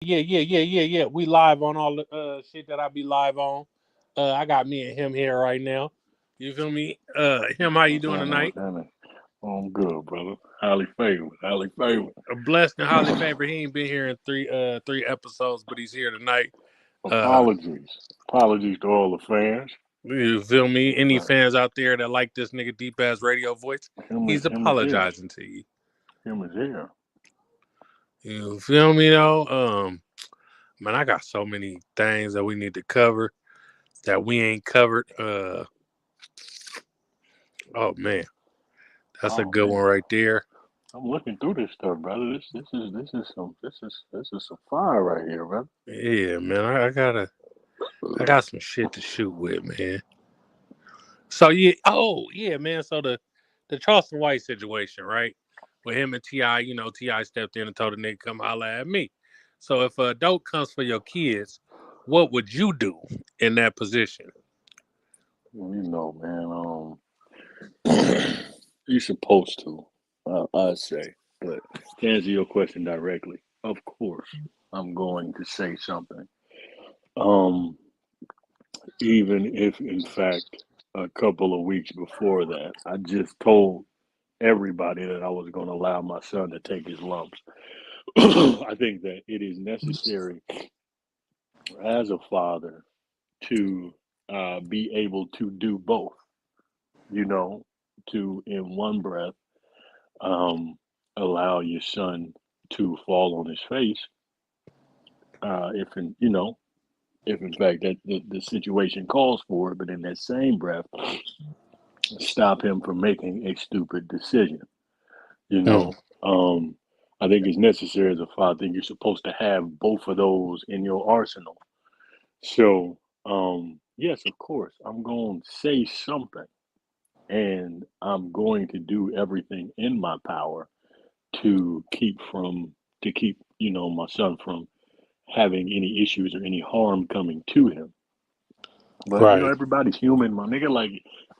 Yeah. We live on all the shit that I be live on. I got me and him here right now. You feel me? Him, how you What's doing happening? tonight? What's happening? Oh, I'm good, brother. Highly favored. Highly favored. Blessed and highly favored. He ain't been here in three episodes, but he's here tonight. Uh, Apologies. Apologies to all the fans. you feel me? Any But fans out there that like this nigga deep ass radio voice, he's him is here. apologizing to you. Him is here. You feel me though? Man, I got so many things that we need to cover that we ain't covered. Oh man, that's a Oh good one man. right there. I'm looking through this stuff, brother. This is some fire right here, brother. Yeah, man, I got some shit to shoot with, man. So yeah, oh yeah, man. So the Charleston White situation, right? With him and Ti, Ti stepped in and told the nigga come holler at me. So if a adult comes for your kids, what would you do in that position? Man. You're supposed to. I say, but to answer your question directly, of course, I'm going to say something. Um, Even if, in fact, a couple of weeks before that, I just told everybody that I was going to allow my son to take his lumps. I think that it is necessary as a father to be able to do both, you know, to in one breath um, allow your son to fall on his face if, if in fact that the situation calls for it, but in that same breath, stop him from making a stupid decision. You Mm. know, I think it's necessary as a father. I think you're supposed to have both of those in your arsenal. So, yes, of course, I'm going to say something, and I'm going to do everything in my power to keep my son from having any issues or any harm coming to him. But Right. everybody's human, my nigga. Like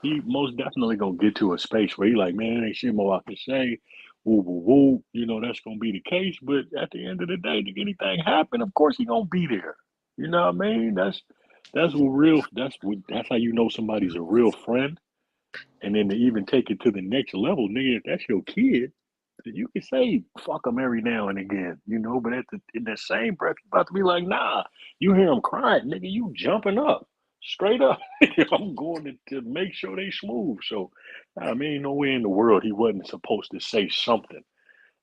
he most definitely gonna get to a space where he like, man, ain't shit more I can say. Woo woo woo. That's gonna be the case. But at the end of the day, if anything happen, of course he gonna be there. You know what I mean? That's what real. That's how you know somebody's a real friend. And then to even take it to the next level, nigga, if that's your kid, you can say fuck them every now and again. But in that same breath, you about to be like, nah. You hear them crying, nigga, you jumping up, straight up. I'm going to make sure they smooth. So, I mean, no way in the world he wasn't supposed to say something,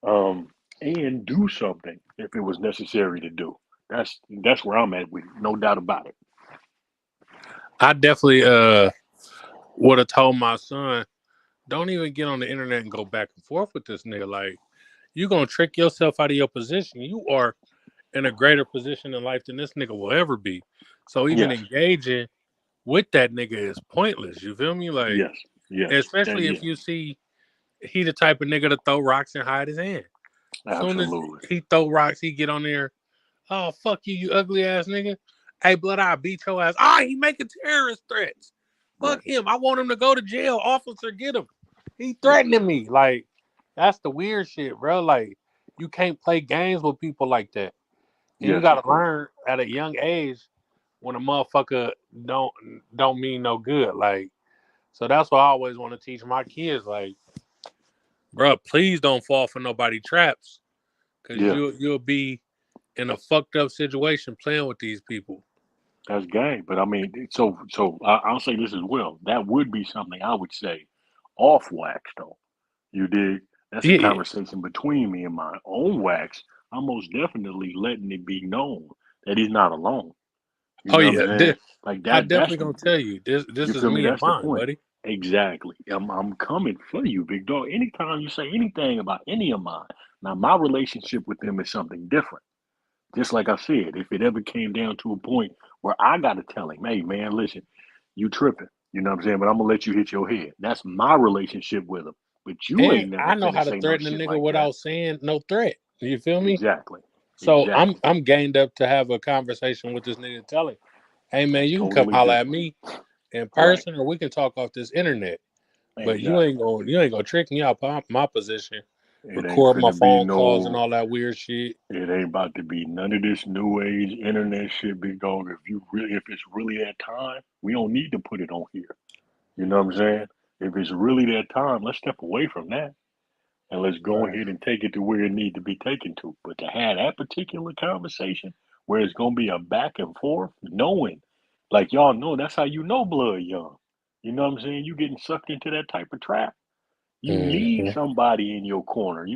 um, and do something if it was necessary to do. That's where I'm at with it, no doubt about it. I definitely would have told my son, don't even get on the internet and go back and forth with this nigga. Like, you gonna trick yourself out of your position. You are in a greater position in life than this nigga will ever be. So even Yes, engaging with that nigga is pointless. You feel me? Like, yes, yes, that especially if yeah, you see he the type of nigga to throw rocks and hide his hand. Soon as absolutely. he throw rocks, he get on there. Oh fuck you, you ugly ass nigga. Hey, blood, I beat your ass. Ah, he making terrorist threats. Fuck Right. him. I want him to go to jail. Officer, get him. He Yes. threatening me. Like, that's the weird shit, bro. Like, you can't play games with people like that. And you Yes, of gotta course. learn at a young age when a motherfucker don't don't mean no good. Like, so that's what I always want to teach my kids. Like, bro, please don't fall for nobody traps, cause Yeah. you'll be in a fucked up situation playing with these people. That's gay, but I mean, I'll say this as well. That would be something I would say off wax, though. You dig? That's a Yeah. conversation between me and my own wax. I'm most definitely letting it be known that he's not alone. You Oh know what I'm yeah. saying? Like I that. definitely gonna tell you this. You This is feel me? me and That's the mine, point. buddy. Exactly. I'm coming for you, big dog. Anytime you say anything about any of mine, now my relationship with them is something different. Just like I said, if it ever came down to a point where I got to tell him, hey, man, listen, you tripping. You know what I'm saying? But I'm going to let you hit your head. That's my relationship with him. But you And ain't never I know finna how to say no threaten a shit nigga like that. without saying no threat. You feel me? Exactly. So Exactly. I'm gained up to have a conversation with this nigga. Tell him, hey man, That's you can come totally holler at different. me in Right. person, or we can talk off this internet. But Exactly. you ain't gonna trick me out my position. It ain't record my finna be phone calls and no. all that weird shit. It ain't about to be none of this new age internet shit, big dog. If it's really that time, we don't need to put it on here. You know what I'm saying? If it's really that time, let's step away from that and let's go Right. ahead and take it to where it need to be taken to. But to have that particular conversation where it's gonna be a back and forth, knowing, like y'all know, that's how you know blood young. You know what I'm saying? You getting sucked into that type of trap. You need Hmm. somebody in your corner.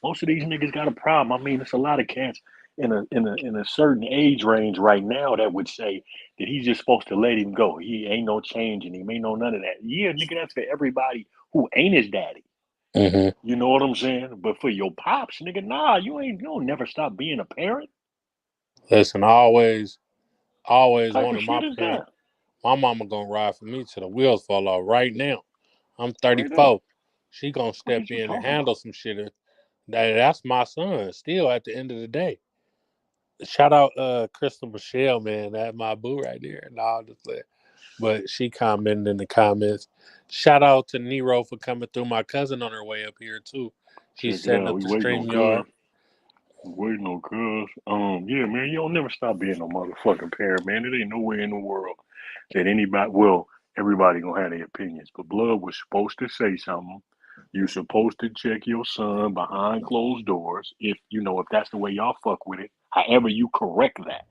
Most of these niggas got a problem. I mean, it's a lot of cats in a certain age range right now that would say that he's just supposed to let him go. He ain't no change in him. Ain't no none of that. Yeah, nigga, that's for everybody who ain't his daddy. Hmm. You know what I'm saying? But for your pops, nigga, nah, you don't never stop being a parent. Listen, always Type of wanted my shit is parent. that? My mama gonna ride for me till the wheels fall off. Right now, I'm Straight up. 34. She gonna What step is you in and talking handle about? some shit. That's my son. Still, at the end of the day, shout out Crystal Michelle, man. That's my boo right there. No, just like, but she commented in the comments. Shout out to Nero for coming through. My cousin on her way up here too. She's Check it setting out. up We the waiting on stream yard. cuz. Waiting on cuz. Yeah, man, you don't never stop being a motherfucking parent, man. It ain't nowhere in the world that anybody, well, everybody gonna have their opinions, but Blood was supposed to say something. You supposed to check your son behind closed doors if that's the way y'all fuck with it. However, you correct that.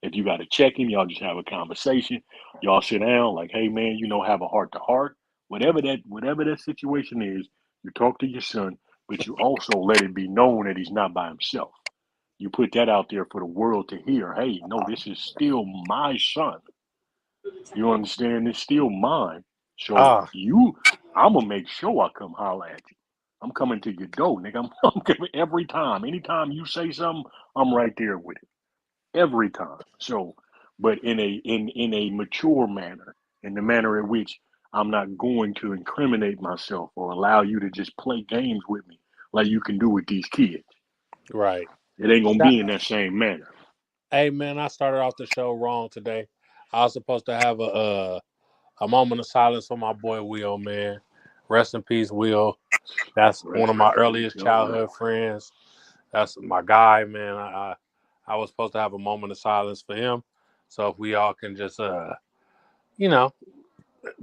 If you got to check him, y'all just have a conversation. Y'all sit down, like, hey man, have a heart to heart. Whatever that situation is, you talk to your son, but you also let it be known that he's not by himself. You put that out there for the world to hear. Hey, no, this is still my son. You understand? It's still mine. So Ah, I'm gonna make sure I come holler at you. I'm coming to your door, nigga. I'm coming every time. Anytime you say something, I'm right there with it every time. So, but in a mature manner, in the manner in which I'm not going to incriminate myself or allow you to just play games with me like you can do with these kids. right. It ain't gonna Shout- be in that same manner. Hey man, I started off the show wrong today. I was supposed to have a moment of silence for my boy Will, man. Rest in peace, Will. That's one Rest of my in peace, earliest young man. childhood friends. That's my guy, man. I was supposed to have a moment of silence for him. So if we all can just you know,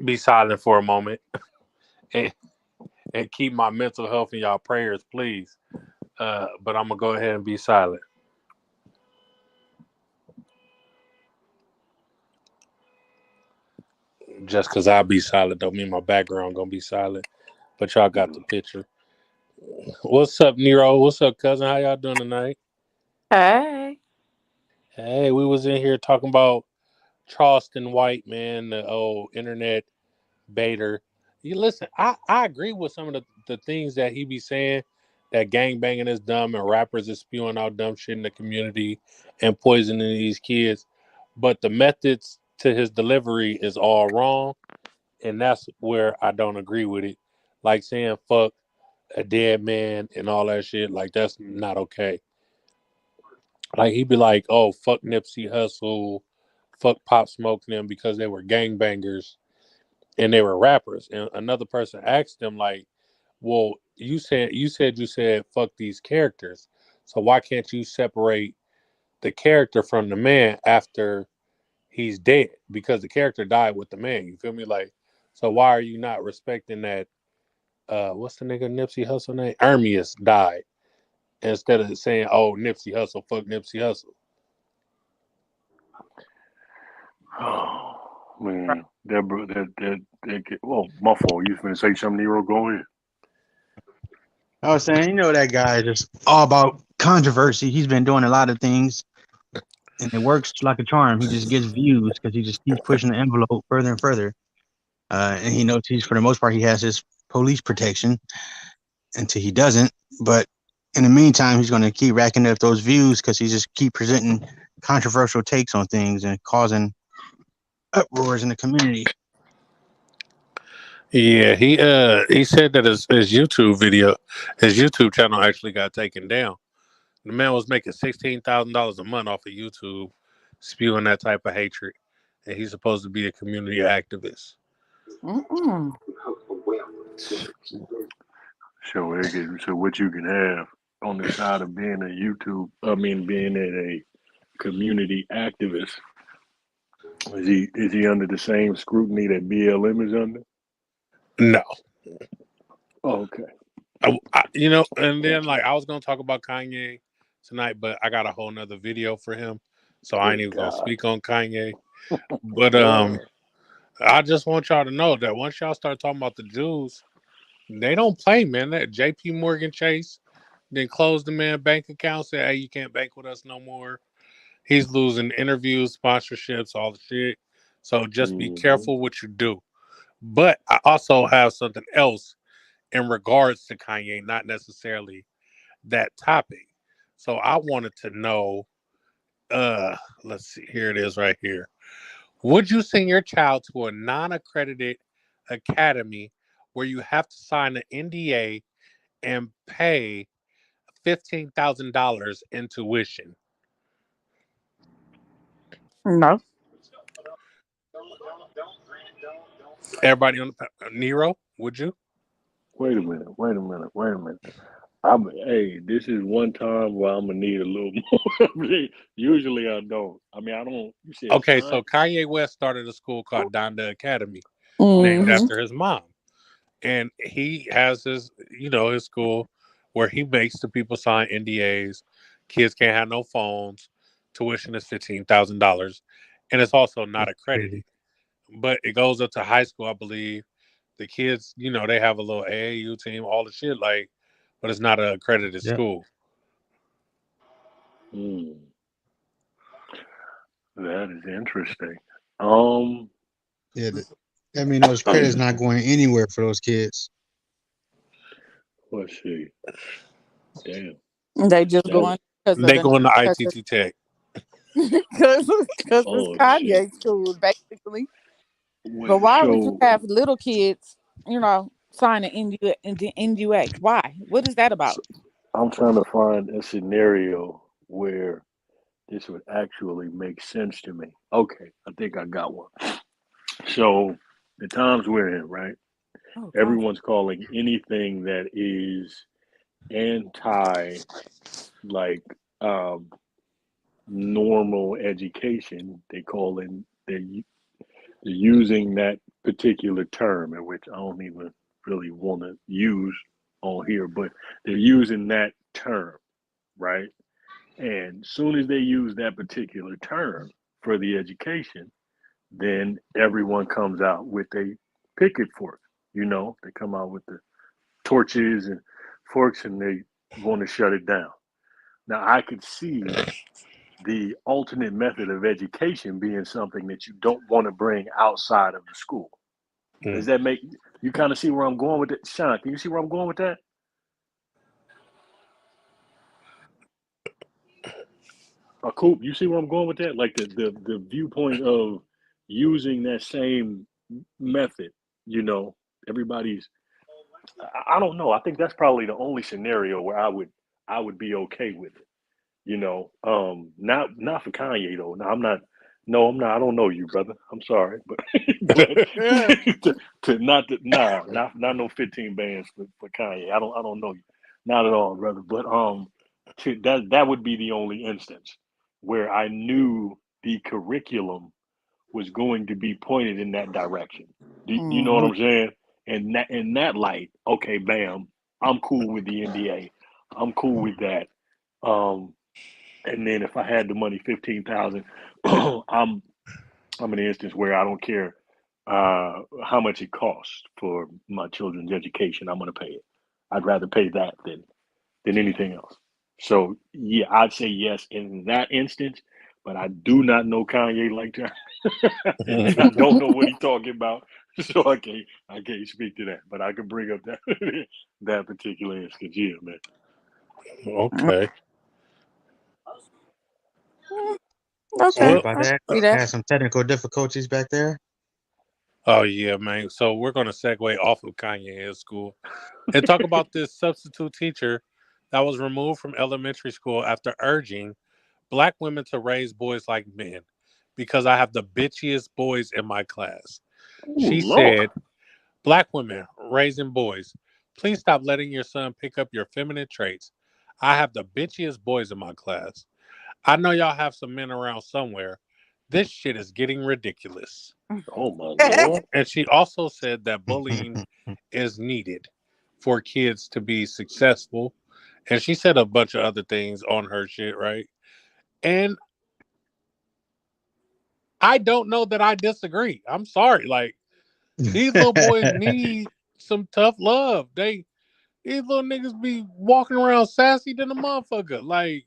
be silent for a moment and, and keep my mental health in y'all prayers, please. But I'm gonna go ahead and be silent. Just cause I'll be silent don't mean my background gonna be silent. But y'all got the picture. What's up, Nero? What's up, cousin? How y'all doing tonight? Hey. Hey, we was in here talking about Charleston White, man, the old internet baiter. You listen, I agree with some of the things that he be saying, that gangbanging is dumb and rappers is spewing out dumb shit in the community and poisoning these kids. But the methods to his delivery is all wrong. And that's where I don't agree with it. Like saying fuck a dead man and all that shit, like that's not okay. Like he'd be like, oh, fuck Nipsey Hussle, fuck Pop Smoke and them because they were gangbangers and they were rappers. And another person asked him like, well, you said fuck these characters. So why can't you separate the character from the man after he's dead? Because the character died with the man. You feel me? Like, so why are you not respecting that? What's the nigga Nipsey Hussle name? Ermias died instead of saying, "Oh, Nipsey Hussle, fuck Nipsey Hussle." Oh man, well, my fault. You was gonna say something, Nero? Go ahead. I was saying, that guy is just all about controversy. He's been doing a lot of things, and it works like a charm. He just gets views because he just keeps pushing the envelope further and further. And he knows for the most part, he has his police protection until he doesn't. But in the meantime, he's going to keep racking up those views because he just keep presenting controversial takes on things and causing uproars in the community. Yeah, he said that his YouTube channel actually got taken down. The man was making $16,000 a month off of YouTube, spewing that type of hatred, and he's supposed to be a community activist. Mm-mm. So what you can have on the side of being being a community activist, is he under the same scrutiny that BLM is under? No. Oh, okay. And then like I was gonna talk about Kanye tonight, but I got a whole nother video for him, so I ain't Good even gonna God. speak on Kanye. But I just want y'all to know that once y'all start talking about the Jews, they don't play, man. That J.P. Morgan Chase then closed the man bank account, said, "Hey, you can't bank with us no more." He's losing interviews, sponsorships, all the shit. So just be careful what you do. But I also have something else in regards to Kanye, not necessarily that topic. So I wanted to know, let's see, here it is right here. Would you send your child to a non-accredited academy where you have to sign an NDA and pay $15,000 in tuition? No. Everybody on the Nero, would you? Wait a minute. This is one time where I'm gonna need a little more. Usually I don't. I mean, I don't. You said Okay, sign? so Kanye West started a school called Donda Academy, named Mm-hmm. after his mom. And he has his school where he makes the people sign NDAs. Kids can't have no phones. Tuition is $15,000. And it's also not That's accredited. crazy. But it goes up to high school, I believe. The kids, they have a little AAU team, all the shit, but it's not an accredited Yep. school. That is interesting. Yeah. I mean, those credits not going anywhere for those kids. Let's see. Damn. They just going because They go into ITT Tech. because it's Kanye shit. school, basically. Wait, But why would you so have little kids, sign an NDA? Why? What is that about? I'm trying to find a scenario where this would actually make sense to me. Okay, I think I got one. So the times we're in, right? Oh, God. Everyone's calling anything that is anti like normal education, they're using that particular term, in which I don't even really want to use on here, but they're using that term, right? And soon as they use that particular term for the education, then everyone comes out with a picket fork. They come out with the torches and forks and they want to shut it down. Now, I could see the alternate method of education being something that you don't want to bring outside of the school. Does that make you kind of see where I'm going with it? Sean, can you see where I'm going with that? Coop, you see where I'm going with that? Like the viewpoint of using that same method, everybody's I don't know. I think that's probably the only scenario where I would be okay with it. Not for Kanye though. No, I'm not. No, I'm not. I don't know you, brother. I'm sorry, but not no 15 bands for Kanye. I don't know you, not at all, brother. But that would be the only instance where I knew the curriculum was going to be pointed in that direction. Do you know what I'm saying? And in that light, okay, bam, I'm cool with the NDA. I'm cool with that. And then if I had the money, 15,000, I'm in an instance where I don't care how much it costs for my children's education. I'm going to pay it. I'd rather pay that than anything else. So yeah, I'd say yes in that instance. But I do not know Kanye like that. And I don't know what he's talking about. So I can't speak to that. But I can bring up that particular instance. Yeah, man. Okay. Sorry Okay. about that. See that? Had some technical difficulties back there. Oh yeah, man. So we're gonna segue off of Kanye in school and talk about this substitute teacher that was removed from elementary school after urging Black women to raise boys like men because I have the bitchiest boys in my class. Ooh, She Lord. said, Black women raising boys. Please stop letting your son pick up your feminine traits. I have the bitchiest boys in my class. I know y'all have some men around somewhere. This shit is getting ridiculous. Oh my lord. And she also said that bullying is needed for kids to be successful. And she said a bunch of other things on her shit, right? And I don't know that I disagree. I'm sorry. Like, these little boys need some tough love. These little niggas be walking around sassy than a motherfucker. Like,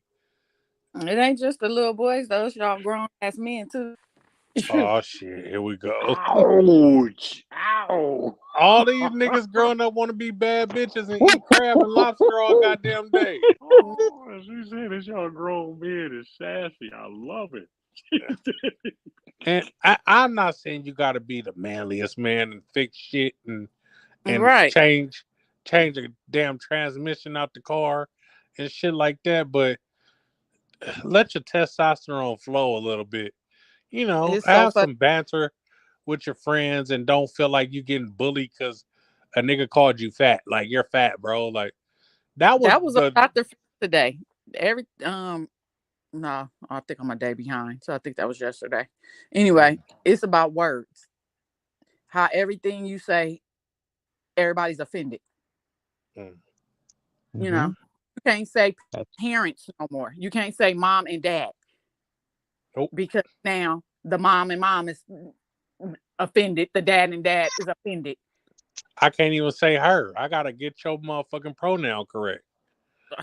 It ain't just the little boys, though. Y'all grown ass men too. oh shit, here we go. Ouch. Ow. All these niggas growing up want to be bad bitches and eat crab and lobster all goddamn day. Oh, as you said, it's y'all grown men is sassy. I love it. And I'm not saying you got to be the manliest man and fix shit and Right. change a damn transmission out the car and shit like that, but let your testosterone flow a little bit. You know, It's so have funny. some banter with your friends and don't feel like you getting bullied because a nigga called you fat. Like, you're fat, bro. Like, that was on the Dr. Phil today. No, I think I'm a day behind. So I think that was yesterday. Anyway, it's about words. How everything you say, everybody's offended. Mm. You know, you can't say parents no more. You can't say mom and dad. Nope. Because now the mom and mom is offended. The dad and dad is offended. I can't even say her. I gotta get your motherfucking pronoun correct.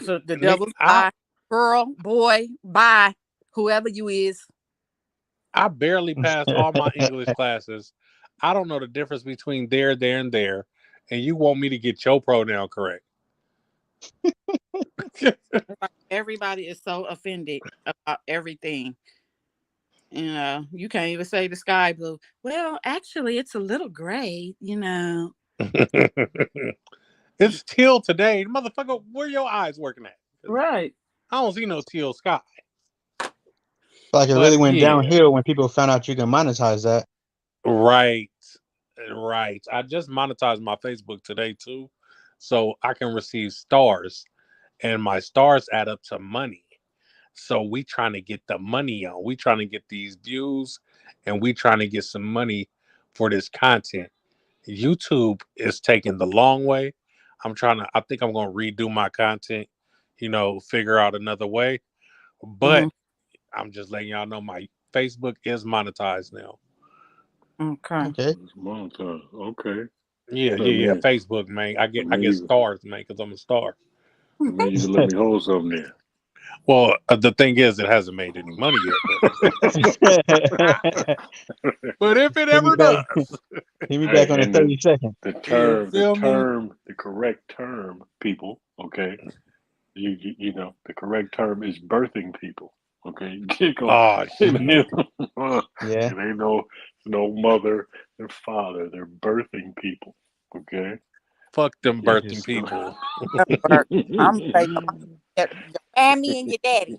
So the devil's lie, girl, boy, bye, whoever you is. I barely passed all my English classes. I don't know the difference between there, and there. And you want me to get your pronoun correct. Everybody is so offended about everything. You know, you can't even say the sky blue. Well, actually, it's a little gray, you know. It's teal today. Motherfucker, where your eyes working at? Right. I don't see no teal sky. Like it really went downhill when people found out you can monetize that. Right. I just monetized my Facebook today too, so I can receive stars, and my stars add up to money. So we trying to get the money on. We trying to get these views, and we trying to get some money for this content. YouTube is taking the long way. I think I'm going to redo my content, figure out another way. But I'm just letting y'all know my Facebook is monetized now. Okay. It's monetized. Okay. Yeah. Facebook, man. I get stars, man, because I'm a star. I mean, you can let me hold something there. Well, the thing is, it hasn't made any money yet. But if it ever does, he'll be back on the 30 seconds. The correct term, people. Okay, you know the correct term is birthing people. Okay, oh shit. Yeah, it ain't no mother and father. They're birthing people. Okay, fuck them birthing people. I'm saying your mammy and your daddy.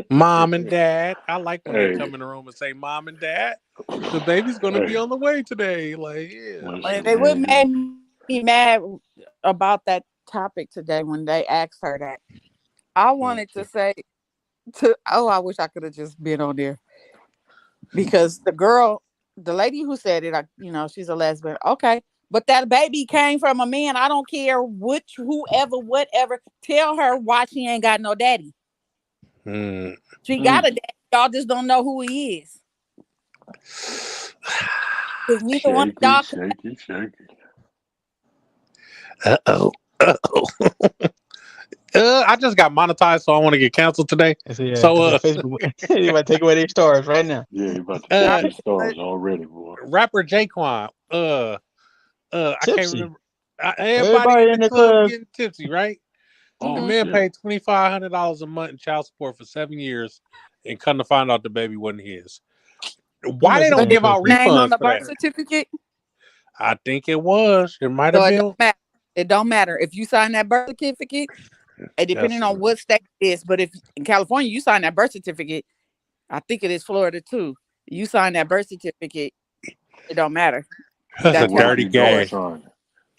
Mom and dad. I like when they come in the room and say mom and dad. The baby's gonna be on the way today. Like, yeah. They would make me mad about that topic today when they asked her that. I wanted to say I wish I could have just been on there. Because the lady who said it, she's a lesbian. Okay. But that baby came from a man. I don't care whatever. Tell her why she ain't got no daddy. She got a daddy. Y'all just don't know who he is. Because neither one of y'all. Shaky. Uh-oh. I just got monetized, so I want to get canceled today. So Facebook, you might take away their stars right now. Yeah, you about to take their stars already, boy. Rapper Jaquan. I can't remember. Everybody in the club getting tipsy, right? Oh, the man paid $2,500 a month in child support for 7 years, and come to find out the baby wasn't his. Why they don't give out refunds on the for birth that? certificate? I think it was. It might have been. It don't matter if you sign that birth certificate. Depending on what state it is, but if in California you sign that birth certificate, I think it is Florida too. You sign that birth certificate, it don't matter. That's a dirty game.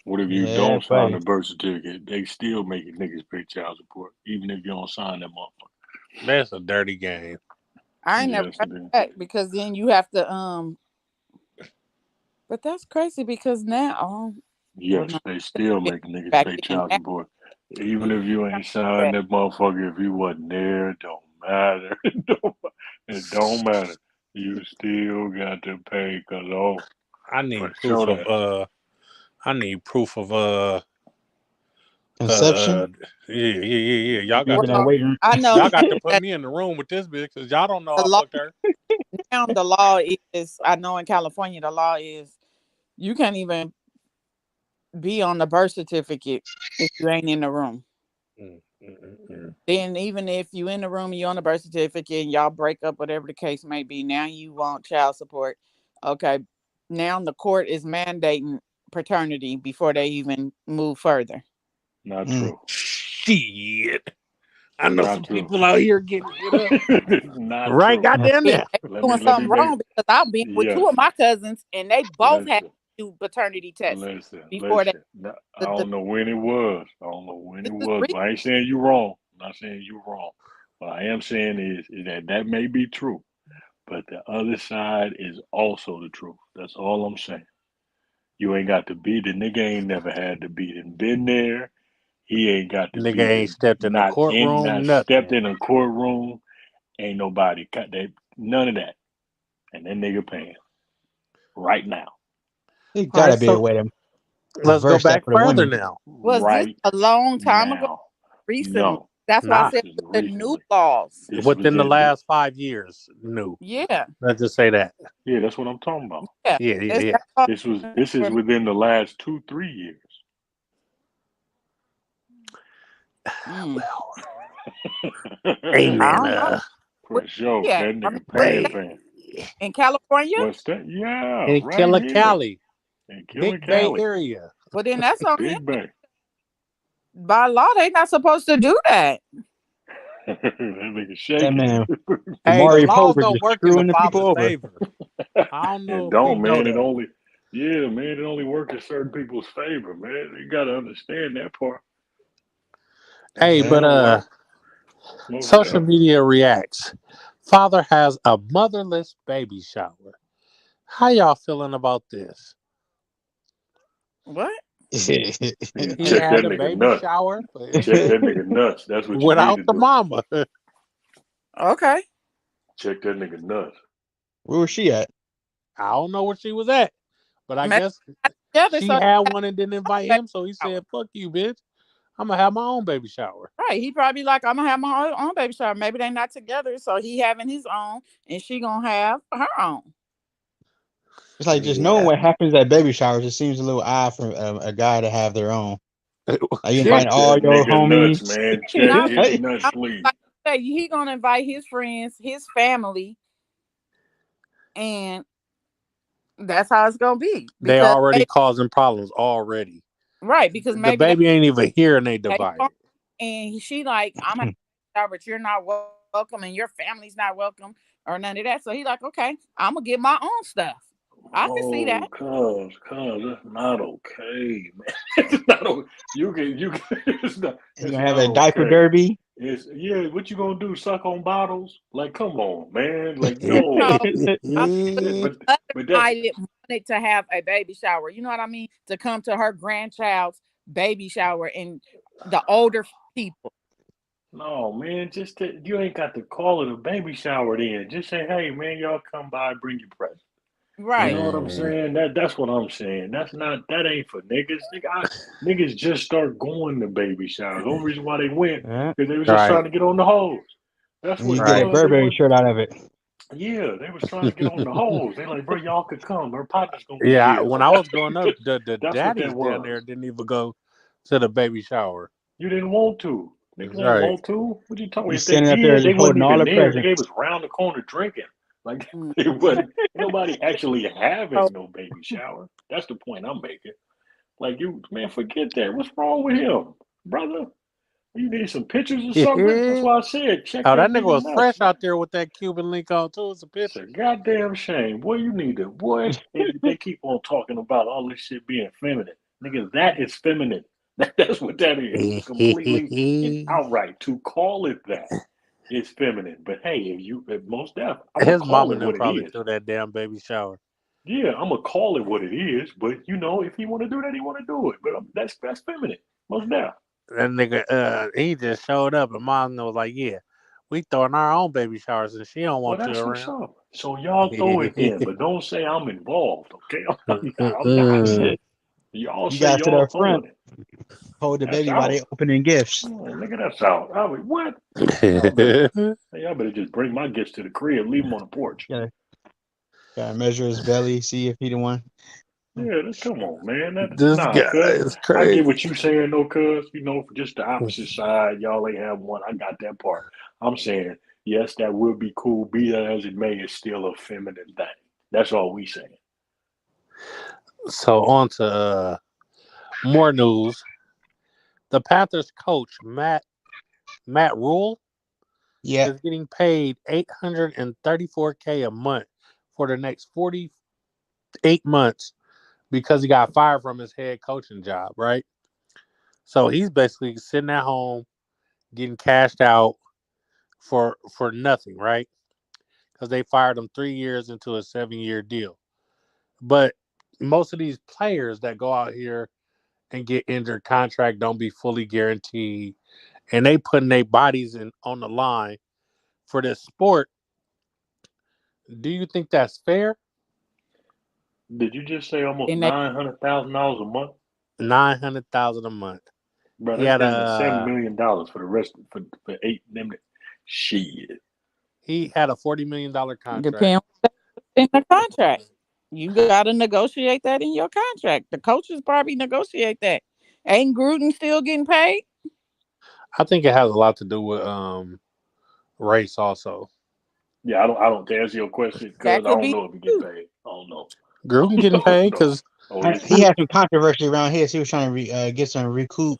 What if you Yeah, don't sign the buddy. birth certificate? They still making niggas pay child support, even if you don't sign that motherfucker. That's a dirty game. I ain't never Yes, heard it is. that because then you have to But that's crazy because now well, Yes, no, they still it- making niggas back pay then child now support. Even if you ain't signed that motherfucker, if you wasn't there, it don't matter. It don't matter. You still got to pay, cause I for need proof sure that. of I need proof of Conception. yeah. Y'all got Even that to well, waiting. I know y'all got to put that me in the room with this bitch because y'all don't know the I law fucked her. now the law is I know in California the law is you can't even be on the birth certificate if you ain't in the room. Mm, mm, mm, mm. Then even if you in the room and you on the birth certificate and y'all break up, whatever the case may be, now you want child support. Okay. Now the court is mandating paternity before they even move further. Not Mm. true. Shit. I know Not some true. people out here getting it up. Not Right, true. goddamn Yeah, it. they Let doing me something make wrong because I've been with yes. two of my cousins and they both had Listen, to do paternity tests before they listen. I don't know when it was. I don't know when this it is was, but I ain't saying you wrong. I'm not saying you wrong. What I am saying is that may be true, but the other side is also the truth. That's all I'm saying. You ain't got to be the nigga ain't never had to be and been there. He ain't got to Nigga be ain't stepped in the not courtroom, stepped nothing. in a courtroom. Ain't nobody cut that none of that. And that nigga paying right now. There's All gotta right, be a so way to let's go reverse that back for the further women. now. was this Right a long time ago now. recently. No. That's why I Nah, said This is the new recently. laws. This was within the in last 5 years, new. Yeah. Let's just say that. yeah, that's what I'm talking about. Yeah. Yeah. That's all This is within the last 2-3 years. Well, hey I man, don't know. Where For sure. he at? That I mean, nigga where he paying at? hey, paying. In California? What's that? Yeah, in right Killer here. Cali, In Killing Big Bay Cali. area. Well, then that's on him. Big Bay. By law, they not supposed to do that. That nigga That shaking. man, Hey, the Maury laws Povich don't is work in the screwing the people father's over. favor. I don't know It if we don't, know man. It that. only it only works in certain people's favor, man. You gotta understand that part. That's Hey, how but it works. Most social definitely. media reacts. Father has a motherless baby shower. How y'all feeling about this? What? Yeah, He check that had a nigga baby nuts. shower Check that nigga nuts. That's what you need without to the do. mama. Okay. Check that nigga nuts. Where was she at? I don't know where she was at, but I Maybe guess together she so had one and didn't invite baby him, so he shower. said, "Fuck you, bitch. I'm gonna have my own baby shower." Right. He probably like, I'm gonna have my own baby shower. Maybe they not together, so he having his own and she gonna have her own. It's like just knowing Yeah. what happens at baby showers. It seems a little odd for a guy to have their own. Like you Check invite all that your nigga homies. nuts, man. Check Now his Like, nuts, I'm please. like say he gonna invite his friends, his family, and that's how it's gonna be. They Because already causing problems already. right, because The maybe baby ain't even here and they they divided. and she like, I'm a but you're not welcome and your family's not welcome or none of that. So he's like, okay, I'm gonna get my own stuff. I can see that. Oh, cuz that's not okay, man. It's not okay. You can you're it's gonna have not a diaper okay. derby. It's yeah, what you gonna do? Suck on bottles? Like, come on, man. Like, No, no. I'm But other but that's side wanted to have a baby shower. You know what I mean? To come to her grandchild's baby shower and the older people. no, man. You ain't got to call it a baby shower then. Just say, hey, man, y'all come by, bring your present. You Right. know what I'm saying? That's what I'm saying. That ain't for niggas. Niggas just start going to baby showers. The only reason why they went Yeah. because they was just Right, trying to get on the hose. That's And what you it get a right. was. They Burberry want shirt out of it. yeah, they was trying to get on the hose. They like, bro, y'all could come. Her partner's gonna be Yeah, here. when Like I was growing up, the that's what that daddies down was. there didn't even go to the baby shower. You didn't want to. Niggas ain't Right. want to. What you talking? You If they standing up there did, they just wasn't holding all even the there. Nigga, they presents. was round the corner drinking. Like Mm. it wasn't. Ain't nobody actually So having no baby shower. That's the point I'm making. Like you, man, forget that. What's wrong with him, brother? You need some pictures or something? That's Oh, why I said check that that nigga nigga was nuts, fresh man. out there with that Cuban link on too. It's a It's a picture. goddamn shame. Boy, you need to, boy. And they keep on talking about all this shit being feminine. Nigga, that is feminine. That's what that is. Completely and outright. To call it that is feminine. But hey, if most deaf, I'm gonna His call mama it then what it probably is. threw that damn baby shower. Yeah, I'm gonna call it what it is. But if he want to do that, he want to do it. But that's feminine. Most deaf. That nigga, he just showed up, and mom was like, "Yeah, we throwing our own baby showers, and she don't Well, want you that's what's around." up. So y'all throw it then, but don't say I'm involved. Okay, I'm not. Shit. Y'all You say guys to y'all the front, throwing it. hold the That's baby while out. they opening gifts. Oh, nigga, that's out. I mean, what? Y'all better just bring my gifts to the crib, leave them on the porch. Yeah, gotta measure his belly, see if he the one. Yeah, come on, man. This guy Cuz. is I get crazy. what you saying, though, cuz. For just the opposite side, y'all ain't have one. I got that part. I'm saying, yes, that would be cool. Be that as it may, it's still a feminine thing. That's all we saying. So on to more news. The Panthers coach Matt Rule Yeah, is getting paid $834K a month for the next 48 months because he got fired from his head coaching job, right? So he's basically sitting at home getting cashed out for nothing, right? Because they fired him 3 years into a 7-year deal. But most of these players that go out here and get injured, contract don't be fully guaranteed, and they putting their bodies on the line for this sport. Do you think that's fair? Did you just say almost And they $900,000 a month? 900,000 a month. Bro, He that's had down to $7 million for the rest for 8 them. Shit. a $40 million contract. depend in the contract. You got to negotiate that in your contract. The coaches probably negotiate that. Ain't Gruden still getting paid? I think it has a lot to do with race also. Yeah, I don't to answer your question That because I could don't be know if he get too. paid. I don't know. Gruden I getting don't paid know. because Oh, is he he? had some controversy around here. So he was trying to get some recoup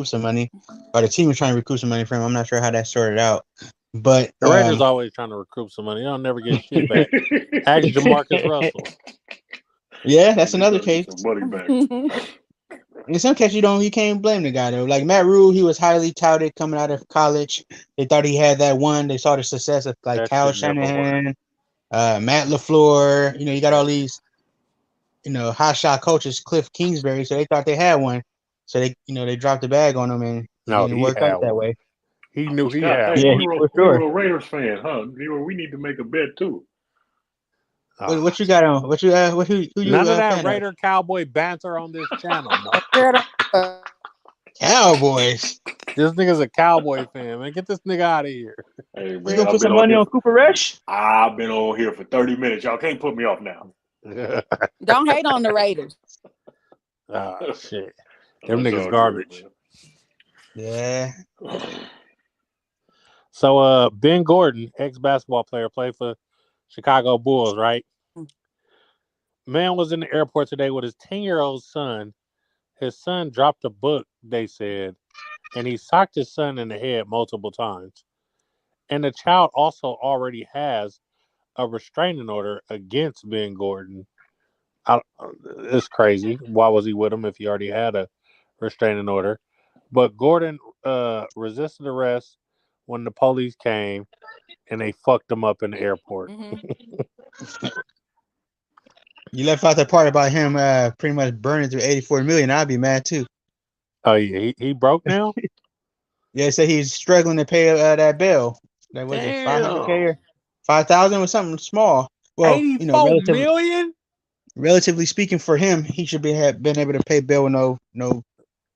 some money, or the team was trying to recoup some money from him. I'm not sure how that sorted out, but the Raiders always trying to recoup some money. They don't never get shit back. Ask Jamarcus Russell. yeah, that's They another trying to get case. some money back. In some cases, you can't blame the guy though. Like Matt Rule, he was highly touted coming out of college. They thought he had that one. They saw the success of like That Kyle shit never worked. Shanahan, Matt LaFleur. You got all these hot shot coaches, Cliff Kingsbury. So they thought they had one. So they dropped the bag on him and it No, didn't he work out had that one. way. He knew he Scott, had hey, Yeah, one. for we were sure. a Raiders fan, huh? We need to make a bet too. What you got on? What you who you None of that fan of? Raider Cowboy banter on this channel. No. Cowboys. This nigga's a Cowboy fan, man. Get this nigga out of here. Hey You man, gonna I've put been some on money here. on Cooper Rush? I've been on here for 30 minutes. Y'all can't put me off now. Don't hate on the Raiders. Shit. Them That's niggas all garbage. good, Yeah. man. So Ben Gordon, ex-basketball player, played for Chicago Bulls, right? Man was in the airport today with his 10-year-old son. His son dropped a book, they said, and he socked his son in the head multiple times. And the child also already has a restraining order against Ben Gordon. It's crazy. Why was he with him if he already had a restraining order? But Gordon resisted arrest when the police came, and they fucked him up in the airport. You left out the part about him pretty much burning through 84 million. I'd be mad too. Oh yeah, he broke now. Yeah, so he's struggling to pay that bill. That was it, 500K Damn, or 5,000 was something small. Well, 84 million. relatively speaking, for him, he should have been able to pay bail with no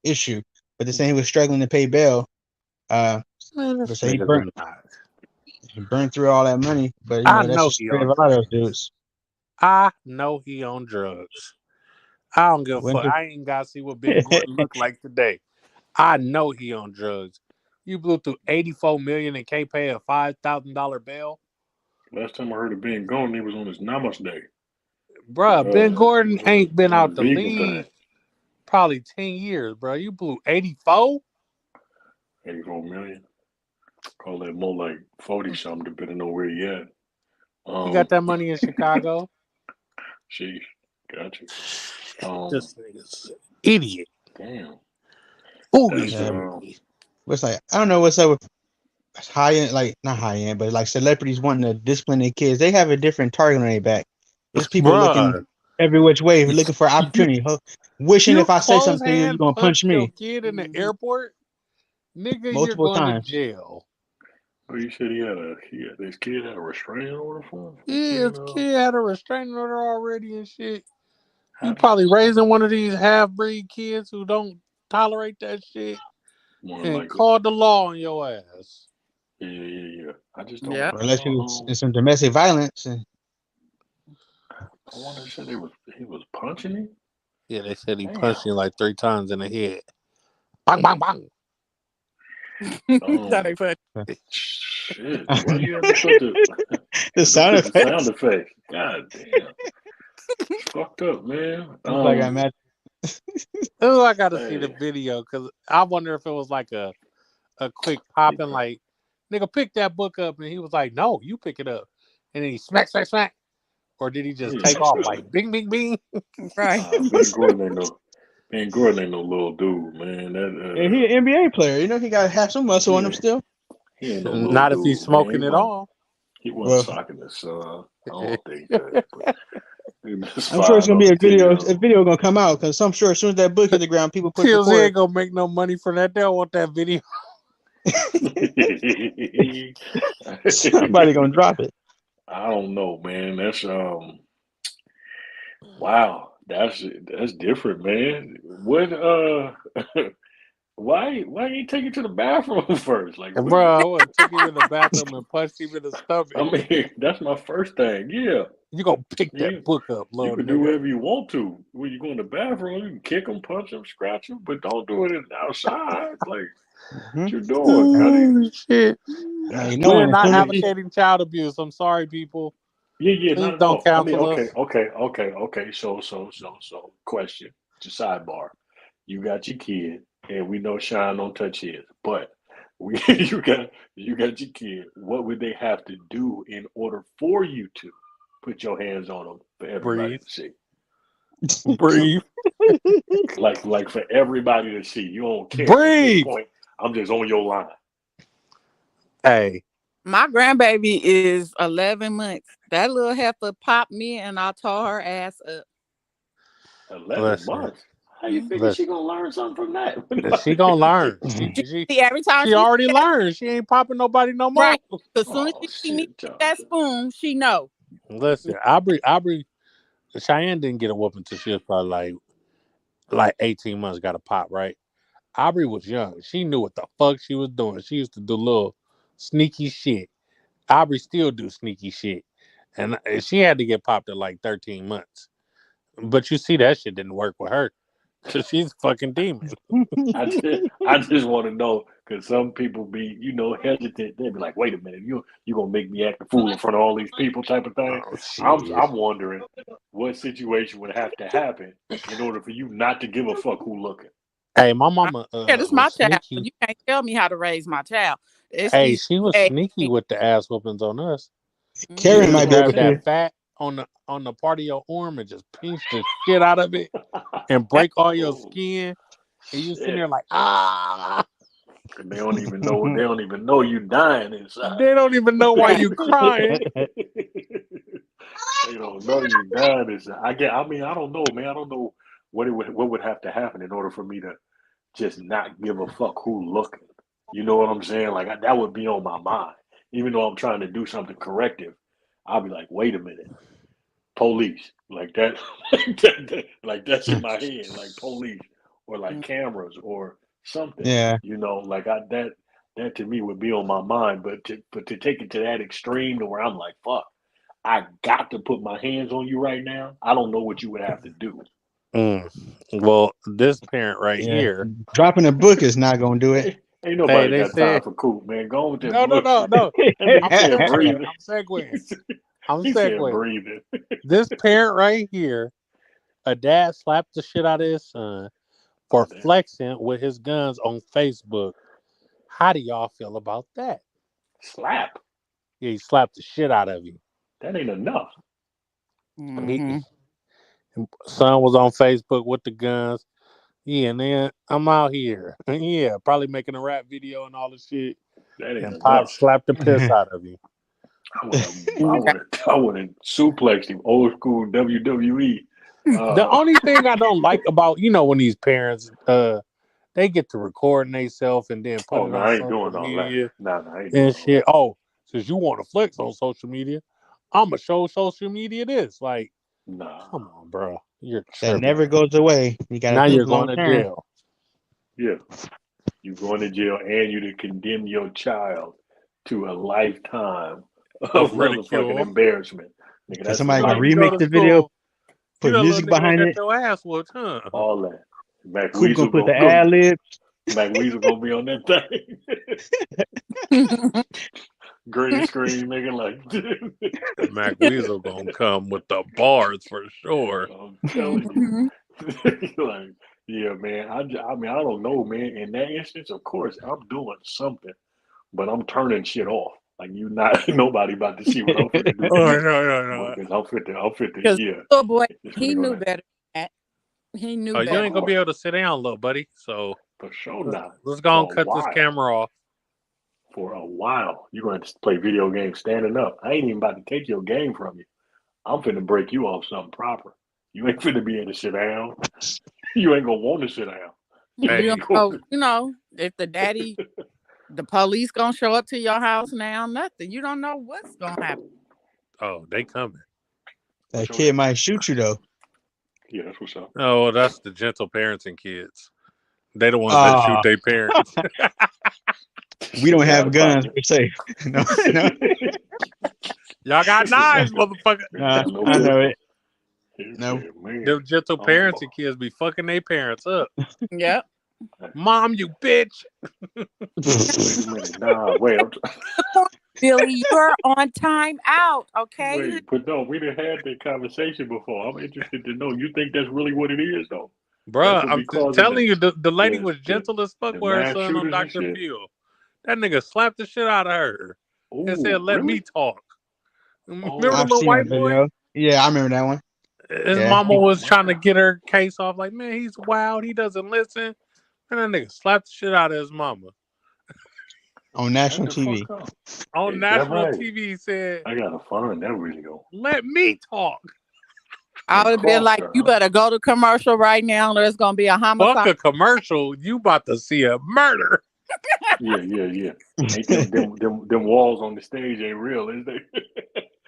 issue. But they're saying he was struggling to pay bail. Man, this So he nigga's not. burned through all that money. But I that's know just he straight on of a lot of drugs. those dudes. I know he on drugs. I don't give a When fuck. I ain't got to see what Ben Gordon look like today. I know he on drugs. You blew through 84 million and can't pay a $5,000 bail, Last time I heard of Ben Gordon, he was on his Namaste. bruh. Ben Gordon ain't been On out his the vegan thing. league probably 10 years, bro. You blew 84. 84 million. Call that more like 40 something, depending on where you at. You got that money in Chicago. Sheesh, got you. This nigga's Idiot. Damn. Oogie That's boogie. What's like? I don't know what's up with high end, like not high end, but like celebrities wanting to discipline their kids. They have a different target on their back. There's people looking Bruh. every which way, looking for opportunity, wishing You if I say close something to you, you're hand gonna punch punch your me kid in the airport, nigga, you're multiple going to times. jail. Oh, you said his kid had a restraining order for him? Yeah, his kid had a restraining order already and shit. How You did- probably raising one of these half-breed kids who don't tolerate that shit More and like called the law on your ass. yeah. I just don't. Yeah. Or unless it was in some domestic violence. And I want to say he was punching him. Yeah, they said he Damn. punched him like 3 times in the head. Bang, bang, bang. That ain't funny. Shit, why you have to put the sound the sound effects. effect? God damn, it's fucked up, man. Like I met. Oh, I gotta see the Hey. video because I wonder if it was like a quick popping, like, nigga, pick that book up, and he was like, no, you pick it up, and then he smack, smack, smack, or did he just Yeah, take off probably. like bing, bing, bing? Right. Ben Gordon ain't no little dude, man. And he an NBA player. You know he got to have some muscle on him Yeah. still. He ain't no little Not dude, if he's smoking man. it all. He wasn't Well, socking his son. I don't think that. But I'm sure it's gonna be a video. A 10-year-old. video gonna come out because I'm sure as soon as that book hit the ground, people push TLZ record. ain't gonna make no money for that. They don't want that video. Somebody gonna drop it. I don't know, man. That's wow. That's different, man. What why you take it to the bathroom first? Like, what Bro, I would have took him in the bathroom and punched him in the stomach. I mean, that's my first thing. Yeah, You gonna pick Yeah. that book up, you little can do nigga. whatever you want to. When you go in the bathroom, you can kick them, punch them, scratch them, but don't do it outside. Like, what you doing, Cuddy? Oh, shit. Now you know We're when not somebody- advocating child abuse. I'm sorry, people. Yeah, Please not at don't all. I mean, counsel us. okay. So, question, just sidebar. You got your kid, and we know Sean don't touch his, but you got your kid. What would they have to do in order for you to put your hands on them for everybody Breathe. to see? Breathe. Like for everybody to see. You don't care. Breathe. At this point, I'm just on your line. Hey, My grandbaby is 11 months. That little heifer popped me and I tore her ass up. 11 Listen. months. How you figure Listen. she gonna learn something from that? she gonna learn. She See, every time she already learned. She ain't popping nobody no more. Right. As soon as Oh, she see me shit, with that spoon, she know. Listen, Aubrey, Cheyenne didn't get a whooping until she was probably like 18 months. Got a pop, right? Aubrey was young. She knew what the fuck she was doing. She used to do little sneaky shit. Aubrey still do sneaky shit, and she had to get popped at like 13 months. But you see, that shit didn't work with her because she's a fucking demon. I just want to know because some people be hesitant. They be like, "Wait a minute, you gonna make me act a fool in front of all these people?" Type of thing. Oh, shit. I'm wondering what situation would have to happen in order for you not to give a fuck who looking. Hey, my mama. Yeah, this is my was child. sneaky. You can't tell me how to raise my child. It's Hey, these- she was hey, sneaky with the ass whoopings on us. Karen She might be able grab that to. fat on the part of your arm and just pinch the shit out of it and break all your skin. And you sitting there like, ah. They don't even know. They don't even know you dying inside. They don't even know why you crying. They don't know you dying inside. I don't know, man. I don't know what would have to happen in order for me to just not give a fuck who looking. You know what I'm saying? Like that would be on my mind. Even though I'm trying to do something corrective, I'll be like, wait a minute, police, like that, like that's in my head, like police or like cameras or something. Yeah. You know, like that to me would be on my mind. But to take it to that extreme to where I'm like, fuck, I got to put my hands on you right now. I don't know what you would have to do. Well, this parent right Yeah. here. Dropping a book is not gonna do it. Ain't nobody they got said- time for Coop, man. Go on with that No. book. I'm breathing. segueing. I'm He said segueing. breathing. This parent right here, a dad slapped the shit out of his son for Damn. flexing with his guns on Facebook. How do y'all feel about that? Slap. Yeah, he slapped the shit out of you. That ain't enough. Mhm. Son was on Facebook with the guns. Yeah, and then I'm out here. Yeah, probably making a rap video and all the shit. That ain't And Pop enough. slapped the piss out of you. I would have suplexed him, old school WWE. The only thing I don't like about, when these parents they get to recording themselves and then put it no, on I ain't social doing all media that. No, I ain't doing and all shit. that. Oh, since you want to flex on social media, I'ma show social media this. Like, Nah. come on, bro. You're That tripping. never goes away. You gotta Now think you're long going to term. jail. Yeah. You going to jail and you to condemn your child to a lifetime Of of ridicule. motherfucking embarrassment. Nigga, Cause that's somebody Like can you go remake to the video, school, you put that little music nigga gonna behind get it. your ass whooped, huh? all that. Mac Coop gonna Weasel put the gonna ad libs. Mac Weasel gonna be on that thing. Green screen, nigga, like, dude. Mac Weasel gonna come with the bars for sure. I'm telling you. Like, yeah, man. I mean, I don't know, man. In that instance, of course, I'm doing something, but I'm turning shit off. Like, you not nobody about to see what I'm finna do Oh to you. no. Because I'm fit to, Because yeah. little boy, It's he really knew gonna, better than that. He knew Oh, you better. ain't gonna be able to sit down, little buddy. So for sure not. let's go and For a cut this while. camera off. For a while. You're going to play video games standing up. I ain't even about to take your game from you. I'm finna break you off something proper. You ain't finna be able to sit down. You ain't gonna want to sit down. Hey. You know, if the police gonna show up to your house now, nothing. You don't know what's gonna happen. Oh, they coming. That kid might shoot you though. Yeah, that's what's up. Oh, well, that's the gentle parenting kids. They the ones that shoot their parents. We don't have guns per se. No. Y'all got knives, motherfucker. Nah, I know it. No. Them gentle parenting kids be fucking their parents up. Yep. Mom, you bitch. Wait a minute. Nah, wait. Billy, you're on time out, okay? Wait, but no, we done had that conversation before. I'm interested to know. You think that's really what it is, though? Bruh, I'm telling you, the lady was gentle as fuck with her son on Dr. Phil. That nigga slapped the shit out of her and said, let me talk. Remember the little white boy? Yeah, I remember that one. His mama was trying to get her case off, like, man, he's wild. He doesn't listen. And that nigga slapped the shit out of his mama. On national TV. On national TV, he said, I gotta find that video. Let me talk. I would have been like, you better go to commercial right now. There's going to be a homicide. Fuck a commercial. You about to see a murder. Yeah. Ain't them walls on the stage ain't real, is they?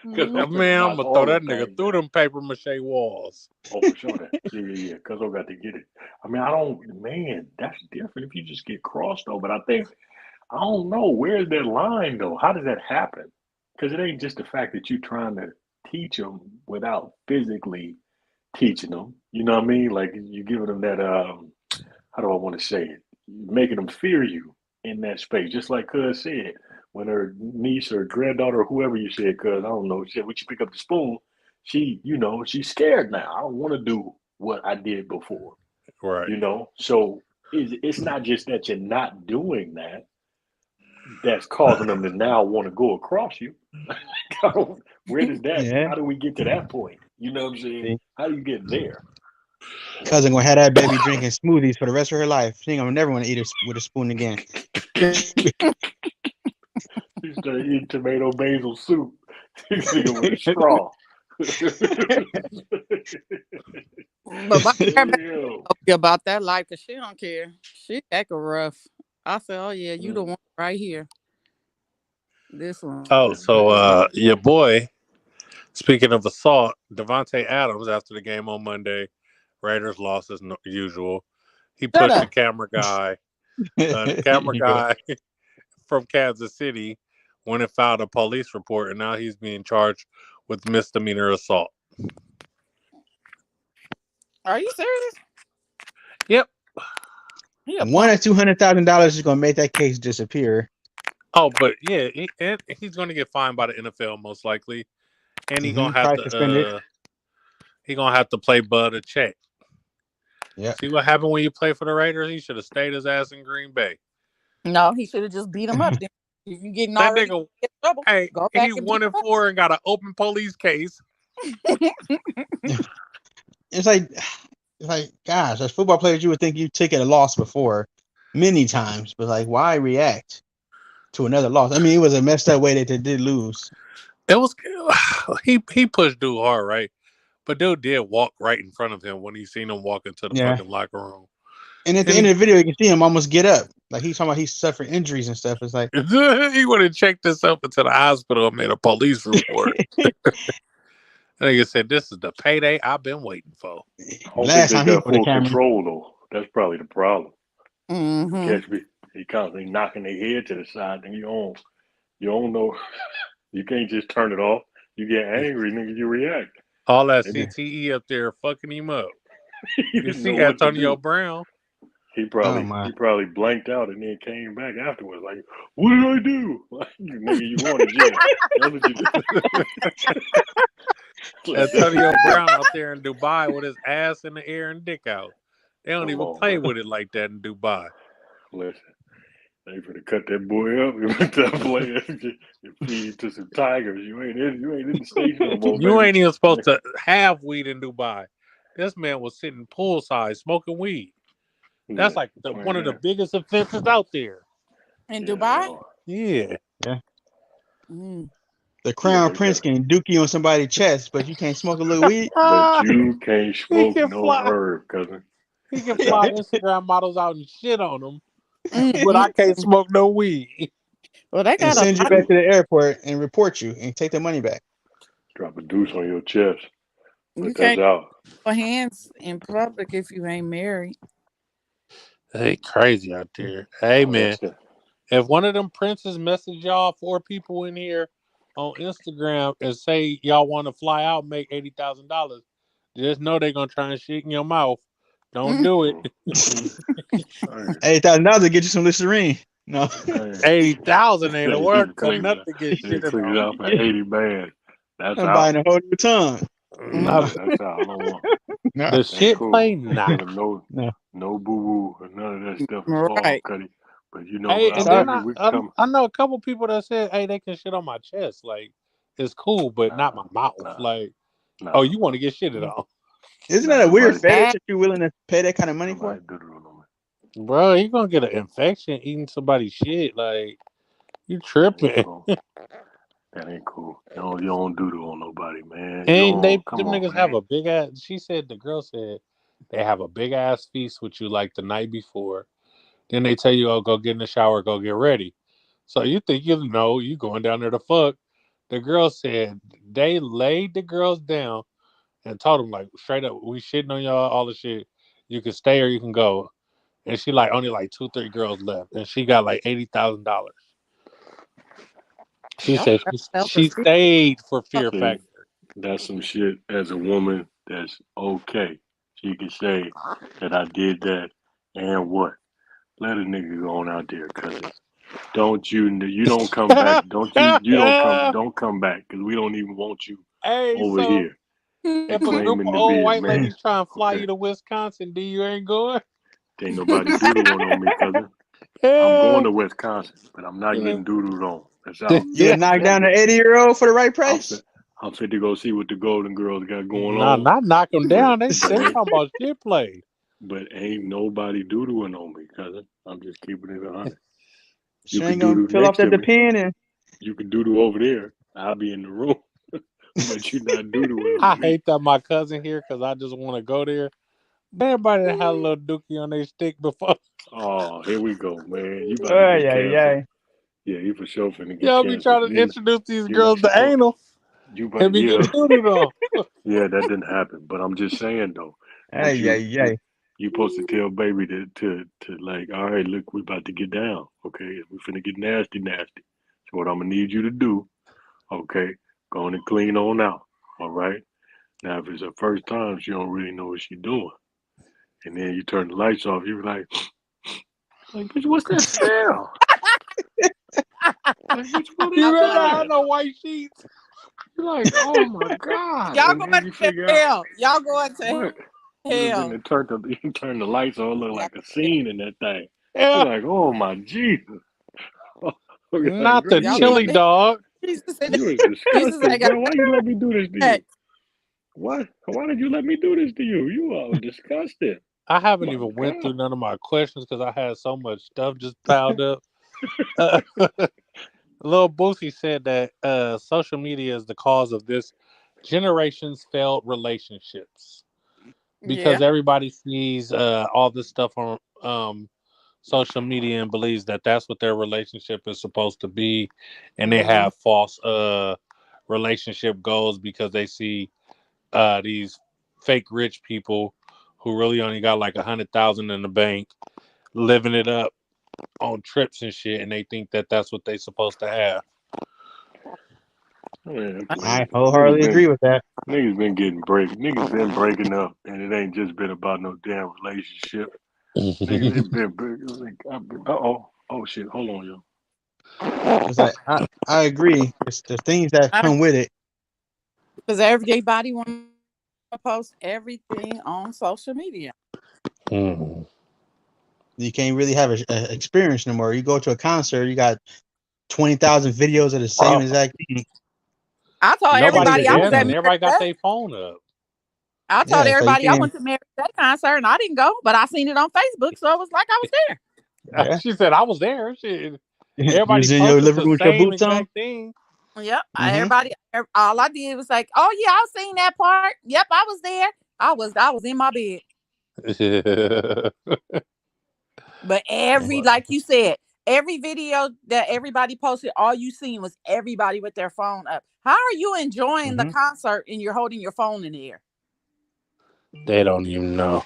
Man, I'm going to throw that nigga through them paper mache walls. Oh, for sure. Yeah. Because I got to get it. I mean, man, that's different if you just get crossed, though. But I don't know. Where's that line, though? How does that happen? Because it ain't just the fact that you're trying to teach them without physically teaching them. You know what I mean? Like you giving them that, how do I want to say it? Making them fear you in that space. Just like Cuz said, when her niece or granddaughter or whoever you said, Cuz, I don't know, said, when you pick up the spoon, she's scared now. I don't want to do what I did before. Right. So it's not just that you're not doing that. That's causing them to now want to go across you. Where does that? Yeah. How do we get to that point? You know what I'm saying? How do you get there? Cousin gonna have that baby drinking smoothies for the rest of her life. She ain't gonna never want to eat it with a spoon again. She started eating tomato basil soup. With a straw. But my grandma about that life because she don't care. She acting rough. I said, oh yeah, you the one right here. This one. Oh, so your boy, speaking of assault, Devontae Adams, after the game on Monday, Raiders lost as usual. He pushed the camera guy. The camera guy from Kansas City went and filed a police report, and now he's being charged with misdemeanor assault. Are you serious? Yep. $100,000 to $200,000 is gonna make that case disappear. Oh, but yeah, he's gonna get fined by the NFL most likely, and he's gonna have to play Bud a check. Yeah. See what happened when you play for the Raiders? He should have stayed his ass in Green Bay. No, he should have just beat him up. If you getting that already nigga, in trouble, hey, go back he 1-4 and got an open police case. It's like It's like, gosh, as football players, you would think you've taken a loss before many times, but like, why react to another loss? I mean, it was a messed up way that they did lose. It was he pushed dude hard, right? But dude did walk right in front of him when he seen him walk into the Yeah. fucking locker room. And at the And end of the video, you can see him almost get up. Like he's talking about he's suffering injuries and stuff. It's like he would have checked himself into the hospital and made a police report. Nigga said, "This is the payday I've been waiting for." I don't last think time they he got put the full camera. control though. That's probably the problem. Mm-hmm. Catch me. He constantly knocking their head to the side, and you don't know. You can't just turn it off. You get angry, nigga. You react. All that They CTE up there fucking him up. He You didn't see know what to Antonio do. Brown? He Oh my! probably blanked out and then came back afterwards. Like, what did I do? Like, nigga, you going to jail? That's what you do. Antonio Brown out there in Dubai with his ass in the air and dick out. They don't Come even on, play man. with it like that in Dubai. Listen, they finna cut that boy up. You went to play and feed to some tigers. You ain't in the States no more, You baby. ain't even supposed to have weed in Dubai. This man was sitting poolside smoking weed. That's like one of the biggest offenses out there. In Dubai? Yeah. Mm. The Crown they Prince got- can dookie on somebody's chest, but you can't smoke a little weed. But you can't smoke can no fly. herb, cousin. He can fly Instagram models out and shit on them, Mm. but I can't smoke no weed. Well, they And got a send you lot back to the airport and report you and take the money back. Drop a deuce on your chest. you But that's can't out. put hands in public if you ain't married. Hey, crazy out there. Hey, Oh, man. that's it. If one of them princes message y'all 4 people in here on Instagram and say y'all want to fly out and make $80,000, just know they're gonna try and shit in your mouth. Don't do it. $80,000 to get you some Listerine. No, 80,000 ain't a word for Clean nothing to get it shitted clean it on. out for 80 bands. That's I'm out. buying a whole new tongue. No, That's out. I don't want. No, the shit cool. play nah. No boo boo and none of that stuff is Right. fall, Cuddy. But you know, Hey, I and love then you. We can come. I know a couple people that said, "Hey, they can shit on my chest. Like it's cool, but not my mouth. Like, Nah, oh, you want to get shitted on, isn't that a weird nobody- fetish that you're willing to pay that kind of money for? nobody do it on me. bro? You gonna get an infection eating somebody's shit. Like you tripping. That ain't cool. You don't do on nobody, man. And them come on, niggas man. have a big ass. She said the girl said they have a big ass feast with you like the night before. Then they tell you, "Oh, go get in the shower, go get ready." So you think you going down there to fuck. The girl said they laid the girls down and told them like straight up, "We shitting on y'all, all the shit. You can stay or you can go." And she like only like 2-3 girls left, and she got like $80,000. She said she stayed for Fear See, Factor. That's some shit as a woman that's okay. She can say that I did that and what? Let a nigga go on out there, cousin. You don't come back. Don't come back because we don't even want you Hey, over so here. if a claiming group of to be old a white man. ladies try and fly Okay. you to Wisconsin, D, you ain't going? Ain't nobody doodling on me, cousin. I'm going to Wisconsin, but I'm not getting doodled on. That's out. You would knock down an 80-year-old for the right price? I'm fit to go see what the Golden Girls got going Nah, on. not knock them down. They talking about shit play. But ain't nobody doodling on me, cousin. I'm just keeping it 100. She ain't gonna fill off that depend and you can doodle over there. I'll be in the room, but you're not doodling on I me. hate that my cousin here because I just want to go there. Everybody that had a little dookie on their stick before. Oh, here we go, man. You about to get canceled. Yeah, you for sure finna get Y'all canceled. be trying to introduce these girls to anal. And be getting doodled on. Yeah, that didn't happen. But I'm just saying though. You supposed to tell baby to like, all right, look, we about to get down. Okay, we finna get nasty. So what I'm gonna need you to do, okay, go on and clean on out. All right. Now if it's her first time, she don't really know what she's doing. And then you turn the lights off, you're like, bitch, what's that smell? You remember I know white sheets? You're like, oh my God. Y'all going to hell. Y'all going to hell. You turn the lights on, look like a scene in that thing. You're like, oh my Jesus. Not the chili dog. You is disgusting, bro. Why you let me do this to you? What? Why did you let me do this to you? You are disgusting. I haven't My even went God. through none of my questions because I had so much stuff just piled up. Lil Boosie said that social media is the cause of this generation's failed relationships Yeah. because everybody sees all this stuff on social media and believes that that's what their relationship is supposed to be, and they Mhm. have false relationship goals because they see these fake rich people who really only got like 100,000 in the bank living it up on trips and shit, and they think that that's what they supposed to have. Man, I man, wholeheartedly agree with that. niggas been getting niggas been breaking up, and it ain't just been about no damn relationship. Niggas it been like, oh shit, hold on, yo. It's like I agree. It's the things that come with it. Because everybody want to post everything on social media. Mhm. You can't really have a experience no more. You go to a concert, you got 20,000 videos of the same Oh, exact thing. I told You nobody everybody can't I get was at dancing. fun. Mary Everybody got J. their phone up. I told Yeah, so you everybody I can't. went to Mary J concert and I didn't go, but I seen it on Facebook, so it was like I was there. Yeah, She said I was there. Shit. you Everybody was in your posted living the room with your same boots on. exact thing. Yep. Mm-hmm. All I did was like, oh yeah, I seen that part. Yep, I was there. I was in my bed. But like you said, every video that everybody posted, all you seen was everybody with their phone up. How are you enjoying the Mm-hmm. concert and you're holding your phone in the air? They don't even know.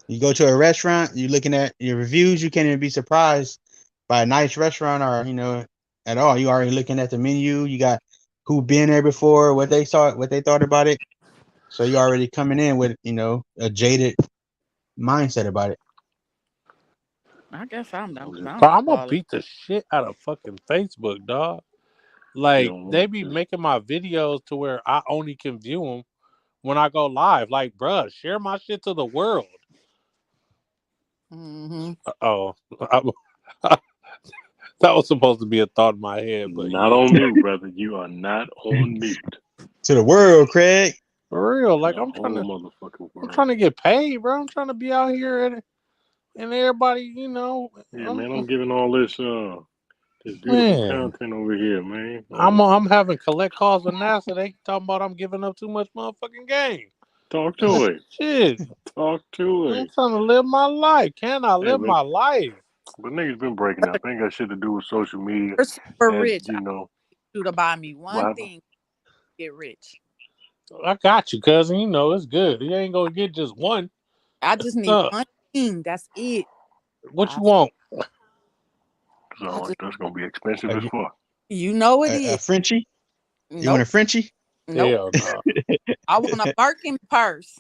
You go to a restaurant, you're looking at your reviews. You can't even be surprised by a nice restaurant or at all. You already looking at the menu. You got who been there before, what they saw, what they thought about it. So you already coming in with a jaded mindset about it. I guess I'm done because I But don't I'm gonna follow. beat the shit out of fucking Facebook, dog. You Like don't they want be this. making my videos to where I only can view them when I go live. Like, bruh, share my shit to the world. Mm-hmm. Oh, that was supposed to be a thought in my head, but Not yeah, on mute, brother. You are not on mute. To the world, Craig. for real. To Like the whole motherfucking I'm world. trying to get paid, bro. I'm trying to be out here and everybody, Yeah, man, I'm giving all this beautiful man. content over here, man. I'm having collect calls with NASA. They talking about I'm giving up too much motherfucking game. Talk to it. Shit, Talk to I'm it. trying to live my life. Can I Hey, live my life? but niggas been breaking up. Ain't got shit to do with social media. You're super And, rich. I need you to buy me one what happened? thing. Get rich. I got you, cousin. You know it's good. You ain't gonna get just one. I just need Uh, one thing. That's it. what you want? I Sound like just, that's gonna be expensive as A, fuck. you know it a is. Frenchie? You want a Nope. Frenchie? Nope. Hell no. I want a Birkin purse.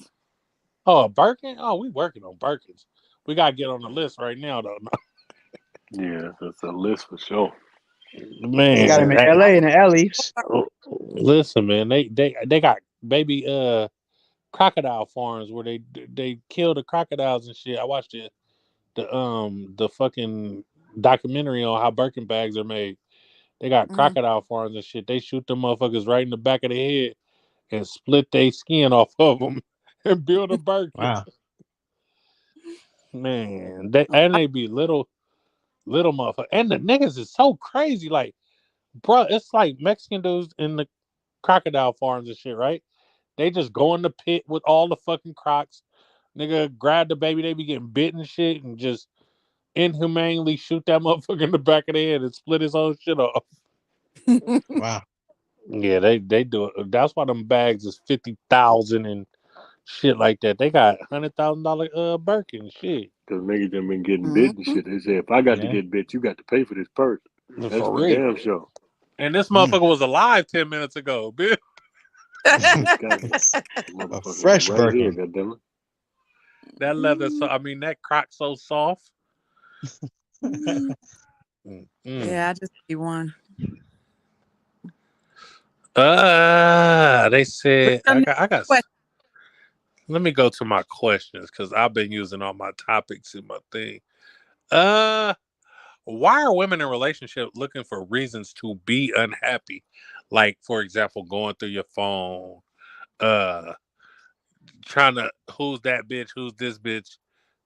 Oh, a Birkin? Oh, we working on Birkins. We gotta get on the list right now, though. Yeah, that's a list for sure. They got Man, him in I LA want in the alleys. listen, man. They got baby crocodile farms where they kill the crocodiles and shit. I watched the fucking documentary on how Birkin bags are made. They got mm, crocodile farms and shit. They shoot them motherfuckers right in the back of the head and split their skin off of them and build a Birkin. Wow. Man, they be little motherfucker. And the niggas is so crazy. Like, bro, it's like Mexican dudes in the crocodile farms and shit, right? They just go in the pit with all the fucking crocs. Nigga, grab the baby, they be getting bitten and shit, and just inhumanely shoot that motherfucker in the back of the head and split his own shit off. Wow. Yeah, they do it. That's why them bags is 50,000 and shit like that. They got $100,000 Birkin shit. Cause niggas done been getting bit and mhm. shit. They say if I got to Yeah. get bit, you got to pay for this purse. That's For for real. damn sure. And this Mm. motherfucker was alive 10 minutes ago, bitch. Disgusting. A Motherfucker was fresh right here, Birkin. goddammit. That leather, that croc so soft. Mm. Yeah, I just need one. They said What's your next I got. question? Let me go to my questions because I've been using all my topics in my thing. Why are women in relationship looking for reasons to be unhappy? Like, for example, going through your phone uh trying to who's that bitch, who's this bitch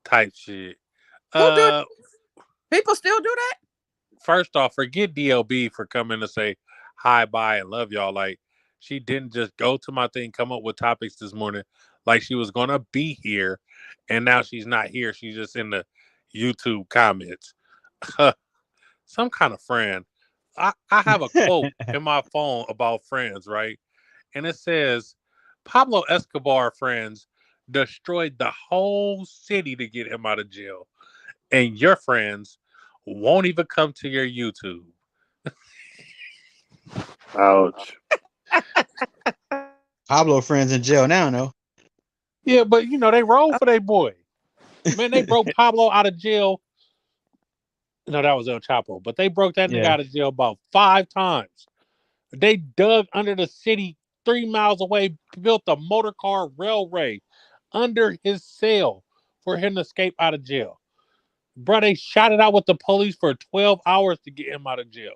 type shit. Who do it? People still do that? First off, forget DLB for coming to say hi, bye, and love y'all. Like, she didn't just go to my thing, come up with topics this morning like she was gonna be here, and now she's not here. She's just in the YouTube comments. Some kind of friend. I have a quote in my phone about friends, right? And it says Pablo Escobar friends destroyed the whole city to get him out of jail. And your friends won't even come to your YouTube. Ouch. Pablo friends in jail now, no? Yeah, but you know, they roll for their boy. Man, they broke Pablo out of jail. No, that was El Chapo, but they broke that nigga Yeah. out of jail about 5 times. They dug under the city 3 miles away, built a motor car railway under his cell for him to escape out of jail. Bro, they shot it out with the police for 12 hours to get him out of jail.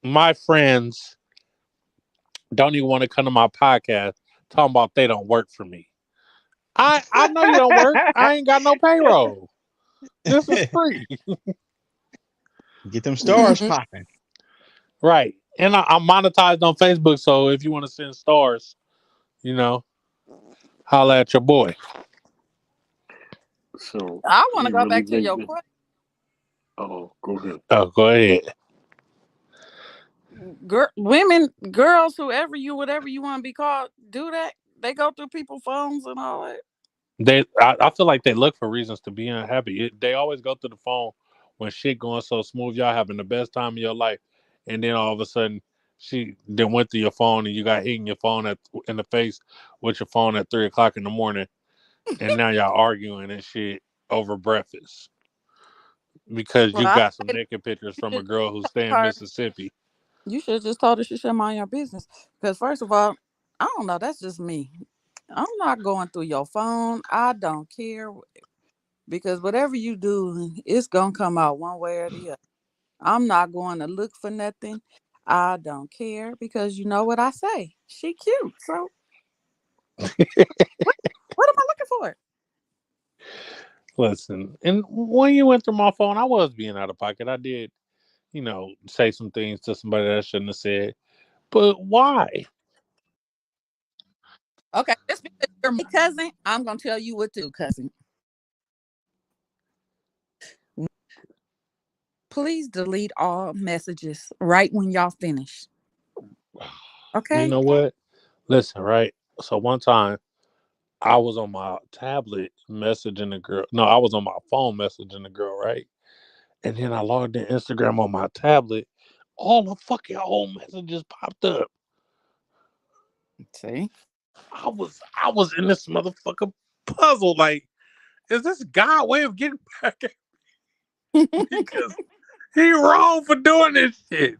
My friends don't even want to come to my podcast talking about they don't work for me. I know you don't work. I ain't got no payroll. This is free. Get them stars popping. Right. And I'm monetized on Facebook, so if you want to send stars, you know, holla at your boy. So I want to you go really back to think your that? question. Oh, go ahead. Oh, go ahead. Women, girls, whatever you want to be called, do that. They go through people's phones and all that. I feel like they look for reasons to be unhappy. They always go through the phone when shit going so smooth, y'all having the best time of your life, and then all of a sudden she then went through your phone and you got hitting your phone in the face with your phone at 3:00 in the morning, and now y'all arguing and shit over breakfast because Well, you I got some say naked pictures from a should girl who's staying in her. Mississippi. You should have just told her she should mind your business. Because first of all, I don't know. That's just me. I'm not going through your phone. I don't care because whatever you do, it's gonna come out one way or the other. I'm not going to look for nothing. I don't care because you know what I say. She cute. So what am I looking for? Listen, and when you went through my phone, I was being out of pocket. I did, you know, say some things to somebody that I shouldn't have said. But why? Okay, just because you're my cousin, I'm gonna tell you what to do, cousin. Please delete all messages right when y'all finish. You Okay? know what? Listen, right? So one time I was on my tablet messaging the girl. No, I was on my phone messaging the girl, right? And then I logged in Instagram on my tablet. All the fucking old messages popped up. See? I was in this motherfucker puzzle. Like, is this God way of getting back at me? Because he wrong for doing this shit.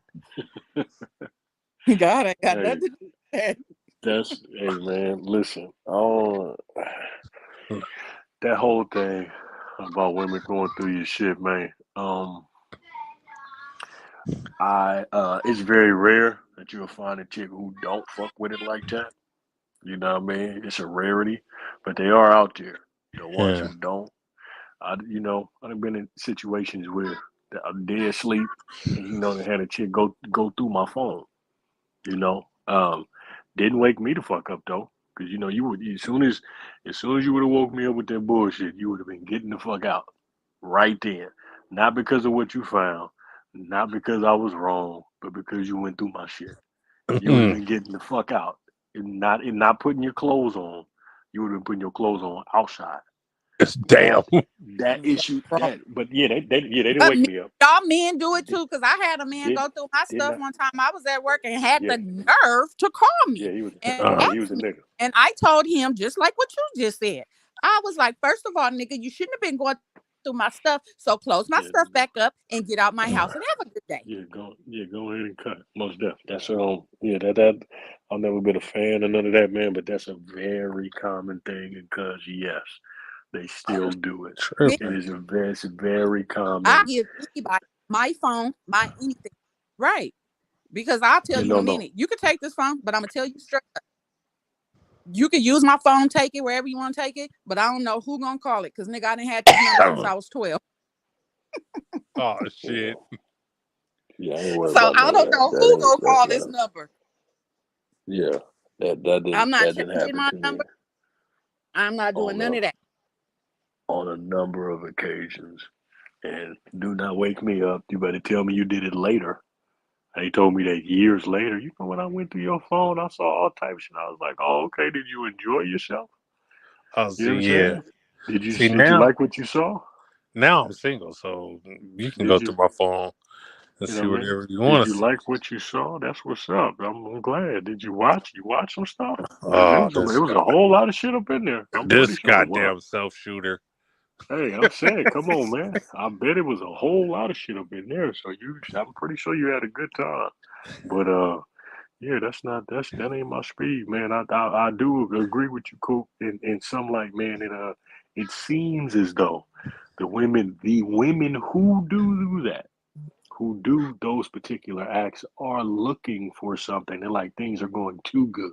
God, I got Hey, nothing to do with that. that's hey man. Listen, oh, that whole thing about women going through your shit, man. It's very rare that you'll find a chick who don't fuck with it like that. You know what I mean? It's a rarity, but they are out there. The ones Yeah. who don't. I've been in situations where I'm dead asleep, and they had a chick go through my phone. You know, didn't wake me the fuck up though, because you would as soon as you would have woke me up with that bullshit, you would have been getting the fuck out right then. Not because of what you found, not because I was wrong, but because you went through my shit. You would have been getting the fuck out, and not putting your clothes on. You would have been putting your clothes on outside. It's damn. That issue, Wrong. but yeah, they didn't But wake me up. y'all men do it Did too, because I had a man did go through my did stuff not? one time. I was at work and had Yeah, the nerve to call yeah, me he was and he was ask a me. nigga. And I told him just like what you just said. I was like, first of all, nigga, you shouldn't have been going through my stuff. So close my Yeah, stuff back up and get out my house and have a good day. go ahead and cut. Most definitely. That's that I've never been a fan of none of that, man. But that's a very common thing, because yes, they still do it. Me, It is it's very I common. give anybody my phone, my anything. Right. Because I'll tell Yeah, you in no, a no. minute. You can take this phone, but I'm gonna tell you straight up. You could use my phone, take it wherever you want to take it, but I don't know who gonna call it because nigga, I didn't have this number since I was 12. Oh shit. Yeah, I ain't worried So about I none of don't that. know That who ain't gonna call that's this not. number. Yeah, that I'm not didn't changing happen my to me number. I'm not doing on none of that. a number of occasions. And do not wake me up. You better tell me you did it later. They told me that years later. You know, when I went through your phone, I saw all types of shit. I was like, oh, okay. Did you enjoy yourself? Oh, You know what see, I'm yeah. saying? See Did you now, like what you saw? now I'm single, so you can go Did you through my phone and you see know what I mean? whatever you Did want to you see. like what you saw? That's what's up. I'm glad. Did you watch? You watch some stuff? Because Oh, it was a whole lot of shit up in there. I'm pretty this sure it was. goddamn self shooter. Hey, I'm saying, come on, man. I bet it was a whole lot of shit up in there. So I'm pretty sure you had a good time. But yeah, that ain't my speed, man. I do agree with you, Coop. In some like, man, it seems as though the women who do that, who do those particular acts, are looking for something. They're like, things are going too good.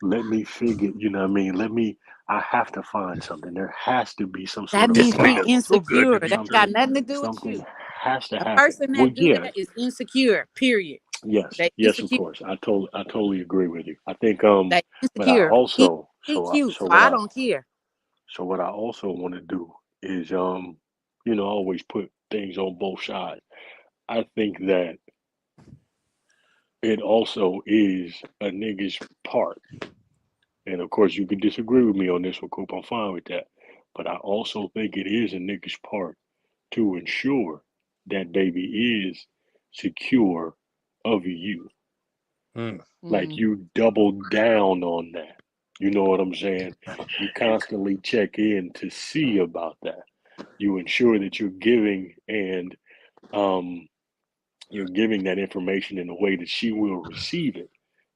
Let me figure, you know what I mean? I have to find something. There has to be some sort That of a It's means you getting problem. too good insecure. to be That got true. nothing to do with Something you. has to A happen. person Well, that do yeah, that is insecure. Period. yes, They yes, of insecure. course. I totally agree with you. I think They but I insecure. also He cute, so so what I I don't care. so what I also want to do is always put things on both sides. I think that it also is a nigga's part. And of course you can disagree with me on this one, Coop. I'm fine with that. But I also think it is a nigga's part to ensure that baby is secure of you. Mm. Like Mm. you double down on that. You know what I'm saying? You constantly check in to see about that. You ensure that um you're giving that information in a way that she will receive it,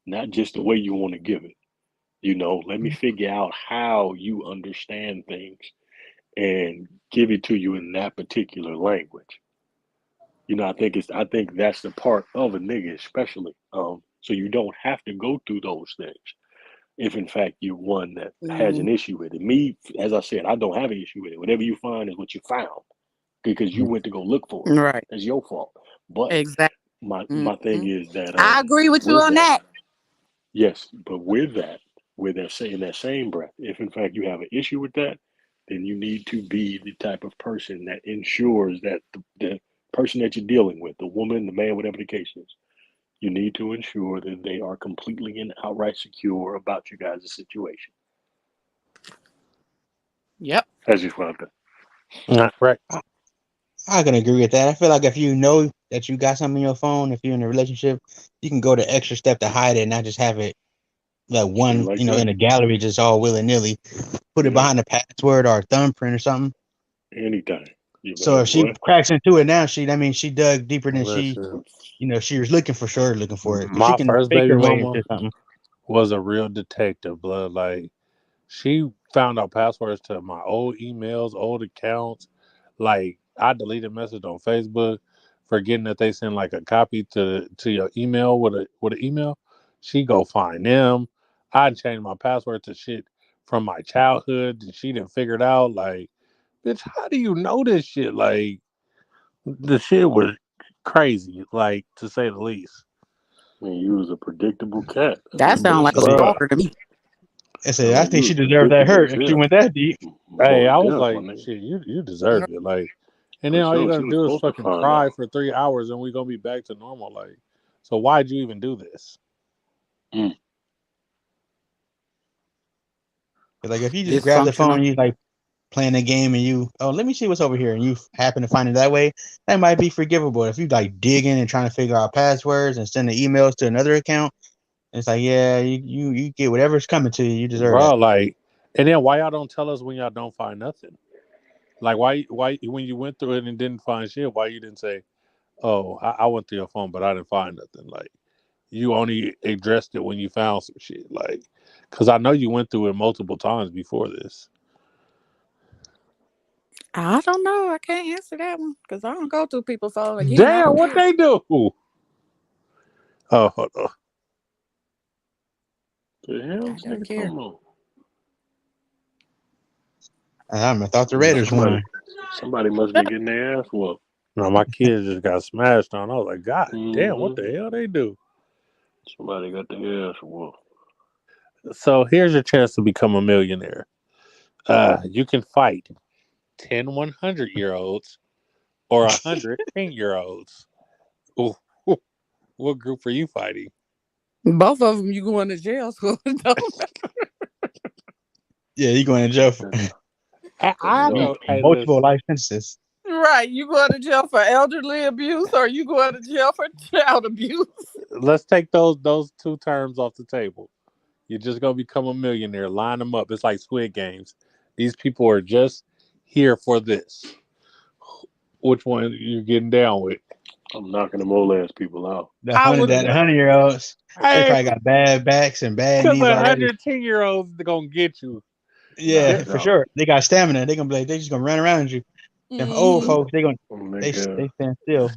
not just the way you want to give it. Let me figure out how you understand things and give it to you in that particular language. I think that's the part of a nigga, especially. So you don't have to go through those things if in fact you're one that has Mm. an issue with it. Me, as I said, I don't have an issue with it. Whatever you find is what you found because you went to go look for it. Right. That's your fault. But Exactly. my thing is that I agree with you with on that, that. yes, but with that in that same breath, if in fact you have an issue with that, then you need to be the type of person that ensures that the person that you're dealing with, the woman, the man, whatever the case is, you need to ensure that they are completely and outright secure about you guys' situation. Yep. That's just what I think. Right. I can agree with that. I feel like if you know that you got something in your phone, if you're in a relationship, you can go the extra step to hide it and not just have it like You one, like in that? a gallery just all willy nilly. Put it Yeah, behind a password or a thumbprint or something. anytime. You So better if she what? cracks into it now, she dug deeper than Listen, she was looking for it because she my can first fake baby her way mama into something. was a real detective, blood. Like, she found out passwords to my old emails, old accounts. Like, I deleted message on Facebook, forgetting that they send like a copy to your email with an email. She go find them. I changed my password to shit from my childhood, and she didn't figure it out. Like, bitch, how do you know this shit? Like, the shit was crazy, like, to say the least. I mean, you was a predictable cat. I That mean, sounds that's like a Bruh. stalker to me. I think you she was deserved that predictable hurt as if she hell. went that deep. Hey, I Most was deaf, my like, nigga. shit, you deserve it. Like, and For then all you sure, she gotta was do is supposed to fucking find cry out. for 3 hours and we gonna be back to normal. Like, so why'd you even do this? Mm. Like if you just grab the phone Dysfunctional. and you like playing a game and let me see what's over here and you happen to find it that way, that might be forgivable. If you like digging and trying to figure out passwords and sending emails to another account, it's like, yeah, you get whatever's coming to you. You deserve Bro, that. like, and then why y'all don't tell us when y'all don't find nothing? Like, why when you went through it and didn't find shit, why you didn't say, oh, I went through your phone, but I didn't find nothing? Like, you only addressed it when you found some shit. Like, because I know you went through it multiple times before this. I don't know. I can't answer that one because I don't go through people's phone again. I Damn, don't what care. they do? Oh, hold on. The hell I this don't nigga care. talking about? I thought the Raiders won. Somebody must be getting their ass whooped. No, my kids just got smashed on. I was like, God damn, what Mm-hmm. the hell they do? Somebody got their ass whooped. So here's your chance to become a millionaire. You can fight 10 100-year-olds or 100 10-year-olds. What group are you fighting? Both of them, you going to jail. So it don't Yeah, you going to jail for I No. know. Hey, multiple listen. life sentences. right. You going to jail for elderly abuse, or you going to jail for child abuse? Let's take those two terms off the table. You're just gonna become a millionaire. Line them up. It's like Squid Games. These people are just here for this. Which one are you getting down with? I'm knocking them old ass people out. The I would. 100-year-olds, they Hey, probably got bad backs and bad because knees already. 110-year-olds are gonna get you. Yeah, Knock for out. sure. They got stamina. They gonna be like, they just gonna run around you. Them old Mhm. folks, they Nigga, stand still.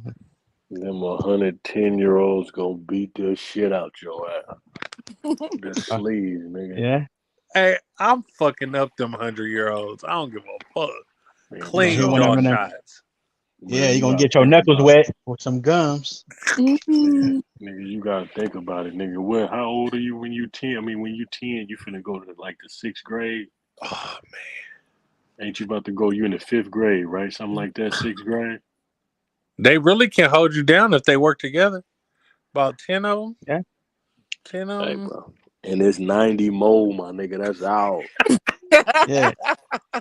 them 110-year-olds gonna beat the shit out your ass. The sleeves, nigga. Yeah, Hey, I'm fucking up them 100-year-olds. I don't give a fuck. Man, Clean hit one of jaw them in them. shots. Yeah, man, you gonna gotta get your think knuckles about wet with some gums. Mhm. Nigga, you gotta think about it, nigga. What? How old are you when you 10? I mean, when you 10, you finna go to like the 6th grade. Oh man, Ain't you about to go? You in the 5th grade, right? Something like that. 6th grade. they really can hold you down if they work together. About 10 of them. Yeah. 10 of Hey, them. bro. And it's 90 more, my nigga. That's out. Yeah,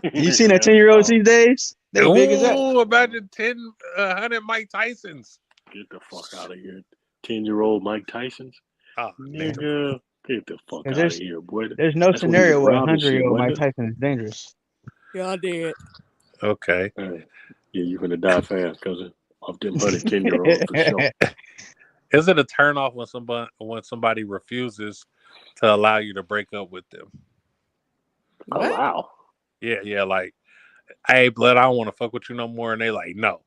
you Nigga, seen that that's 10-year-olds out. these days? They big as that. Ooh, imagine 10, 100 Mike Tysons. Get the fuck out of here. 10-year-old Mike Tyson's. Oh, damn. Nigga, get the fuck 'Cause out of here, boy. There's no That's when he was scenario where a robbing shit, 100-year-old Mike wasn't it? Tyson is dangerous. Y'all did. Okay. Hey, yeah, you finna die fast, cousin. Off them 110-year-olds for sure. Is it a turnoff when somebody refuses to allow you to break up with them? Oh, What? wow. Yeah, like, hey, blood, I don't want to fuck with you no more. And they like, no,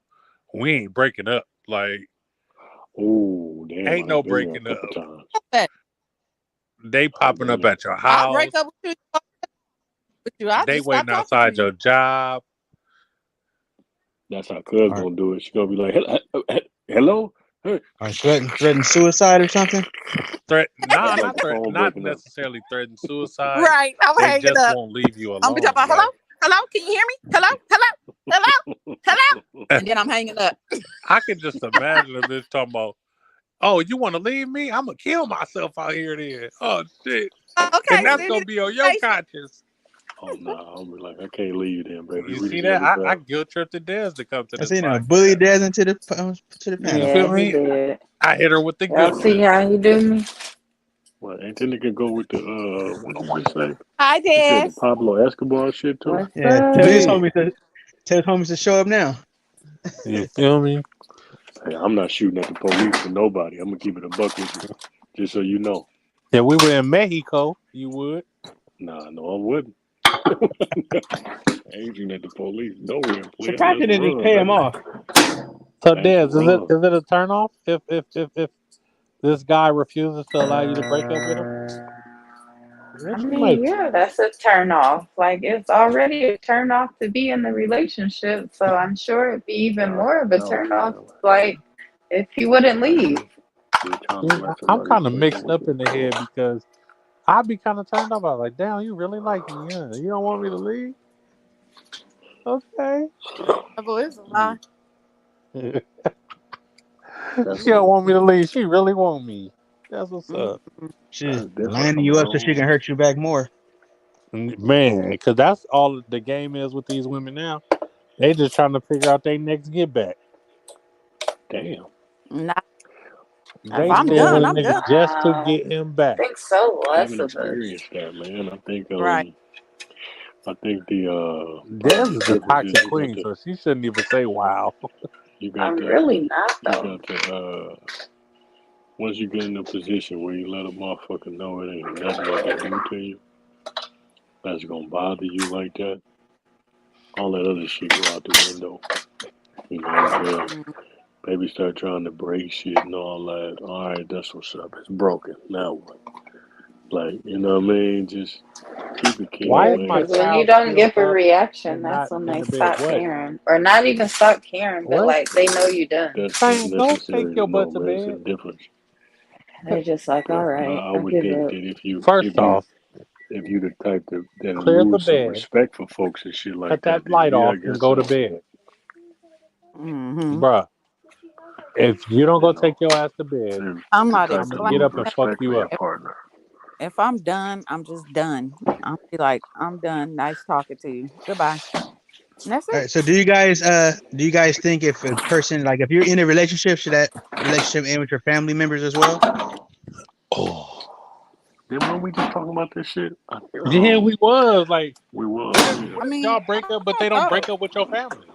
we ain't breaking up. Like, Oh, damn. ain't I've no been there a breaking couple up. times. They popping been up there. at your I'll break house. up with you. I They just waiting stop talking outside to you. your job. That's how Cuz Alright. gonna do it. She gonna be like, hello? Hey. Or threaten suicide or something. Nah, That's like the phone not breaking up. necessarily threaten suicide. Right. I'm They hanging just up. won't leave you I'm be alone. talking about, hello? Hello? Can you hear me? Hello? Hello? Hello? Hello? And then I'm hanging up. I can just imagine a bitch talking about, oh, you want to leave me? I'm going to kill myself out here then. Oh, shit. Okay. And that's send going it to be on your to conscience. Oh, no. I'm be like, I can't leave then, baby. You We see just that? love you I back. guilt tripped the Des to come to I this seen podcast. bully Des into the You panel. feel Yeah, me? he did. I hit her with the Y'all guilt see trip. how he do me? Well, ain't that nigga go with the, what did you just say? Hi, You said the Des. Pablo Escobar shit, too? What's Yeah, up? tell his homies to show up now. You feel me? Hey, I'm not shooting at the police for nobody. I'm gonna keep it a buck with you, just so you know. If we were in Mexico, you would. Nah, no, I wouldn't. I ain't shooting at the police. Nowhere, please. Surprised you Let's didn't just run, pay him baby. off. So Let's Des, run. is it a turnoff if this guy refuses to allow you to break up with him? I mean, yeah, that's a turn off. Like, it's already a turn off to be in the relationship. So I'm sure it'd be even more of a turn off, like, if he wouldn't leave. You're trying to let I'm somebody kind of break up mixed with up you. in the head because I'd be kind of turned off. I was like, damn, you really like me, huh? You don't want me to leave? Okay. Devil is a lie. She don't want me to leave. She really want me. That's what's up. She's That's different lining from you up so she wrong. can hurt you back more. Man, because that's all the game is with these women now. They just trying to figure out their next get back. Damn. Nah, They I'm stay done. with a I'm nigga done. just to get him I back. think so I less haven't of us. experienced that, man. I think Right. I think the Des is the difference toxic is queen, so she shouldn't even say wow. you got I'm to really not, you though. got to once you get in a position where you let a motherfucker know it ain't nothing they can do to you that's gonna bother you like that, all that other shit go out the window. You know what I'm saying? Mm. Baby start trying to break shit and all that. All right, that's what's up. It's broken. Now what? Like, you know what I mean? Just keep it Why kid, is Yeah, my man. because when you child don't still give a up reaction, and that's not when in they the bed? stop What? caring, or not even stop caring, but What? like they know you done. That's Man, go take necessary to your know, butt to man. It's a bed. difference. They're just like, all But right, I I would give think up. that First off, if you the type that'll clear the lose some bed, respect for folks and shit like cut that, that then light yeah, I off, and guess go to so. bed. Hmm. Bruh, if you don't go You know, take your ass to bed, if I'm the not type I'm to gonna explaining. get lose up and fuck respect for you your up. partner. If I'm done, I'm just done. I'll be like, I'm done. Nice talking to you. Goodbye. And that's All it. right. So do you guys think if a person like if you're in a relationship, should that relationship end with your family members as well? Oh, Then when we just talking about this shit, yeah, we was like, we was, what if yeah. I what if mean, y'all break up, but I they don't don't know. break up with your family?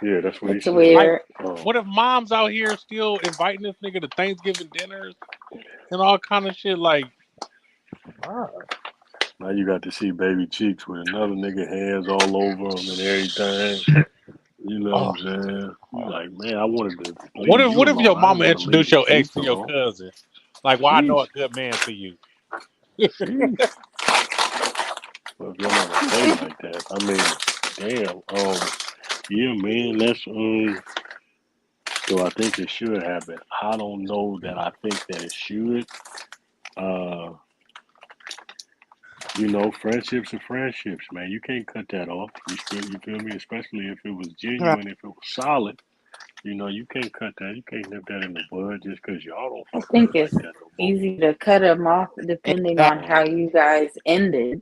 Yeah, that's what he It's said. Like, weird. what if mom's out here still inviting this nigga to Thanksgiving dinners and all kind of shit? Like, bruh. Now you got to see baby cheeks with another nigga hands all over him and everything. You know Oh, what I'm saying? You like, man, I wanted to what leave if you what if your alone. I didn't mama want to leave introduced the your ex cheeks to your alone. cousin? Like, well, I know Sheesh. a good man for you. Sheesh. Well, if your mama say like that, I mean, damn. Yeah, man, that's so I think it should happen. I don't know that I think that it should. Uh, friendships are friendships, man. You can't cut that off. You feel me? Especially if it was Right. genuine, if it was solid. You can't cut that. You can't nip that in the bud just because y'all don't I fuck with think it like it's that no more. easy to cut them off depending on Exactly. how you guys ended.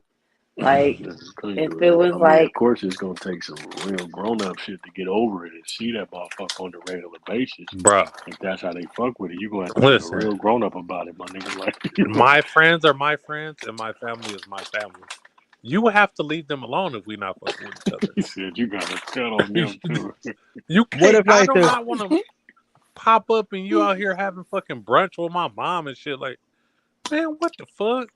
Like, You couldn't if do it that. was I mean, of like, course, it's gonna take some real grown up shit to get over it and see that motherfucker on a regular basis. Bruh, If that's how they fuck with it, you gonna have to be a listen, real grown up about it, my nigga. Like, my friends are my friends and my family is my family. You have to leave them alone if we not fucking with each other. he said, you gotta tell on them too. You What can't. if I like do the not want to pop up and you out here having fucking brunch with my mom and shit. Like, man, what the fuck?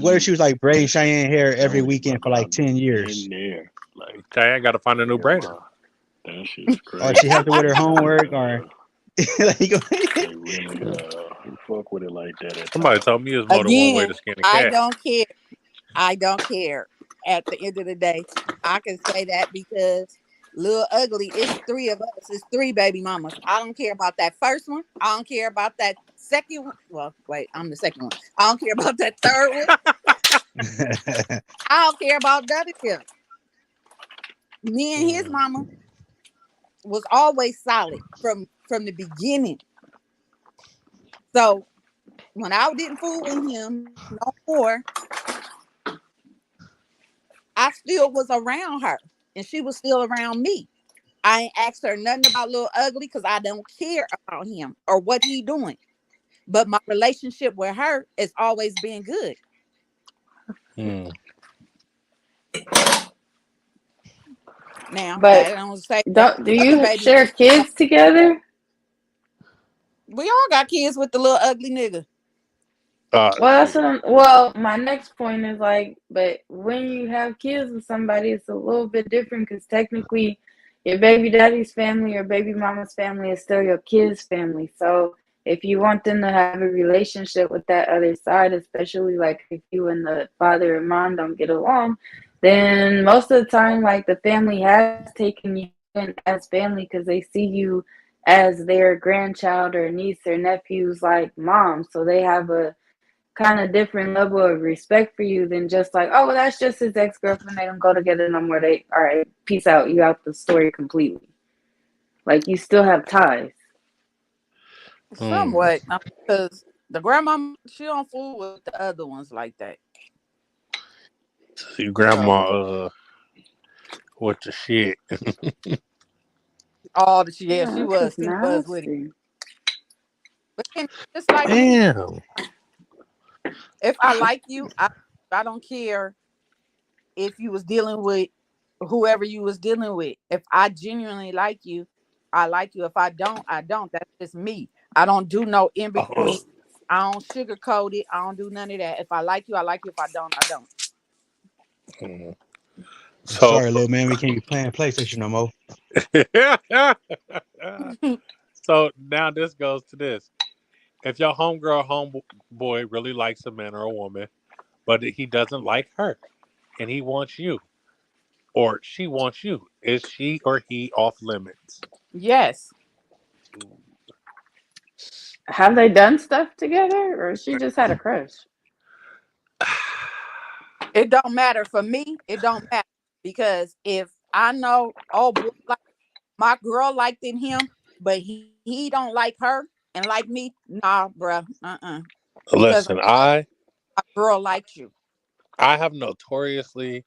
what if she was like braiding That's Cheyenne hair every telling you, weekend for brother. like I've 10 been years? there. Like, Okay, I gotta find a new yeah, braider. that shit's Or crazy. she have to with her homework or like They really fuck with it like that at Somebody times. told me it's more than one way Again, to skin a I cat. don't care. I don't care. At the end of the day, I can say that because Lil Ugly, it's three of us. It's three baby mamas. I don't care about that first one. I don't care about that second one. Well, wait, I'm the second one. I don't care about that third one. I don't care about none of them. Me and his mama was always solid from the beginning. So when I didn't fool with him no more, I still was around her and she was still around me. I ain't asked her nothing about Lil Ugly because I don't care about him or what he doing. But my relationship with her has always been good. Now, but that don't say that do other you baby, share kids together? we all got kids with the Lil Ugly nigga. Well, my next point is like, but when you have kids with somebody, it's a little bit different because technically your baby daddy's family or baby mama's family is still your kids' family. So if you want them to have a relationship with that other side, especially like if you and the father and mom don't get along, then most of the time, like the family has taken you in as family because they see you as their grandchild or niece or nephew's like mom. So they have a kind of different level of respect for you than just like, oh, well, that's just his ex-girlfriend. They don't go together no more. They, all right, peace out. You out the story completely. Like, you still have ties. Somewhat, because the grandma, she don't fool with the other ones like that. Your grandma, what the shit? All the Yeah, she that's was, just she was with it. nasty. But then, just like me, Damn. if I like you, I don't care if you was dealing with whoever you was dealing with. If I genuinely like you, I like you. If I don't, I don't. That's just me. I don't do no in between. I don't sugarcoat it. I don't do none of that. If I like you, I like you. If I don't, I don't. So, Sorry, little man, we can't be playing PlayStation no more. so now this goes to this. If your homegirl, homeboy really likes a man or a woman, but he doesn't like her, and he wants you, or she wants you. Is she or he off limits? Yes. Have they done stuff together, or she just had a crush? It don't matter for me. It don't matter because if I know, oh boy, like my girl liked in him, but he don't like her and like me, nah, bruh, because Listen, I my girl liked you. have notoriously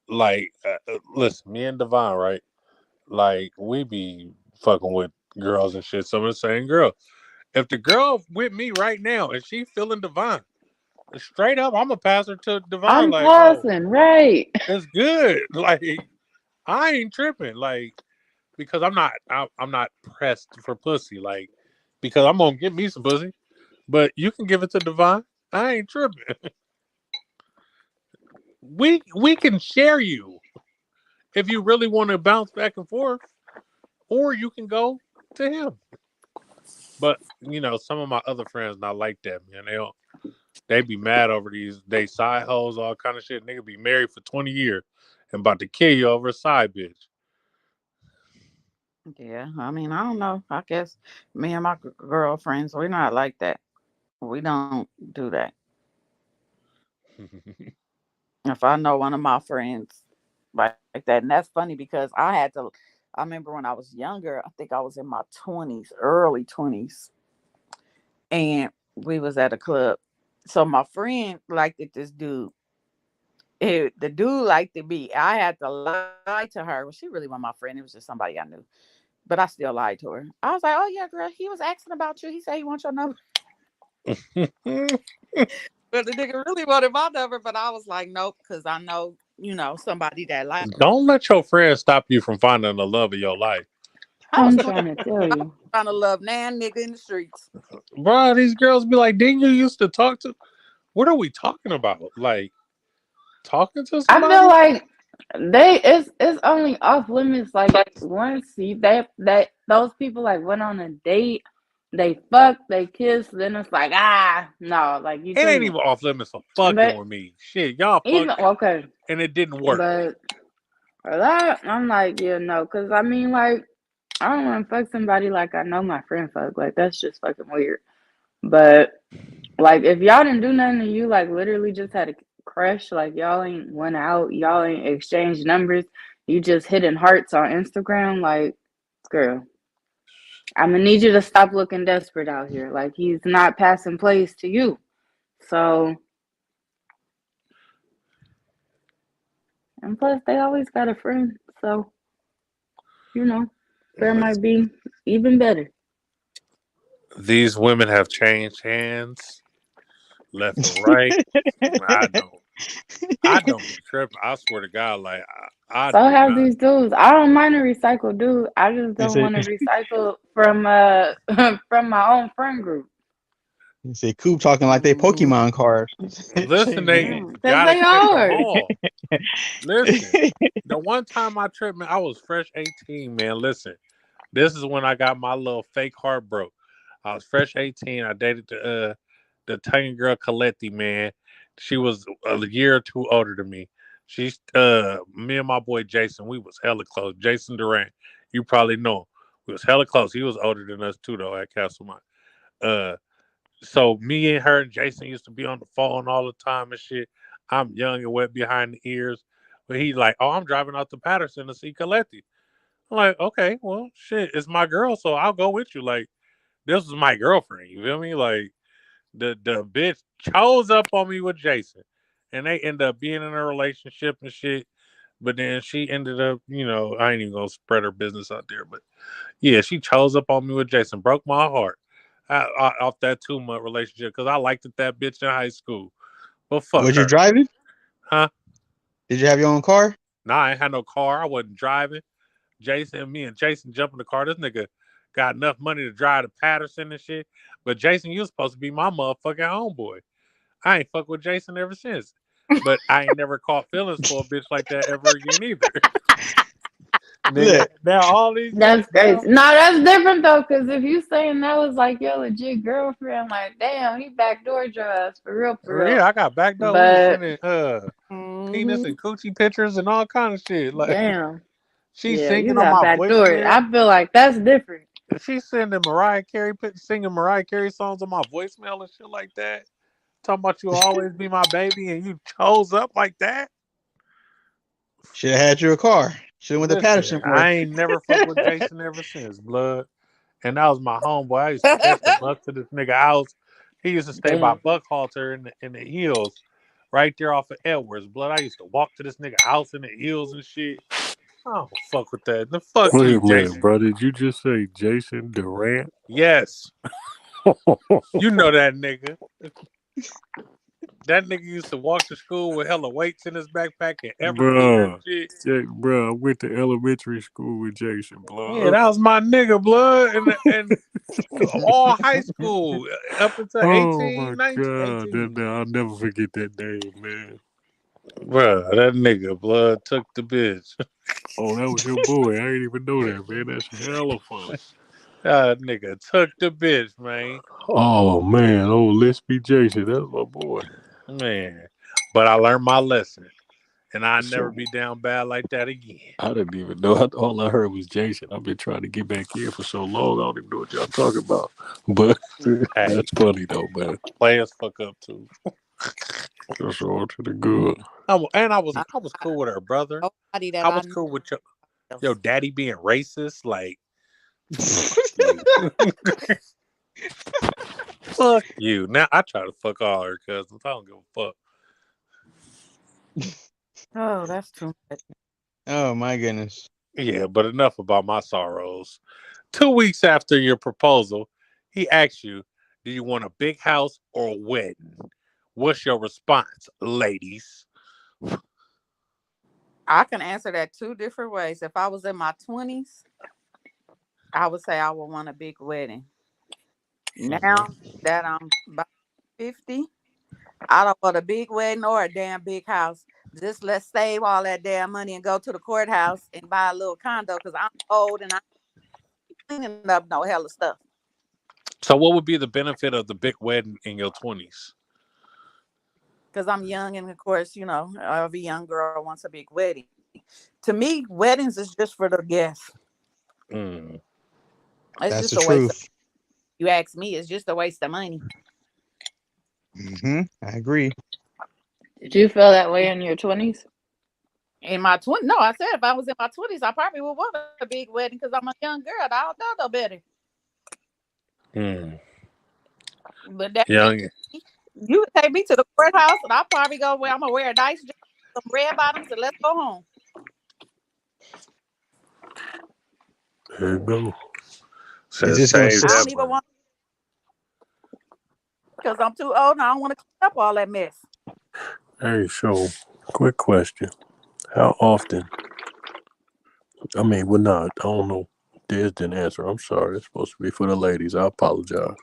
listen, me and Devon, right? Like we be fucking with girls and shit. Some of the same girl. If the girl with me right now and she feeling Devon, straight up, I'm gonna pass her to Devon. I'm Like, oh, passing, right? it's good. Like, I ain't tripping. Like, because I'm not pressed for pussy. Like, because I'm gonna get me some pussy, but you can give it to Devon. I ain't tripping. We can share you if you really want to bounce back and forth, or you can go to him. But some of my other friends not like that, man. They be mad over they side hoes, all kind of shit. Nigga be married for 20 years and about to kill you over a side bitch. Yeah, I mean, I don't know. I guess me and my girlfriends, we're not like that. We don't do that. If I know one of my friends like that, and that's funny because I remember when I was younger, I think I was in my 20s, early 20s, and we was at a club. So my friend liked this dude. The dude liked to be. I had to lie to her. Well, she really wasn't my friend. It was just somebody I knew. But I still lied to her. I was like, "Oh yeah, girl, he was asking about you. He said he wants your number." But the nigga really wanted my number, but I was like, nope, because I know, somebody that like me. Don't let your friends stop you from finding the love of your life. I was I'm trying, trying to tell I was you. trying to love nan nigga in the streets. Bro, these girls be like, didn't you used to talk to? What are we talking about? Like, talking to I somebody? feel like it's only off limits like once that those people like went on a date, they fucked, they kissed, then it's like no, like you It ain't couldn't. even off limits for fucking But with me. Shit, y'all even fucked okay, and it didn't work. but that I'm like yeah no, because I mean like I don't want to fuck somebody like I know my friend fuck, like that's just fucking weird. But like if y'all didn't do nothing and you like literally just had a crush, like y'all ain't went out, y'all ain't exchanged numbers, you just hitting hearts on Instagram, like girl, I'm gonna need you to stop looking desperate out here. Like he's not passing plays to you. So and plus they always got a friend, so there might be even better. These women have changed hands left and right. I don't be tripping. I swear to God, like I So do have not. these dudes. I don't mind a recycled dude. I just He don't said, want to recycle from from my own friend group. he said, Coop talking like they Mm-hmm. Pokemon cards. Listen, they Because gotta they catch them are. all. Listen, the one time I tripped, man, I was fresh 18, man. Listen, this is when I got my little fake heart broke. I was fresh 18. I dated the tiny girl Coletti, man. She was a year or two older than me. She's me and my boy Jason, we was hella close. Jason Durant, you probably know him. We was hella close. He was older than us too, though, at Castlemont. Uh, so me and her and Jason used to be on the phone all the time and shit. I'm young and wet behind the ears. But he like, oh, I'm driving out to Patterson to see Coletti. I'm like, okay, well, shit, it's my girl, so I'll go with you. Like, this is my girlfriend. You feel me? Like, the bitch chose up on me with Jason, and they end up being in a relationship and shit. But then she ended up, I ain't even gonna spread her business out there, but yeah, she chose up on me with Jason, broke my heart off that 2 month relationship because I liked that bitch in high school. But fuck Was you her, driving? huh? Did you have your own car? Nah, I ain't had no car. I wasn't driving. Me and Jason jump in the car. This nigga got enough money to drive to Patterson and shit. But Jason, you was supposed to be my motherfucking homeboy. I ain't fuck with Jason ever since. But I ain't never caught feelings for a bitch like that ever again either. Nigga, Look, now all these That's now, crazy. No, that's different though, because if you saying that was like your legit girlfriend, like damn, he backdoored your ass for real, for real. yeah, I got back door. We was But sending penis Mhm. and coochie pictures and all kind of shit. Like damn, she's yeah, you singing on got my backdoored. voicemail. I feel like that's different. She's sending Mariah Carey singing Mariah Carey songs on my voicemail and shit like that. Talking about you'll always be my baby, and you chose up like that. should have had you a car. Should have went to Listen, Patterson more. I ain't never fucked with Jason ever since, blood. And that was my homeboy. I used to catch the bus to this nigga house. He used to stay by Damn. Buckhalter in the hills, right there off of Edwards. Blood. I used to walk to this nigga house in the hills and shit. I don't fuck with that. The fuck Wait you, a minute, Jason. bro. Did you just say Jason Durant? Yes, you know that nigga. That nigga used to walk to school with hella weights in his backpack and Everclear and Bruh. shit. Bro, I went to elementary school with Jason, Yeah, blood. that was my nigga, blood. And all high school up until Oh 18, my 19, God. 18. I'll never forget that name, man. Bruh, that nigga, blood, took the bitch. Oh, that was your boy. I didn't even know that, man. That's hella funny. That nigga took the bitch, man. Oh man, let's be Jason. That's my boy. Man. But I learned my lesson. And I'll never So be down bad like that again. I didn't even know. All I heard was Jason. I've been trying to get back in for so long. I don't even know what y'all talking about. But Hey, that's funny though, man. players fuck up too. That's all to the good. And I I was cool with her brother. nobody that I I was know cool with your else. daddy being racist. Like, fuck you. Fuck you. Now I try to fuck all her cousins. I don't give a fuck. Oh, that's too much. Oh my goodness. Yeah, but enough about my sorrows. 2 weeks after your proposal, he asked you, do you want a big house or a wedding? What's your response, ladies? I can answer that two different ways. If I was in my 20s, I would say I would want a big wedding. Now that I'm about 50, I don't want a big wedding or a damn big house. Just let's save all that damn money and go to the courthouse and buy a little condo because I'm old and I'm cleaning up no hella stuff. So what would be the benefit of the big wedding in your 20s? Because I'm young and of course, you know, every young girl wants a big wedding. To me, weddings is just for the guests. Mm. It's That's just the a waste of, truth. you ask me, it's just a waste of money. I agree. Did you feel that way in your 20s? In my 20s, no, I said if I was in my 20s, I probably would want a big wedding because I'm a young girl. I don't know no better. Mm. But that Young. you would take me to the courthouse and I'll probably go where I'm gonna wear a nice dress, some red bottoms, and let's go home. There you go. So Is this gonna save I that don't even money. want because I'm too old and I don't want to clean up all that mess. Hey, so quick question. How often? I mean, well, not. I don't know. Diz didn't answer. I'm sorry. It's supposed to be for the ladies. I apologize.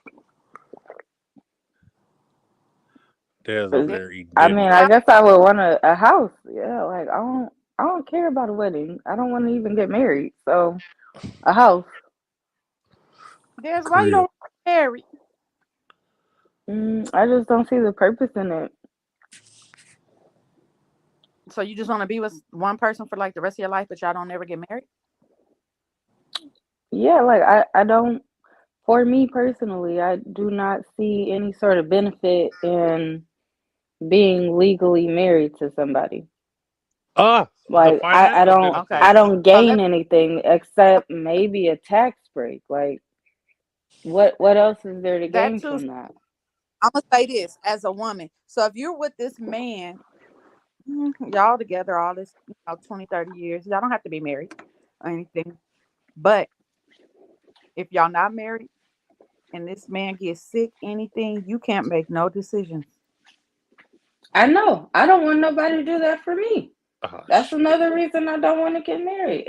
There's over there eating I dinner. mean, I guess I would want a house. Yeah, like I don't care about a wedding. I don't want to even get married. So a house. There's why you don't get married. I just don't see the purpose in it. So you just want to be with one person for like the rest of your life, but y'all don't ever get married? Yeah, like I don't. For me personally, I do not see any sort of benefit in being legally married to somebody. The Like I financial don't benefit. Okay. I don't So gain anything except maybe a tax break. Like what else is there to that gain too. from that? I'm gonna say this as a woman. So if you're with this man, y'all together all this, 20, 30 years, y'all don't have to be married or anything. But if y'all not married and this man gets sick, anything, you can't make no decisions. I know. I don't want nobody to do that for me. Oh, That's shit. another reason I don't want to get married.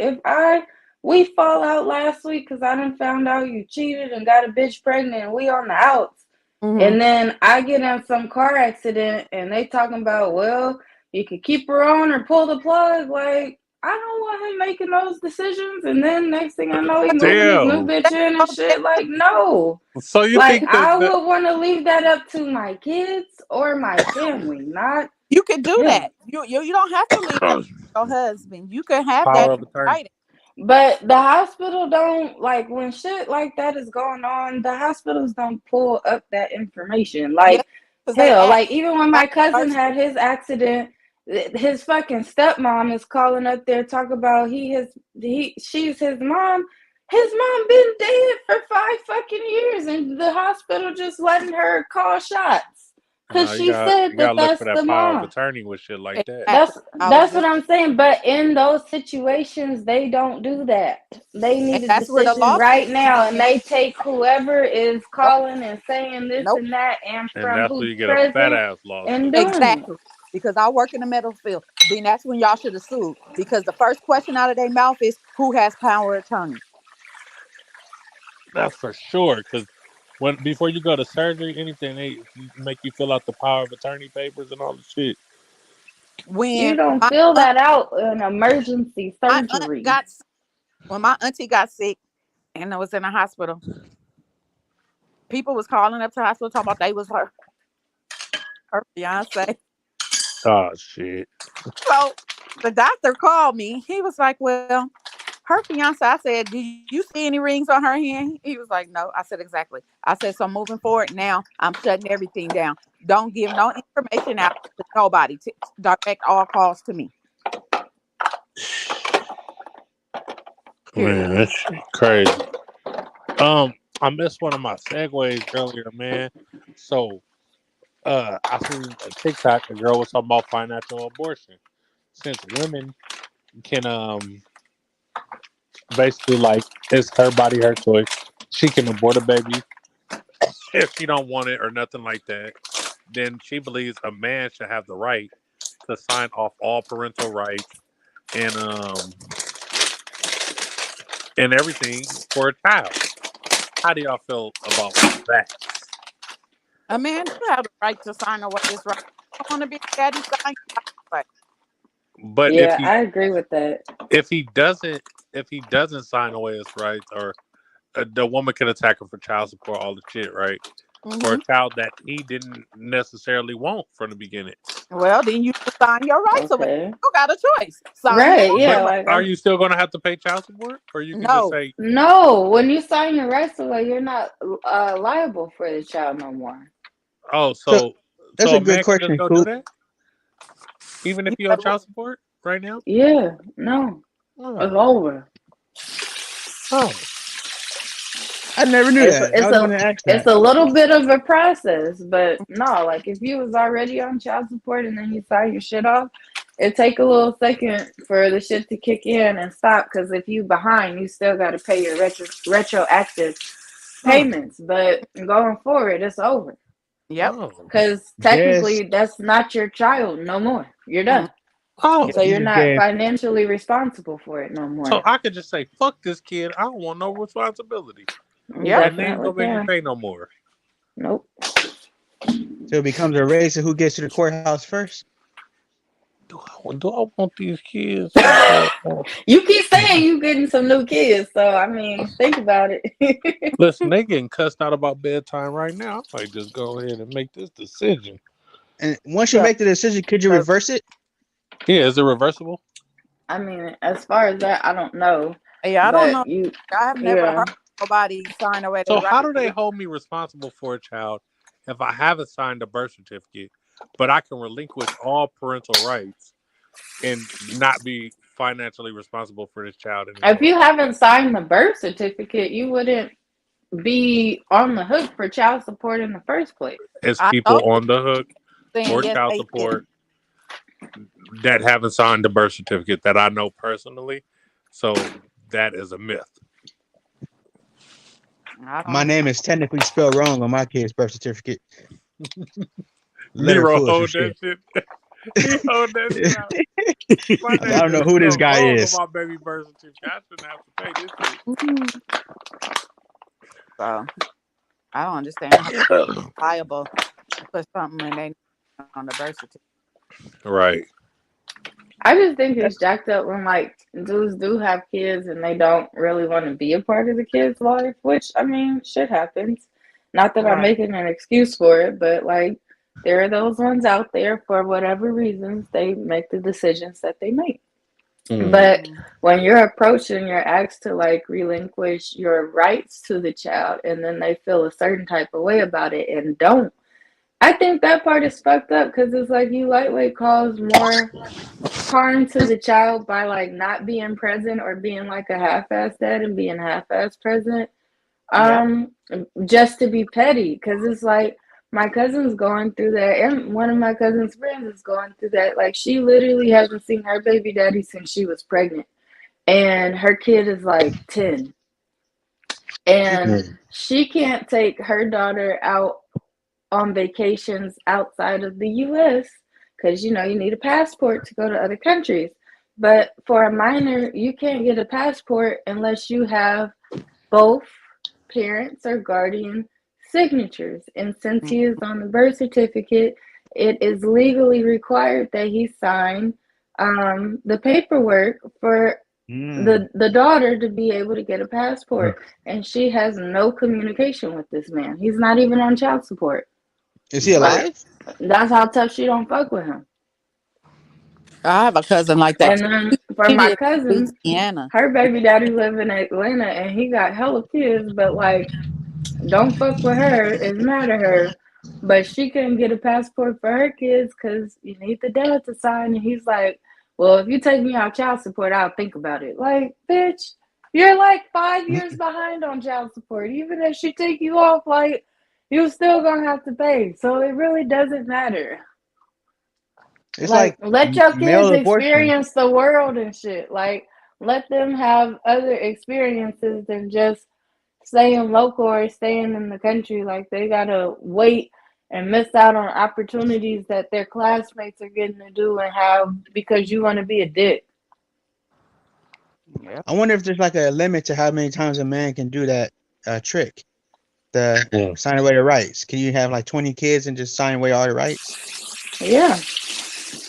We fall out last week because I done found out you cheated and got a bitch pregnant and we on the outs. And then I get in some car accident and they talking about, well, you could keep her on or pull the plug. Like, I don't want him making those decisions. And then next thing I know, he moving his new Damn. bitch in and shit. Like, no. So you Like, think I that would want to leave that up to my kids or my family, not You can do him. that. You don't have to leave that to your husband. You can have power that of in attorney? writing. But the hospital don't, like, when shit like that is going on, the hospitals don't pull up that information. Yes, Like, because they hell, ask like, even when my cousin first. had his accident, his fucking stepmom is calling up there, talk about she's his mom. His mom been dead for 5 fucking years, and the hospital just letting her call shots because You she said gotta that look for that's the that power of mom. attorney with shit like that. Exactly. I was That's just, what I'm saying. But in those situations, they don't do that. They and need a that's where the decision lawsuit right now, come and in. they take whoever is Nope. calling and saying this Nope. and that, and And from that's where who's you get a fat present ass and lawsuit. doing it. Exactly. Because I work in the medical field. Then that's when y'all should have sued. Because the first question out of their mouth is, who has power of attorney? That's for sure. Because before you go to surgery, anything, they make you fill out the power of attorney papers and all the shit. You When don't my fill aunt, that out in emergency my aunt surgery. got when my auntie got sick and I was in the hospital, people was calling up to the hospital talking about they was her fiance. Oh shit. So the doctor called me. He was like, well, her fiance. I said, do you see any rings on her hand? He was like, no. I said, exactly. I said, so moving forward now, I'm shutting everything down. Don't give no information out to nobody. Direct all calls to me. Man, that shit crazy. I missed one of my segues earlier, man. So I seen a TikTok, a girl was talking about financial abortion. Since women can basically, like, it's her body, her choice. She can abort a baby if she don't want it or nothing like that. Then she believes a man should have the right to sign off all parental rights and everything for a child. How do y'all feel about that? A man do have the right to sign away his right. I want to be daddy, sign your right away. But Yeah, I agree with that. if he doesn't sign away his rights, or the woman can attack him for child support, all the shit, right? For a child that he didn't necessarily want from the beginning. Well, then you sign your rights away. Okay. You got a choice. Sign Right, your yeah. rights But Like, are you still going to have to pay child support, or you can just No. say no, when you sign your rights away, you're not liable for the child no more. oh, So so that's so a a good man can just question, go do Coop. that, even if You you said on what? child support right now? Yeah, no, it's Oh, over. oh. I never knew It's that. I it's was a going to ask it's that. a little bit of a process, but no, like if you was already on child support and then you sign your shit off, it take a little second for the shit to kick in and stop. Because if you behind, you still got to pay your retroactive payments. But going forward, it's over. Yep. Oh. Because Guess technically, that's not your child no more. You're done. Oh. So you you're just not gave. financially responsible for it no So more. I could just say, fuck this kid. I don't want no responsibility. You Yep. And they ain't definitely gonna make me can. pay no more. Nope. So it becomes a race of who gets to the courthouse first. Do I want these kids? You keep saying you getting some new kids, so I mean, think about it. Listen, they getting cussed out about bedtime right now. I might just go ahead and make this decision. And once you Yeah. make the decision, could you reverse it? Yeah, is it reversible? I mean, as far as that, I don't know. Yeah, I don't know. But you, I have never yeah. heard nobody sign away So their how do rights. they hold me responsible for a child if I haven't signed a birth certificate, but I can relinquish all parental rights and not be financially responsible for this child If anymore? you haven't signed the birth certificate, you wouldn't be on the hook for child support in the first place. It's I people told you, on the hook saying for yes, child they did. support that haven't signed the birth certificate that I know personally. So that is a myth. I don't My name is technically spelled wrong on my kid's birth certificate. Letter Nero full of hold shit. that shit. He hold that shit out. My I name don't know is who this spelled guy wrong is. on my baby birth certificate. I shouldn't have to pay this shit. So I don't understand how they're liable for something when they on the birth certificate. Right. I just think it's jacked up when like dudes do have kids and they don't really want to be a part of the kid's life, which I mean, shit happens. Not that I'm Right. making an excuse for it, but like there are those ones out there for whatever reasons they make the decisions that they make. But when you're approached and you're asked to like relinquish your rights to the child and then they feel a certain type of way about it and don't, I think that part is fucked up because it's like you lightweight cause more harm to the child by like not being present or being like a half-ass dad and being half-ass present Yep. just to be petty because it's like my cousin's going through that and one of my cousin's friends is going through that. Like she literally hasn't seen her baby daddy since she was pregnant and her kid is like 10 and she can't take her daughter out on vacations outside of the US because you need a passport to go to other countries. But for a minor, you can't get a passport unless you have both parents or guardian signatures. And since he is on the birth certificate, it is legally required that he sign the paperwork for the daughter to be able to get a passport. And she has no communication with this man. He's not even on child support. Is he alive? Right. That's how tough she don't fuck with him. I have a cousin like that. And then for He my lives in cousin, Louisiana. her baby daddy live in Atlanta and he got hella kids, but like don't fuck with her, is mad at her. But she couldn't get a passport for her kids because you need the dad to sign. And he's like, well, if you take me out child support, I'll think about it. Like, bitch, you're like 5 years behind on child support. Even if she take you off, like, you're still going to have to pay. So it really doesn't matter. It's like let your kids male abortion. experience the world and shit. Like, let them have other experiences than just staying local or staying in the country. Like, they gotta wait and miss out on opportunities that their classmates are getting to do and have because you want to be a dick. Yep. I wonder if there's like a limit to how many times a man can do that trick. Sign away the rights. Can you have like 20 kids and just sign away all the rights? Yeah.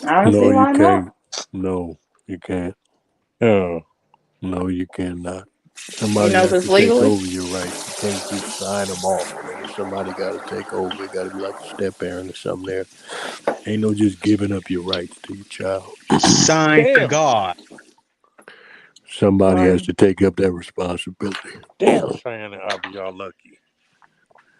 I don't see why not. No, you can't. Oh, no, you cannot. Somebody You know, has to it's take legally. over your rights. You can't just sign them off, man. Somebody got to take over. It got to be like a step parent or something there. Ain't no just giving up your rights to your child. Sign to Damn. God. Somebody has to take up that responsibility. Damn, Cheyenne and Aubrey, y'all lucky.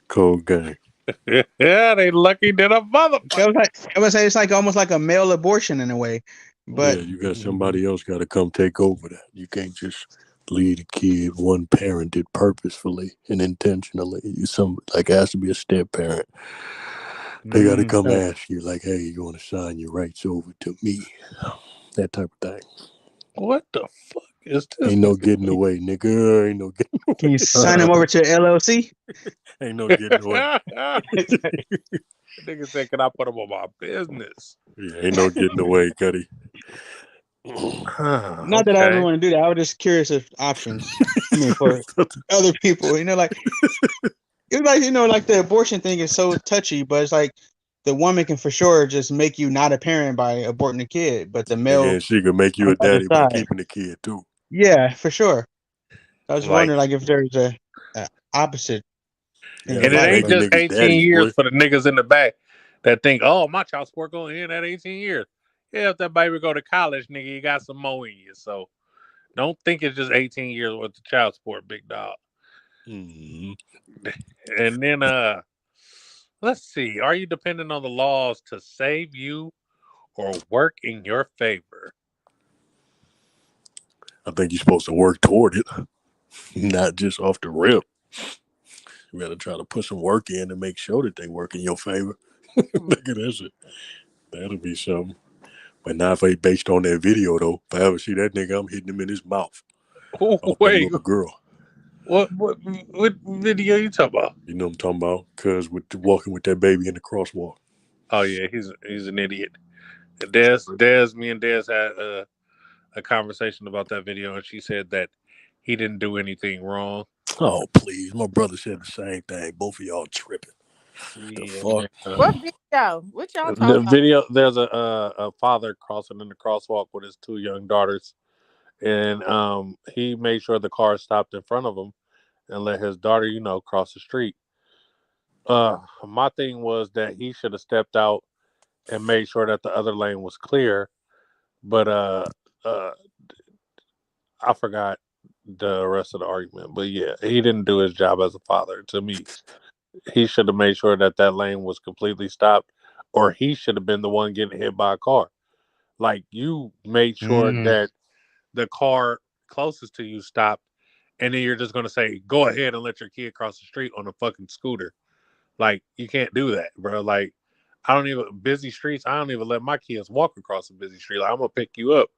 Cold game. Yeah, they lucky than a motherfucker. I would say it's like almost like a male abortion in a way. But yeah, you got somebody else got to come take over that. You can't just leave a kid one parented purposefully and intentionally. It has to be a step parent. They got to come ask you, like, hey, you want to sign your rights over to me? That type of thing. What the fuck is this? Ain't no getting away, nigga. Ain't no getting away. Can you sign him over to LLC? Ain't no getting away. Nigga said, can I put him on my business? Yeah, ain't no getting away, Cuddy. Not that I ever want to do that. I was just curious of options. I mean, for other people, like it's like like the abortion thing is so touchy, but it's like the woman can for sure just make you not a parent by aborting a kid, but the male, and she can make you a daddy by keeping the kid too. Yeah, for sure. I was wondering like if there's a opposite. And it ain't just 18 years for the niggas in the back that think, oh, my child support going to end at 18 years. Yeah, if that baby go to college, nigga, you got some more in you. So don't think it's just 18 years worth of child support, big dog. Mm-hmm. And then, let's see. Are you dependent on the laws to save you or work in your favor? I think you're supposed to work toward it, not just off the rip. You got to try to put some work in to make sure that they work in your favor. Look at that shit. That'll be something. But not if they based on that video, though. If I ever see that nigga, I'm hitting him in his mouth. Oh, wait. Girl. What video you talking about? You know what I'm talking about? Cuz walking with that baby in the crosswalk. Oh, yeah. He's an idiot. Me and Des had a conversation about that video, and she said that he didn't do anything wrong. Oh, please. My brother said the same thing. Both of y'all tripping. The Yeah, fuck? man. What video? What y'all talking The about? video, there's a father crossing in the crosswalk with his 2 young daughters, and he made sure the car stopped in front of him and let his daughter, cross the street. My thing was that he should have stepped out and made sure that the other lane was clear, but I forgot the rest of the argument. But yeah, he didn't do his job as a father. To me, he should have made sure that that lane was completely stopped, or he should have been the one getting hit by a car. Like, you made sure that the car closest to you stopped, and then you're just going to say, go ahead and let your kid cross the street on a fucking scooter. Like, you can't do that, bro. Like, busy streets, I don't even let my kids walk across a busy street. Like, I'm going to pick you up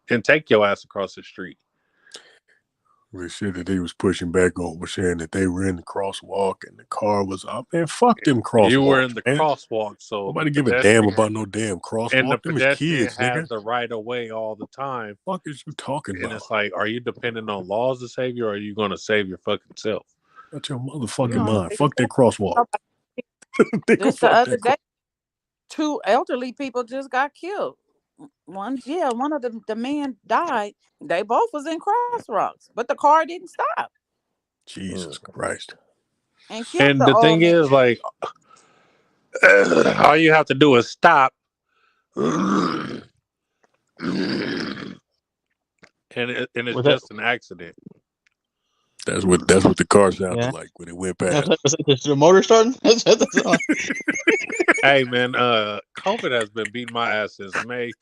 and take your ass across the street. The shit that they was pushing back on was saying that they were in the crosswalk and the car was up. Man, fuck them crosswalks. You were in the man. crosswalk, so Nobody give a damn about no damn crosswalk. and the Them is pedestrian kids, has nigga. the right of way all the time. What the fuck is you talking And about? it's like, are you depending on laws to save you, or are you going to save your fucking self? That's your motherfucking You know, mind. Fuck that crosswalk. just the other day, 2 elderly people just got killed. One of the men died. They both was in crosswalks, but the car didn't stop Jesus Christ. and killed And the the old thing man. is, like, all you have to do is stop. And it's just an accident. That's what the car sounded like when it went past. Is the motor starting? Hey, man, COVID has been beating my ass since May.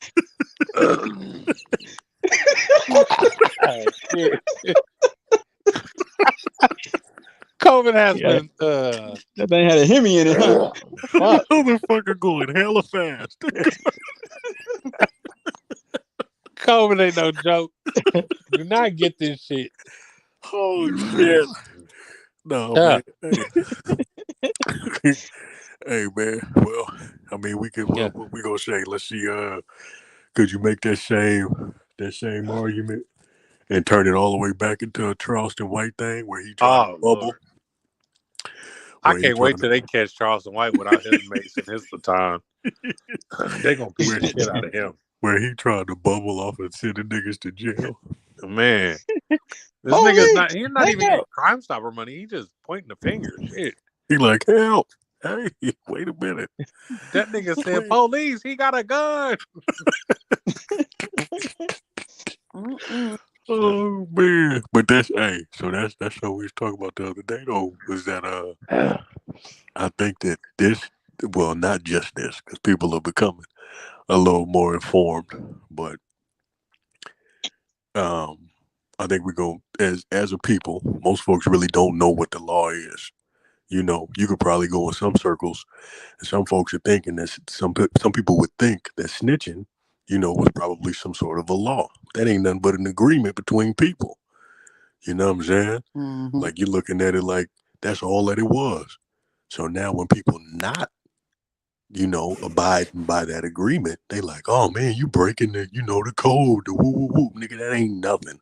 COVID has been. That thing had a Hemi in it, huh? Motherfucker going hella fast. COVID ain't no joke. Do not get this shit. Oh shit! No, man. Hey, man. Well, I mean, we could. What we gonna say? Let's see. Could you make that same argument and turn it all the way back into a Charleston White thing where he tried to bubble? Lord. I can't wait till they catch Charleston White without his mace and his baton. They gonna beat the shit out of him. Where he tried to bubble off and send the niggas to jail. Man, this nigga's he's not even getting Crime Stopper money. He just pointing the finger. Shit. He like, help. Hey, wait a minute. That nigga said, police, he got a gun. Oh man. But that's so that's what we was talking about the other day though, was that I think that not just this, because people are becoming a little more informed, but I think we're going as a people, most folks really don't know what the law is. You know, you could probably go in some circles, and some folks are thinking that some people would think that snitching, was probably some sort of a law. That ain't nothing but an agreement between people. You know what I'm saying? Mm-hmm. Like, you're looking at it like that's all that it was. So now when people not, abiding by that agreement, they like, oh man, you breaking the, the code, the woo woo woo, nigga, that ain't nothing.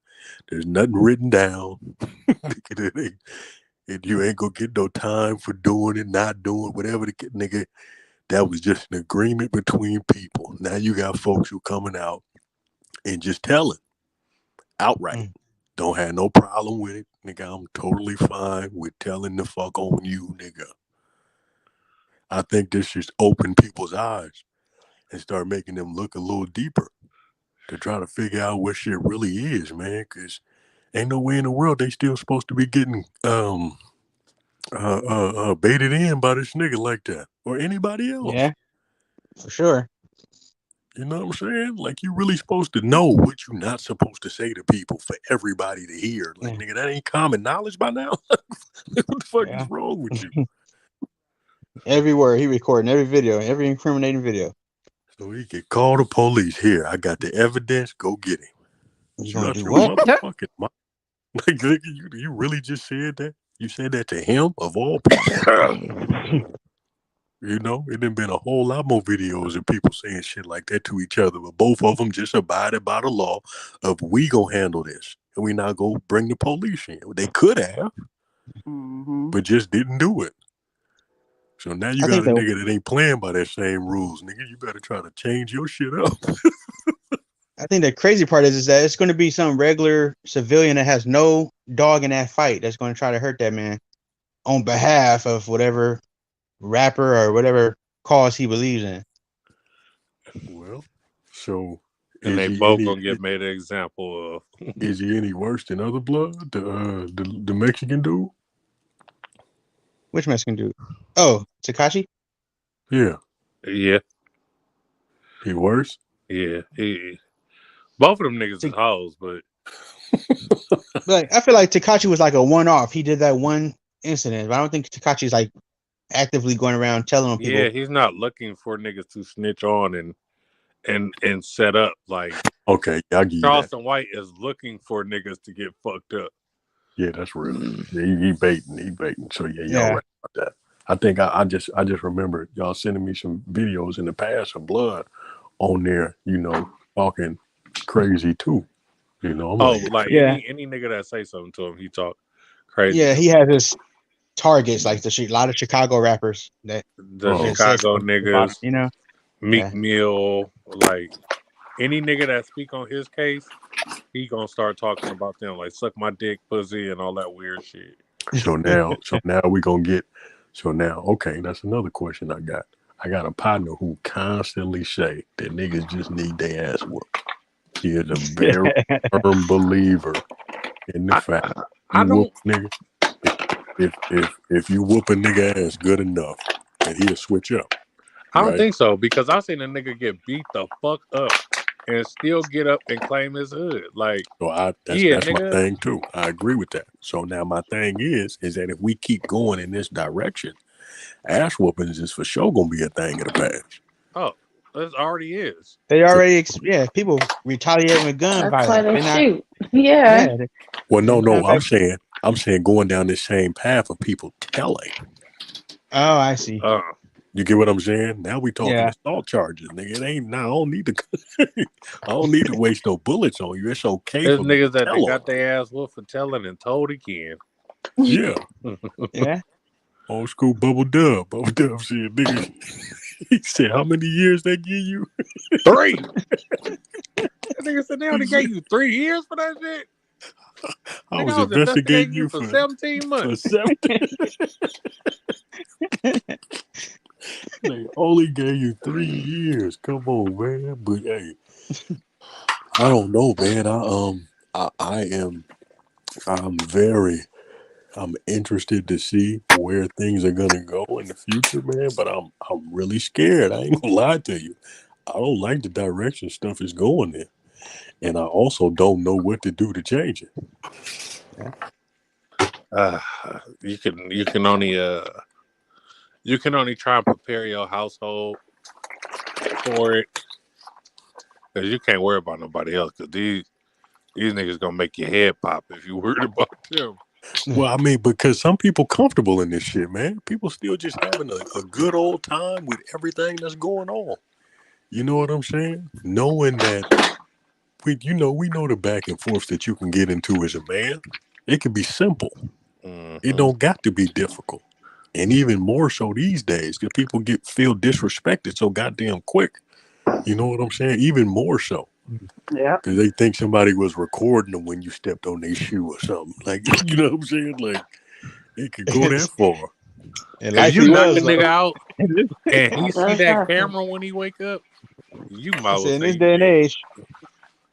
There's nothing written down. You ain't gonna get no time for doing it, not doing whatever nigga. That was just an agreement between people. Now you got folks who coming out and just telling outright. Don't have no problem with it, nigga. I'm totally fine with telling the fuck on you, nigga. I think this just opened people's eyes and start making them look a little deeper to try to figure out what shit really is, man. Because ain't no way in the world they still supposed to be getting baited in by this nigga like that or anybody else. Yeah, for sure. You know what I'm saying? Like, you really supposed to know what you're not supposed to say to people for everybody to hear. Like, nigga, that ain't common knowledge by now. What the fuck is wrong with you? Every word he recording, every video, every incriminating video. So he could call the police. Here, I got the evidence. Go get him. You gonna do what? Motherfucking mind. Like, you really just said that? You said that to him of all people? It done been a whole lot more videos of people saying shit like that to each other, but both of them just abided by the law of we gonna handle this and we not go bring the police in. They could have, but just didn't do it. So now you I got think a that nigga that ain't playing by that same rules, nigga. You better try to change your shit up. I think the crazy part is that it's going to be some regular civilian that has no dog in that fight that's going to try to hurt that man on behalf of whatever rapper or whatever cause he believes in. Well, so And is they he both any gonna get made an example of. is he any worse than other blood? The Mexican dude? Which Mexican dude? Oh, Takashi? Yeah, Yeah, he worse. yeah. Both of them niggas is Like, hoes, but I feel like Takashi was like a one-off. He did that one incident, but I don't think Takashi's like actively going around telling on yeah, people. he's not looking for niggas to snitch on and set up. Like Okay, I'll give you that. Charleston White is looking for niggas to get fucked up. Yeah, that's real. Yeah, he baiting. So yeah, y'all Yeah. right about that. I think I just remember y'all sending me some videos in the past of blood on there, talking crazy too. I'm Like Yeah. any nigga that say something to him, he talk crazy. Yeah, to he has his targets, like a lot of Chicago rappers that the Oh. Chicago about niggas, him, Meek Yeah. Mill, like any nigga that speak on his case, he gonna start talking about them, like suck my dick, pussy, and all that weird shit. So now we gonna get. So now, okay, that's another question I got. I got a partner who constantly say that niggas just need their ass whooped. He is a very firm believer in the fact I don't. nigga. If you whoop a nigga ass good enough, then he'll switch up. I don't right? think so, because I seen a nigga get beat the fuck up and still get up and claim his hood. Like, So that's nigga. my thing too. I agree with that. So now my thing is that if we keep going in this direction, ass whoopings is for sure gonna be a thing of the past. Oh, it already is. They already, people retaliating with gun That's why violence. they shoot. Yeah. Well, no, I'm saying going down this same path of people telling. Oh, I see. You get what I'm saying? Now we talking Yeah. assault charges, nigga. It ain't. I don't need to waste no bullets on you. It's okay There's for me niggas to that tell they on. got their ass whooped for telling and told again. Yeah. Yeah. Old school Bubble Dub said, nigga. He said, how many years they give you? 3. That nigga said they only gave you 3 years for that shit. I Nigga, was investigating you for 17 months. For 17. They only gave you 3 years. Come on, man. But hey, I don't know, man. I'm interested to see where things are gonna go in the future, man. But I'm really scared. I ain't gonna lie to you. I don't like the direction stuff is going in, and I also don't know what to do to change it. You can only try and prepare your household for it, because you can't worry about nobody else. Because these niggas gonna make your head pop if you worried about them. Well, I mean, because some people comfortable in this shit, man. People still just having a good old time with everything that's going on. You know what I'm saying? Knowing that we know the back and forth that you can get into as a man. It can be simple. Mm-hmm. It don't got to be difficult. And even more so these days, because people feel disrespected so goddamn quick. You know what I'm saying? Even more so. Yeah. Because they think somebody was recording them when you stepped on their shoe or something. Like, you know what I'm saying? Like, it could go that far. If you knock a nigga out and he see that camera when he wake up, you might as well in say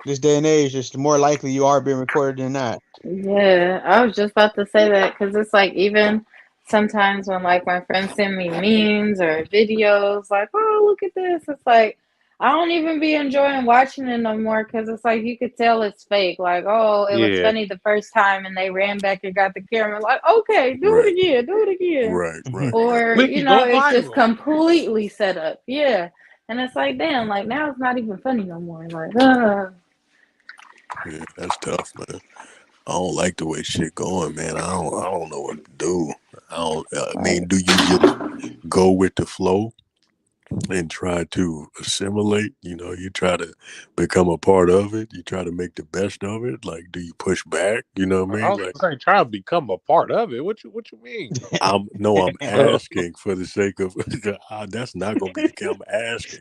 this day and age, it's more likely you are being recorded than not. Yeah, I was just about to say that, because it's like, even sometimes when like my friends send me memes or videos, like, oh, look at this, it's like I don't even be enjoying watching it no more, because it's like you could tell it's fake. Like, oh, it was funny the first time and they ran back and got the camera. Like, okay, do it again. Right. Or, it's just completely set up. Yeah. And it's like, damn, like now it's not even funny no more. Like, Yeah, that's tough, man. I don't like the way shit going, man. I don't know what to do. I mean, do you just go with the flow and try to assimilate. You try to become a part of it. You try to make the best of it. Like, do you push back? You know what I I mean? was Like, saying, try to become a part of it. What you mean? I'm asking for the sake of that's not going to be the case. I'm asking.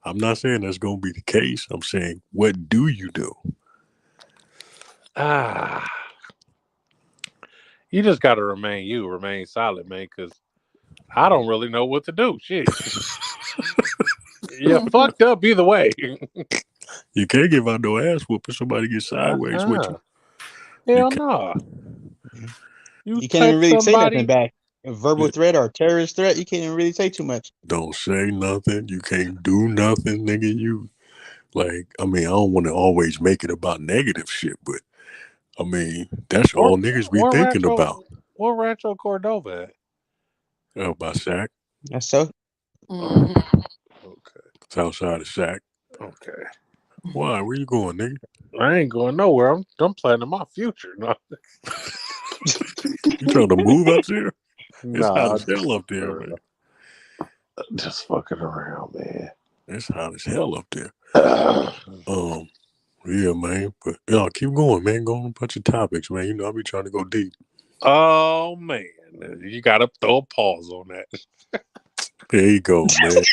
I'm not saying that's going to be the case. I'm saying, what do you do? You just got to remain solid, man, because I don't really know what to do. Shit. You're fucked up either way. You can't give out no ass whooping. Somebody gets sideways with you. Hell no. You can't even really say nothing back. A verbal Yeah. threat or a terrorist threat, you can't even really say too much. Don't say nothing. You can't do nothing, nigga. I don't want to always make it about negative shit, but I mean, that's all niggas be thinking about. Where Rancho Cordova at? By Sac. That's so. Mhm. Okay. It's outside of Sac. Okay. Why? Where you going, nigga? I ain't going nowhere. I'm planning my future. No. You trying to move up there? It's hot Nah, as hell up there, man. just fucking around, man. It's hot as hell up there. Yeah, man. But keep going, man. Go on a bunch of topics, man. I be trying to go deep. Oh man, you gotta throw a pause on that. There you go, man.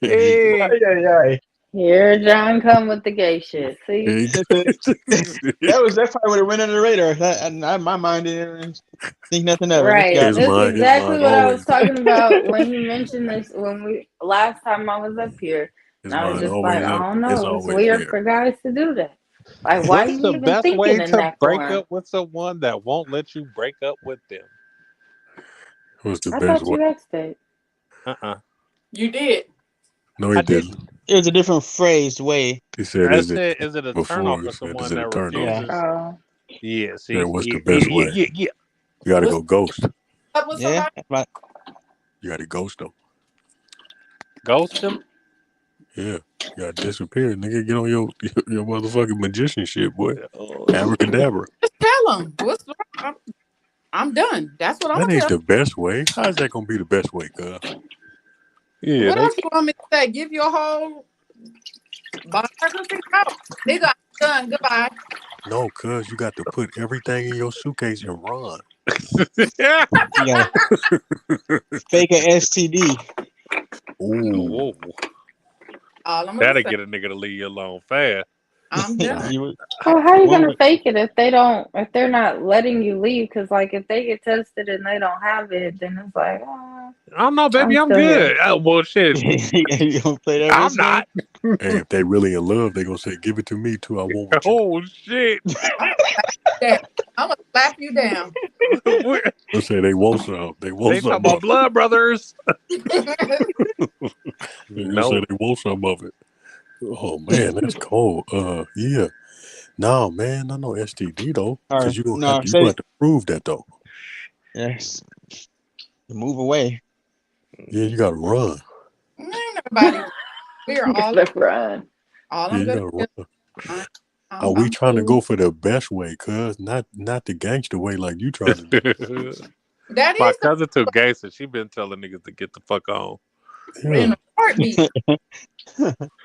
Hey. Here John come with the gay shit. See? That probably would have went under the radar. My mind didn't think nothing of it. Right. His That's mind exactly what I was always- talking about when he mentioned this last time I was up here. His And I was mind just always like, I up- don't it's know. It's always weird there. for guys to do that. Like, why What's you the even best thinking way in to that break form? up with someone that won't let you break up with them? What's the I best thought you way? asked it. You did. No, he I didn't. didn't. It was a different phrased way. He said, I "Is it said, is it a before?" turn off He for said, someone "Is it a that turn off?" refuses? Oh. Yeah, see, Yeah, what's the best way? Yeah. You got to go ghost. Yeah. You got to ghost them. Ghost them? Yeah, you got to disappear, nigga. Get on your motherfucking magician shit, boy. Abracadabra. Just tell them. I'm done. That's what I'm That gonna ain't tell. the best way. How is that gonna be the best way, cuz? Yeah, What else you want me to say? Give you a whole biography? No, nigga, I'm done. Goodbye. No, cuz you got to put everything in your suitcase and run. yeah. You gotta fake an STD. Ooh. Whoa. All I'm gonna That'll say, get a nigga to leave you alone fast. I'm done. You- Well, how are you What gonna would- fake it if they're not letting you leave? Because like if they get tested and they don't have it, then it's like, oh, I don't know, baby. I'm still good. here. Oh, well, shit. you gonna play that I'm risk game? not. Hey, if they really in love, they gonna say, "Give it to me too. I want what you." Oh, shit. I'm gonna slap you down. They'll say they want some. They want They some talking of about it. blood brothers. They'll say they want some of it. Oh man, that's cold. Yeah. No, man, I know STD though, because you gonna have to prove that though. Yes. Move away. Yeah, you gotta run. Ain't nobody. We're all run. all Yeah, I'm you gonna gotta do. run. I'm Are we trying to cool. go for the best way, cuz? Not the gangster way like you trying to do. That My is cousin too gangster. She been telling niggas to get the fuck on. in Yeah, a heartbeat. that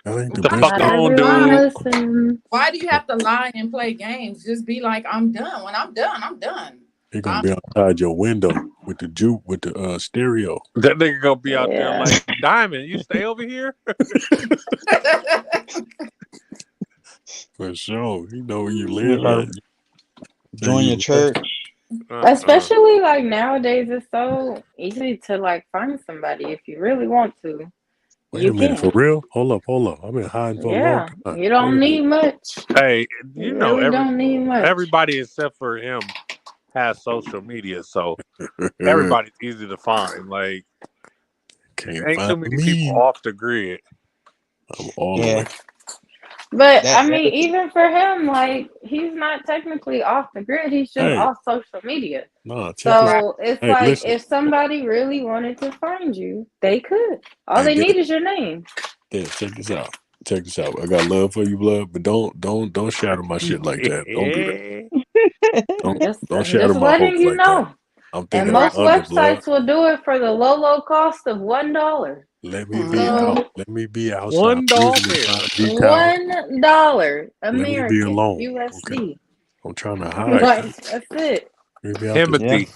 ain't the The best fuck way. on, Everyone dude. listen. Why do you have to lie and play games? Just be like, I'm done. When I'm done, I'm done. He gonna be outside your window with the stereo. That nigga gonna be out there Yeah. like, Diamond, you stay over here? For sure. He know where you live at. Join your church. Especially like nowadays, it's so easy to like find somebody if you really want to. Wait a minute, can. for real? Hold up. I've been hiding for a long time. You don't need much. Hey, you really don't need much. Everybody except for him has social media, so everybody's easy to find. Like, ain't too many people off the grid. I'm all the way. But I mean, even for him, like he's not technically off the grid. He's just off social media. No, so it's like listen. if somebody really wanted to find you, they could. All they need is your name. Yeah, check this out. I got love for you, blood, but don't shatter my shit like that. Don't do that. Don't shatter my hopes like that. I'm And thinking most of under blood. websites will do it for the low cost of $1. Let me be So out. Let me be outside. $1. Usually find decal. $1 Let me be American alone. Okay. USD. I'm trying to hide. Like that's it. Let me be out there. Timothy.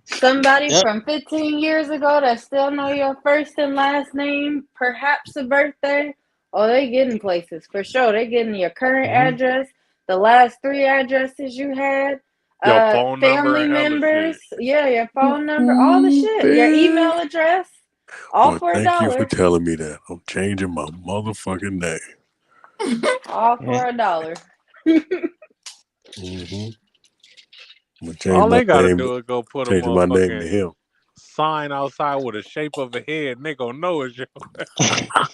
Somebody Yep. from 15 years ago that still know your first and last name, perhaps a birthday. Oh, they getting places for sure. They getting your current address, the last 3 addresses you had, Your phone number family and hella members. shit. Yeah, your phone number, all the shit. Your email address, all Well, for thank you for $1. telling me that. I'm changing my motherfucking name. All for $1. Mm-hmm. I'm gonna change All my they gotta name. do is go put a Changing my name to motherfucking him. sign outside with a shape of a head. And they gonna know it's you.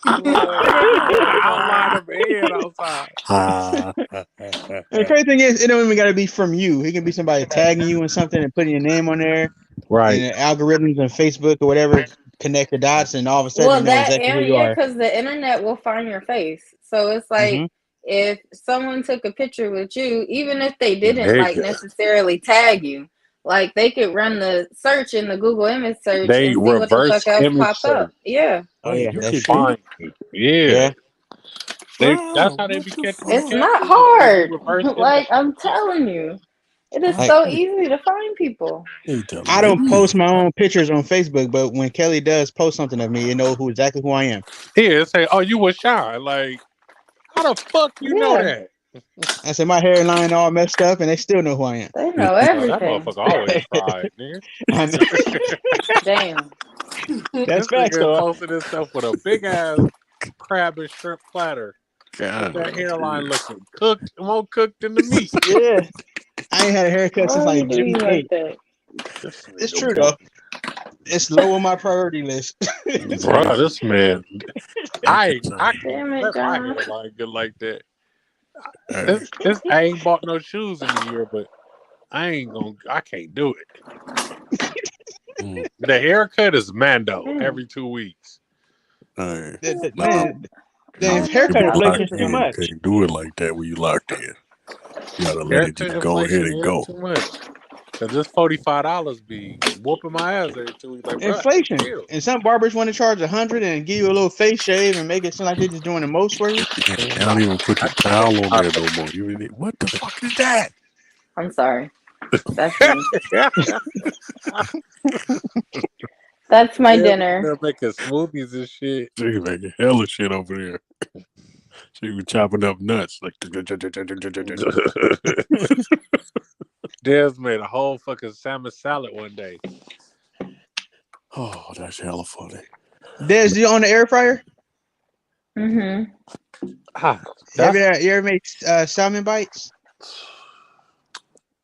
Lord. The outline of a head outside. The crazy thing is, it don't even gotta be from you. It can be somebody tagging you in something and putting your name on there, Right. and the algorithms on Facebook or whatever connect the dots, and all of a sudden Well, you know that exactly who and you yeah, are. because the internet will find your face. So it's like if someone took a picture with you, even if they didn't like Nigga. necessarily tag you, like they could run the search in the Google image search They and see what the reverse fuck else image pop search. up. Yeah. Oh yeah, you that's can true. Find you. Yeah. That's how they be catching the It's not catfish. hard. They reverse image Like search. I'm telling you. It is Like, so easy to find people. I don't post my own pictures on Facebook, but when Kelly does post something of me, you know exactly who I am. Yeah, say, oh, you was shy. Like, how the fuck you know that? I said my hairline all messed up, and they still know who I am. They know That everything. motherfucker always fried, nigga. I know. Damn. That's This facts, nigga though. posted himself with a big ass crab and shrimp platter. God, With that hairline looking cooked, more cooked than the meat. Yeah, I ain't had a haircut since Why like do you June like 8th. that? It's true though. It's low on my priority list. Bro, this man, I can't Damn it, let my John. hairline get like that. I ain't bought no shoes in a year, but I can't do it. The haircut is Mando every 2 weeks. Man, Oh, haircut no, inflation is stop too it. much. Can't do it like that when you locked in. You gotta let it Haircut just go ahead inflation and is go. too much. Cause this $45 be whooping my ass every 2 weeks. Like, bro, Inflation. chill. And some barbers want to charge $100 and give you a little face shave and make it seem like they're just doing the most for you. They don't even put the towel on there no more. What the fuck is that? I'm sorry. That's me. That's my dinner. They're making smoothies and shit. She making hella shit over there. She was chopping up nuts. Like Dez made a whole fucking salmon salad one day. oh, that's hella funny. Des, you on the air fryer? Mm-hmm. You ever make salmon bites?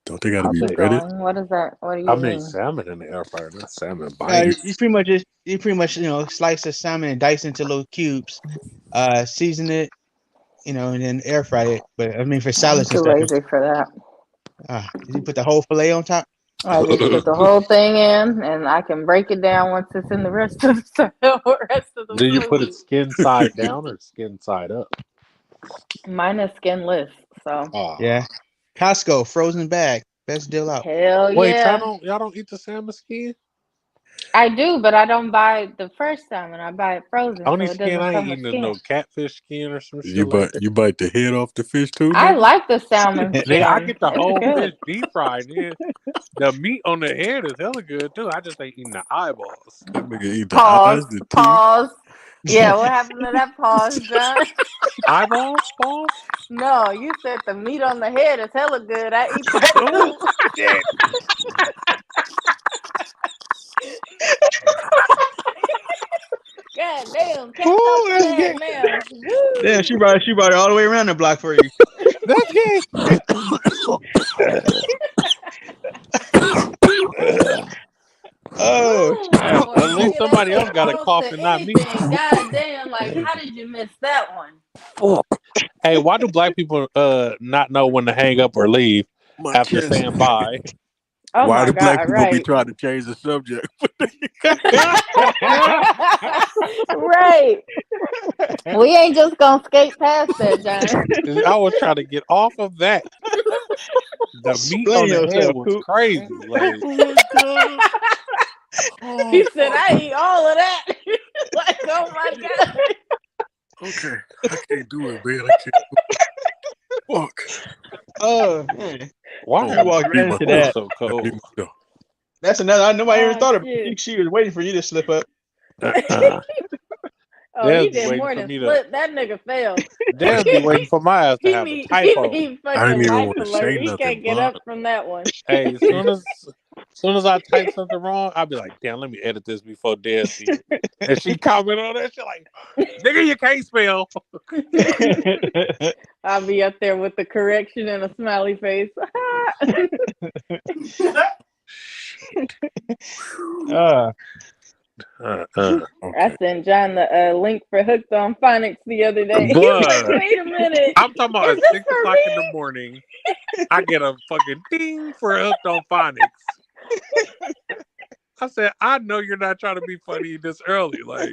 Don't they gotta I'll be keep breaded? going. What is that? What do you I mean? made salmon in the air fryer, not salmon bites. You pretty much slice the salmon and dice into little cubes, season it, and then air fry it. But I mean for I'm salads and too stuff. lazy for that. You put the whole fillet on top? I just put the whole thing in, and I can break it down once it's in the rest of the Do you put it food. skin side down or skin side up? Mine is skinless, so Yeah. Costco frozen bag, best deal out. hell Wait, yeah. y'all don't eat the salmon skin? I do, but I don't buy it the first time, and I buy it frozen, Only so it skin doesn't I ain't come with eating skin. no catfish skin or some shit You like bite that. you bite the head off the fish too, I nigga? like the salmon skin. Nigga, I get the It's whole good. fish deep fried. Yeah. The meat on the head is hella good too. I just ain't eating the eyeballs. That nigga eat the Pause. eyes, the teeth. Pause. Yeah, what happened to that pause, John? Eyeballs? Balls? No, you said the meat on the head is hella good. I eat that too. Shit. God damn, can't Ooh, talk that's too gay. bad now. Woo. Damn, she brought it all the way around the block for you. That's gay. Oh, For a At least nigga somebody that else say got a pause cough to and not me. anything, god damn, like how did you miss that one? Hey, why do black people not know when to hang up or leave My after chest. saying bye? Oh Why my do black god, people be right. trying to change the subject? Right. We ain't just gonna skate past that, John. I was trying to get off of that. the meat Explain on the head yourself, was Coop. crazy. Like, Oh my god. Oh, He said, fuck. "I eat all of that." Like, oh my god. Okay, I can't do it, man. I can't. Fuck. Oh man, why Oh, are you the walked right into people that. so I cold? need my dog. That's another. Nobody even Oh thought about it. shit. She was waiting for you to slip up. Uh-uh. Oh, he They'll be did waiting more for than me to. slip. That nigga fell. They'll be waiting for my ass to He have a need typo. he I didn't fucking even life want to alert. say He nothing, can't get but up from that one. Hey, as soon as I type something wrong, I'll be like, damn, let me edit this before Dad see it. And she comment on that shit like, nigga, you can't spell. I'll be up there with the correction and a smiley face. okay. I sent John the link for Hooked on Phonics the other day. He's like, Bruh. wait a minute. I'm talking about Is at this 6 for o'clock in me? the morning. I get a fucking ding for Hooked on Phonics. I said, I know you're not trying to be funny this early, like,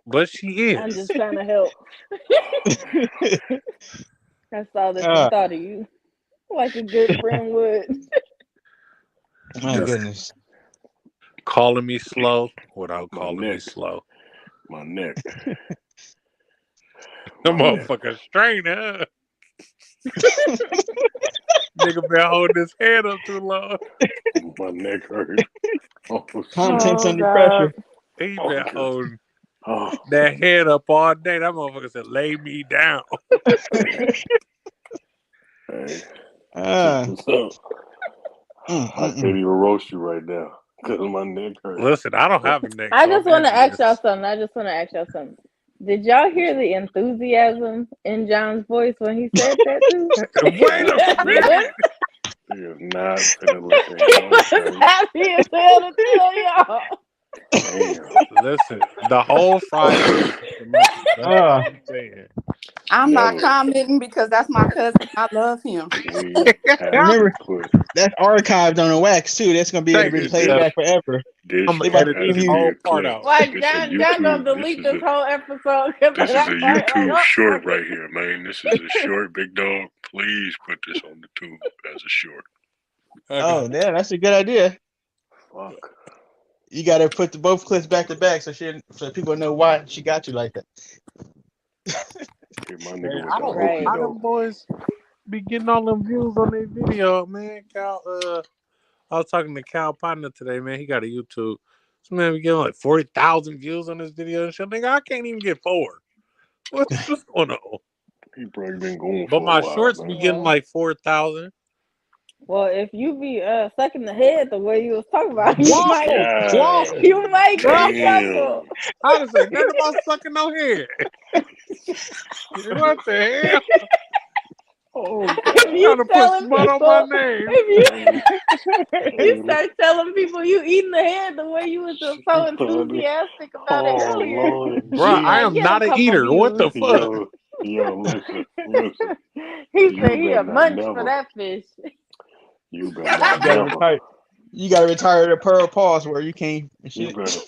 but she I'm is. just trying to help. I saw this and thought of you, like a good friend would. My goodness. Calling me slow without My calling me neck. slow. My neck. The My neck. motherfucker strained, huh? Nigga been holding his head up too long. My neck hurt. Oh, Contents under God. pressure. He Oh, been God. holding Oh, that head up all day. That motherfucker said, lay me down. hey. Uh, What's up? I can't even roast you right now because my neck hurts. Listen, I don't have a neck. I so just I'm want to ask y'all envious. something. Did y'all hear the enthusiasm in John's voice when he said that too? Wait a minute. He is not finna let that He go. was happy as hell to tell y'all. Damn. Listen, the whole Friday. That's all I'm saying. I'm That not was- commenting because that's my cousin. I love him. We have Remember, to put that's archived on the wax too. That's gonna be able to Thank be you, played Jeff. back forever. this I'm They gonna about edit to has this give to you. be whole a part clip. out. Why This a John YouTube. gonna delete this whole episode? This is a YouTube oh, short right here, man. This is a short, big dog. Please put this on the tube as a short. Oh, yeah, that's a good idea. Fuck. You got to put both clips back to back so people know why she got you like that. Hit my nigga Man, with I the don't okey know how doke. them boys be getting all them views on their video, man. Cal, I was talking to Cal Partner today, man. He got a YouTube. This man be getting like 40,000 views on this video and shit. Nigga, I can't even get 4. What's going on? He probably been going But for my a while, shorts man. be getting like 4,000. well, if you be sucking the head the way you was talking about, Waffle, waffle. you might get a Damn. couple. I didn't say nothing about sucking no head. What the hell? Oh, If you Trying to put telling smut on people, my name. if you start telling people you eating the head the way you was just so enthusiastic about it Oh, earlier, Lord. Bruh, you I might am get not a an couple eater. What the views. fuck? Yo, listen. He You said he better a not munch never. for that fish. You better not You never. gotta retire the pearl pause where you can't. You Shit. better.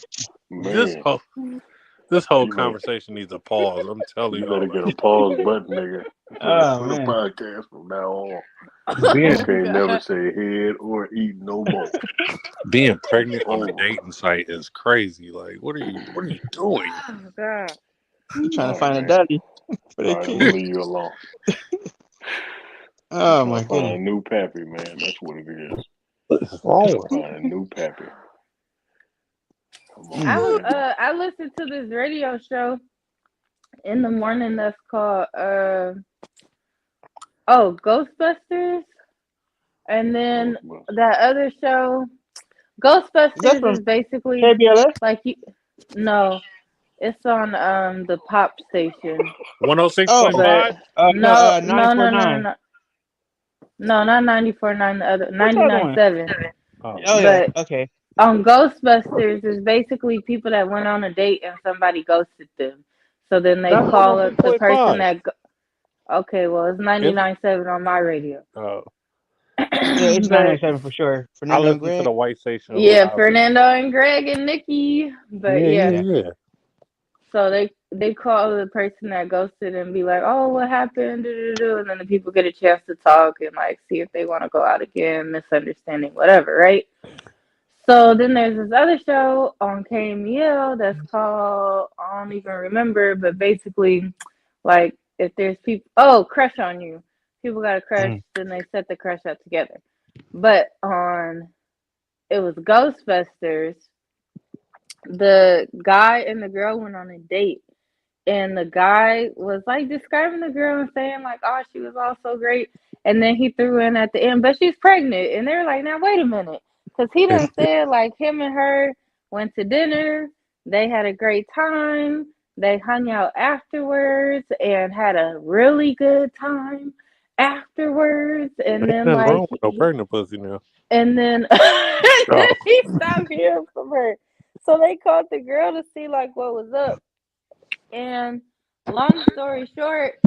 This Man. whole You better- conversation needs a pause. I'm telling You you. better get a pause button, nigga. Oh, For the man. podcast from now on. Being, You can't never say head or eat no more. being pregnant on a Oh. dating site is crazy. Like, what are you doing? Oh God. You trying All to find right, a man. daddy for All their right, I'm kids. gonna leave you alone. Oh, I'm my trying to find a goodness. new pappy, man. That's what it is. What's wrong with you? Find a new pappy. Come on, man. I listened to this radio show in the morning that's called Ghostbusters, and then that other show Ghostbusters is basically KBLS? like no, it's on the pop station. 106.5? No, 94.9. no, not 94.9. The other What's the other one? 99.7. Oh, yeah. But Okay. on Ghostbusters is basically people that went on a date and somebody ghosted them. So then they That's call up the 106.5. person that. Okay, well it's 99.7 on my radio. Oh, Yeah, it's 997 for sure. I Fernando and listen to Greg. the white station. Yeah, Fernando and Greg and Nikki. But yeah. Yeah. So they call the person that ghosted and be like, "Oh, what happened?" And then the people get a chance to talk and like see if they want to go out again, misunderstanding, whatever, right? So then there's this other show on KMEL that's called, I don't even remember, but basically, like if there's people, Crush on You. People got a crush, then they set the crush up together. But it was Ghostbusters. The guy and the girl went on a date, and the guy was like describing the girl and saying like, "Oh, she was all so great," and then he threw in at the end, "But she's pregnant," and they're like, "Now wait a minute," because he done said like him and her went to dinner, they had a great time, they hung out afterwards and had a really good time afterwards, and Ain't then nothing like wrong with no pregnant pussy now. and then Oh. he stopped hearing from her. So they called the girl to see like what was up. And long story short,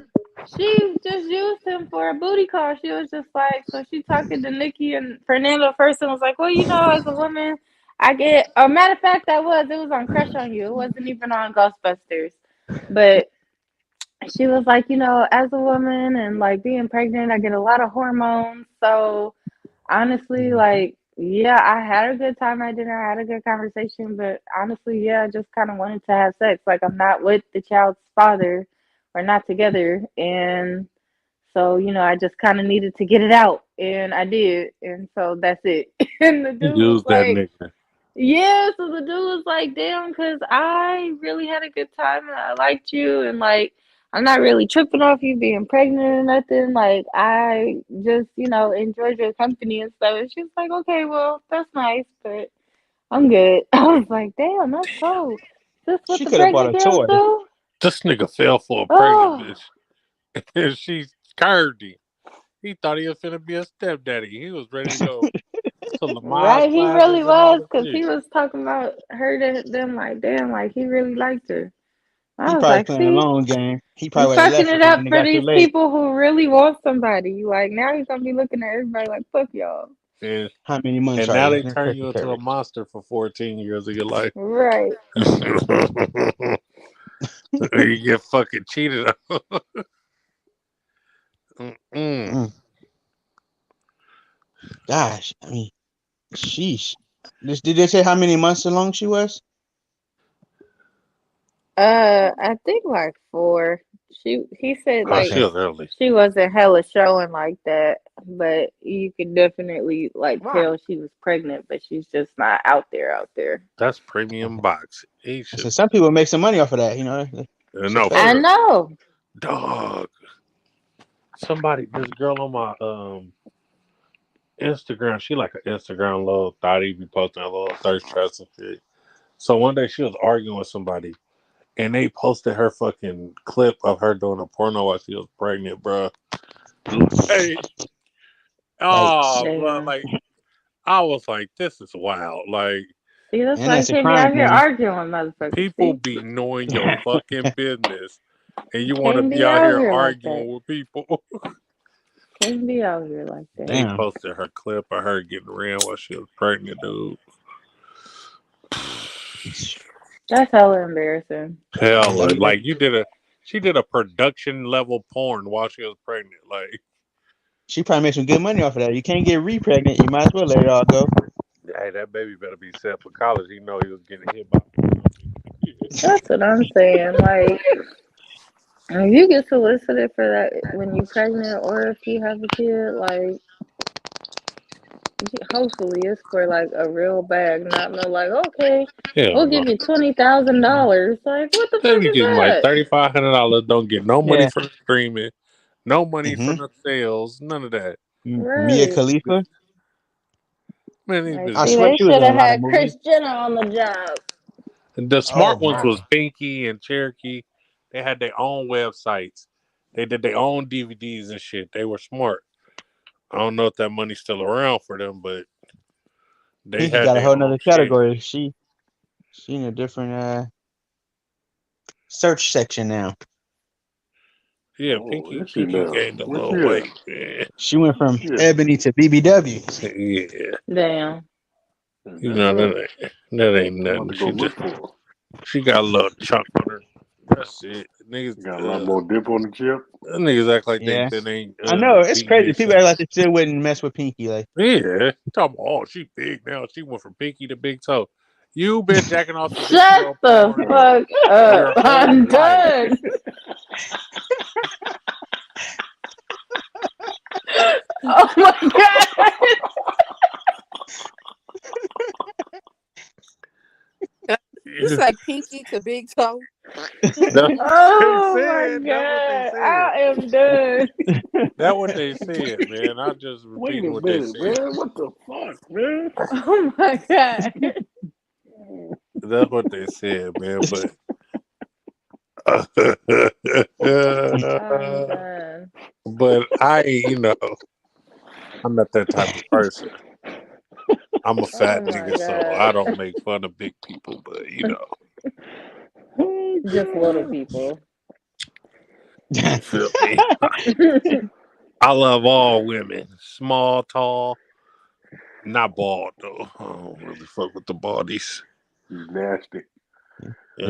she just used him for a booty call. She was just like, so she talking to Nikki and Fernando first and was like, well, you know, as a woman, I get, a matter of fact, it was on Crush on You. It wasn't even on Ghostbusters. But she was like, you know, as a woman and like being pregnant, I get a lot of hormones. So honestly, like, yeah, I had a good time at dinner. I had a good conversation, but honestly, yeah, I just kind of wanted to have sex. Like, I'm not with the child's father. We're not together. And so, you know, I just kind of needed to get it out. And I did. And so that's it. And the You dude was use that like, nigga. yeah. So the dude was like, damn, because I really had a good time and I liked you. And like, I'm not really tripping off you being pregnant or nothing. Like, I just, you know, enjoyed your company and stuff. And she was like, okay, well, that's nice, but I'm good. I was like, damn, that's cool. Is this what She the could have bought pregnant a girls toy. do? This nigga fell for a pregnant Oh, bitch. And she curved him. He thought he was finna be a stepdaddy. He was ready to go to Lamar's right. He classes really and all was, the because shit. he was talking about her to them like, damn, like he really liked her. He I was probably like, playing a see, long game. He you probably would have fucking left it her up when it for got too these late. people who really want somebody. Like, now he's gonna be looking at everybody like, fuck y'all. And, How many months and are now you? they turn you into a monster for 14 years of your life. Right. You get fucking cheated on. Gosh, I mean, sheesh. Did they say how many months along she was? I think like 4. He said Oh, like she was early. she wasn't hella showing like that, but you could definitely like tell she was pregnant, but she's just not out there. That's premium box. He So should. some people make some money off of that, you know. No, for I sure. know. Dog. This girl on my Instagram, she like an Instagram little thotty, be posting a little thirst traps and shit. So one day she was arguing with somebody, and they posted her fucking clip of her doing a porno while she was pregnant, bro. Hey, bro, Yeah. like I was like, this is wild. Like See, that's And why you that's a can't be crime, out here man. arguing with motherfuckers. people See? be knowing your fucking business, and you want to Can't be be out out here here like arguing that. with people. Can't be out here like that. They Damn. posted her clip of her getting ran while she was pregnant, dude. That's hella embarrassing. Hell, like she did a production level porn while she was pregnant. Like, She probably made some good money off of that. You can't get re-pregnant. You might as well let it all go. hey, that baby better be set for college. He know he was getting hit by. That's what I'm saying. Like, if you get solicited for that when you're pregnant or if you have a kid, like, hopefully it's for like a real bag, not no like, okay, we'll give you $20,000. Like, what the They fuck be is getting like that? $3,500. Don't get no money Yeah. from the streaming, no money Mm-hmm. from the sales, none of that. Mia Right. Khalifa. Man, these Like, bitches. I see, swear they she was should in a have lot of had movies. Kris Jenner on the job. The smart ones my. was Pinky and Cherokee. They had their own websites. They did their own DVDs and shit. They were smart. I don't know if that money's still around for them, but they Pinky had got a their whole own nother shit. category. She in a different search section now. Yeah, Oh, Pinky is she now? gained a Where's little she weight, at? man. She went from Yeah. Ebony to BBW. Yeah, Damn. you know that ain't I'm nothing. about to go look for her. She got a little chunk on her. That's it. Niggas Got a lot more dip on the chip. niggas act like Yeah. they ain't. I know it's beat crazy. bitch People up. act like they still wouldn't mess with Pinky. Like, Yeah, talking about, oh, she big now. She went from pinky to big toe. You been jacking off to big Shut toe the porn fuck your up. whole I'm life. done. Oh my god. You say pinky to big toe? That's what they Oh my said. That's what they god. said. I am done. That's what they said, man. I just Wait repeating a what they minute, said. man. What the fuck, man? Oh my god. That's what they said, man. But I'm done. but I'm not that type of person. I'm a fat Oh my nigga, so God. I don't make fun of big people. But Just little people. you feel me? I love all women, small, tall, not bald though. I don't really fuck with the baldies. You nasty.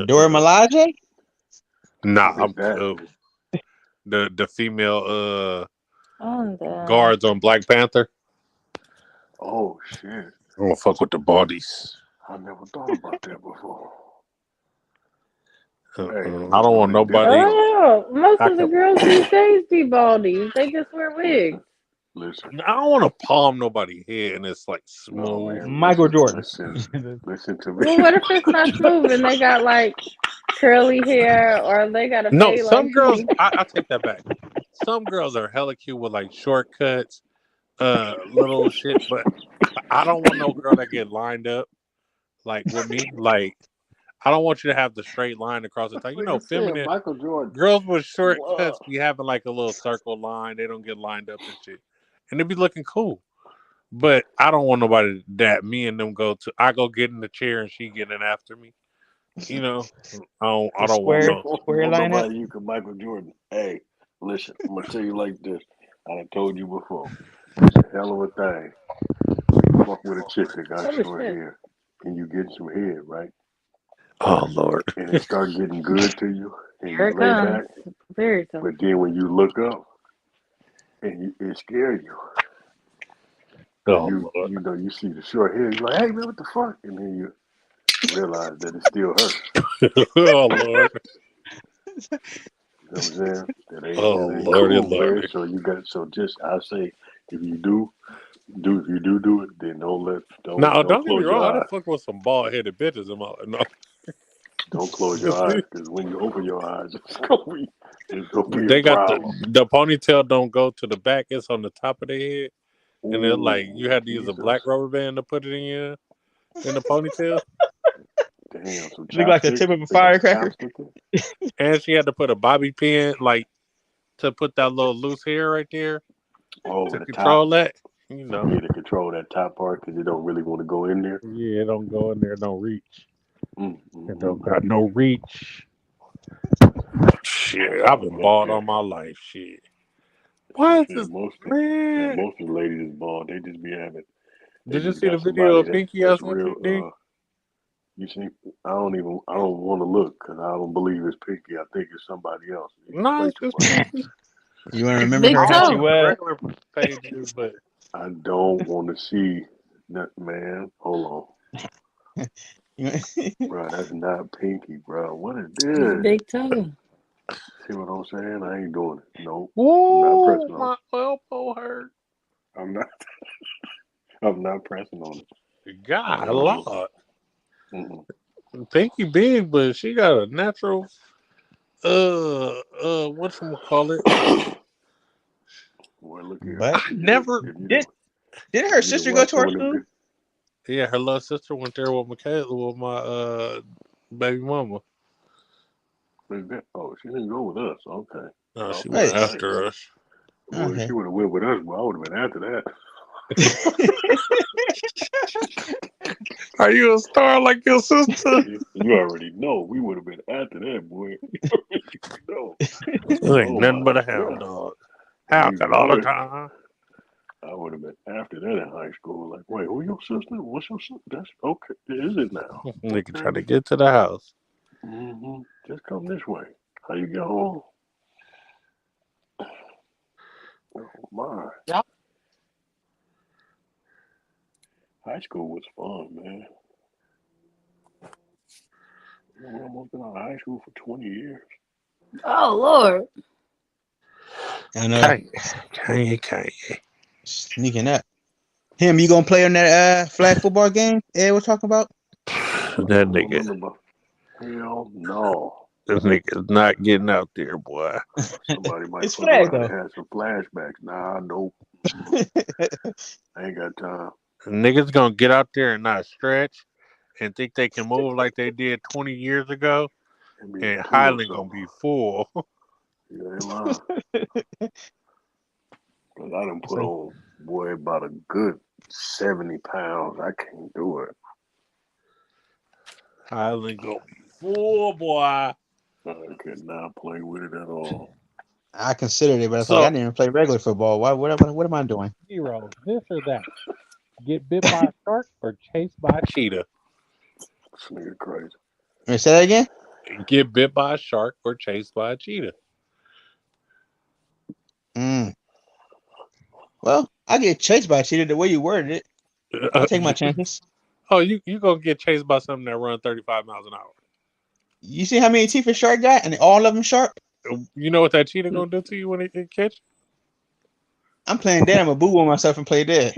Dora Milaje? Nah, What is I'm that? cool. The female I'm done. guards on Black Panther. Oh shit! I don't fuck with the baldies. I never thought about that before. I Hey, don't want no, they nobody. different. Oh, most I of the can- girls these days be baldies. They just wear wigs. Listen, I don't want to palm nobody head and it's like no smooth. man. Michael Jordan. Listen to me. Well, what if it's not smooth and they got like curly hair or they got a No, fade some like girls. me? I take that back. Some girls are hella cute with like shortcuts, little shit. But I don't want no girl that get lined up like with me. Like I don't want you to have the straight line across the top. You know, feminine Michael Jordan. girls with short Whoa. cuts be having like a little circle line. They don't get lined up and shit, and they be looking cool. But I don't want nobody that me and them go to. I go get in the chair and she get in after me. You know, I don't want Square- no. square line up? Nobody you can Michael Jordan. Hey, listen, I'm gonna tell you like this. I done told you before. It's a hell of a thing. You fuck with a chick that got Holy short shit. hair, and you get some head, right? Oh Lord. And it start getting good to you, and Here you it lay comes. back. Very tough. But then when you look up, and it scares you. Oh you Lord. you know you see the short hair, you're like, hey man, what the fuck? And then you realize that it's still her. Oh Lord. You know what I'm saying? That ain't Oh that ain't Lordy, cool, man. Lordy. So you got just I say if you do it, then Now, don't don't get me close your wrong. I done eyes. fuck with some bald headed bitches in my no. Don't close your eyes because when you open your eyes, it's gonna be They a got problem. the ponytail don't go to the back. It's on the top of their head, and they're like you had to use a Jesus. black rubber band to put it in the ponytail, Damn, some Look like the chopsticks. tip of a They got firecracker. chopsticks? and she had to put a bobby pin like to put that little loose hair right there Oh, to the control top. that. You know, Yeah, to control that top part because you don't really want to go in there. yeah, it don't go in there, don't reach. It don't Mm. got no reach. Shit, I've been bald all my life. Shit. Why is this Most man? of the ladies is bald. They just be having. They Did you just see the got video somebody of Pinky that's I sent real. you, D? You see, I don't want to look because I don't believe it's Pinky. I think it's somebody else. No, Way it's too just much. Pinky. You want to remember Big her how she toe. was? Regular pages, but I don't want to see that man. Hold on, bro. That's not Pinky, bro. What is this? Big toe. See what I'm saying? I ain't doing it. Nope. whoa, Not pressing on my it. elbow hurt. I'm not. I'm not pressing on it. God, a lot. Mm-mm. Pinky big, but she got a natural. Whatchamacallit? Well, look here. But I never. didn't her sister go to our school? Yeah, her little sister went there with Michaela, with my baby mama. Oh, she didn't go with us. Okay. No, she Right. went after us. Boy, if Okay. she would have went with us, well, I would have been after that. Are you a star like your sister? You already know. We would have been after that, boy. No. You ain't Oh, nothing but a my hound God. dog. Howking all the time. I would have been after that in high school. Like, wait, who your sister? What's your sister? That's okay. Is it now? Nigga trying to get to the house. Just come this way. How you get home? Oh my. Yeah. High school was fun, man. I almost been out of high school for 20 years. Oh Lord. I know. Kanye. Sneaking up. Him, you gonna play on that flag football game Ed was talking about? That nigga. Hell no. This nigga's not getting out there, boy. Somebody might It's fuck flag around though. and have some flashbacks. Nah, nope. I ain't got time. Niggas gonna get out there and not stretch and think they can move like they did 20 years ago, and Highland gonna be full. You ain't lying. Cause I done put on, boy, about a good 70 pounds. I can't do it. Highland gonna be full, boy. I could not play with it at all. I considered it, but it's So- like I didn't even play regular football. What am I doing? Zero, this or that. Get bit by a shark or chased by a cheetah. This nigga crazy. Say that again? Get bit by a shark or chased by a cheetah. Well, I get chased by a cheetah the way you worded it. I'll take my chances. Oh, you gonna get chased by something that runs 35 miles an hour. You see how many teeth a shark got, and all of them sharp? You know what that cheetah gonna do to you when it catch? I'm playing dead. I'm a boo on myself and play dead.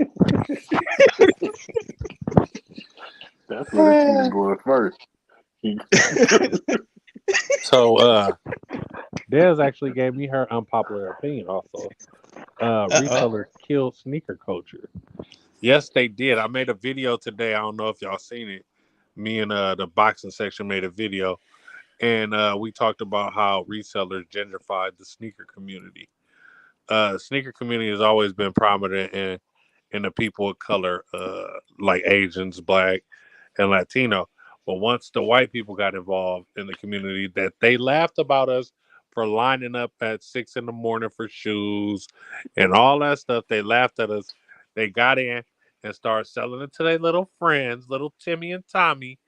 That's what the cheetah going first. So, Dez actually gave me her unpopular opinion also. Resellers killed sneaker culture. Yes, they did. I made a video today. I don't know if y'all seen it. Me and the boxing section made a video, and we talked about how resellers gentrified the sneaker community. Sneaker community has always been prominent in the people of color, like Asians, Black, and Latino. But once the white people got involved in the community, that they laughed about us for lining up at 6 a.m. for shoes and all that stuff. They laughed at us. They got in and started selling it to their little friends, little Timmy and Tommy,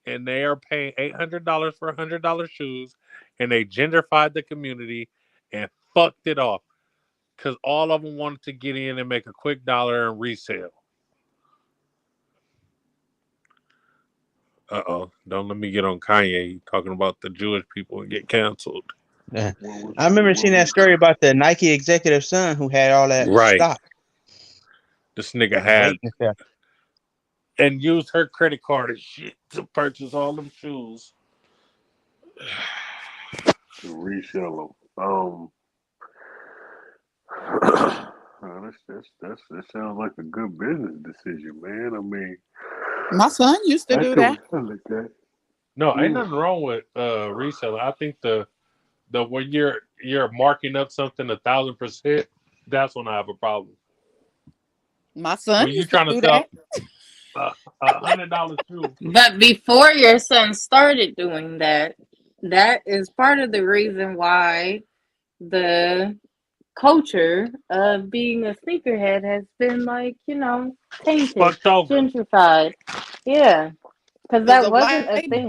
and they are paying $800 for $100 shoes, and they gentrified the community and fucked it off because all of them wanted to get in and make a quick dollar and resell. Don't let me get on Kanye talking about the Jewish people and get canceled. Yeah. I remember seeing that story about the Nike executive son who had all that stock. This nigga had and used her credit card and shit to purchase all them shoes. To resell them. That sounds like a good business decision, man. I mean, my son used to do that. No, ain't nothing wrong with reselling. I think the when you're marking up something 1,000%, that's when I have a problem. My son when used you're trying to do sell that. $100 shoe. But before your son started doing that, that is part of the reason why the culture of being a sneakerhead has been tainted, gentrified. Yeah, because that wasn't a thing.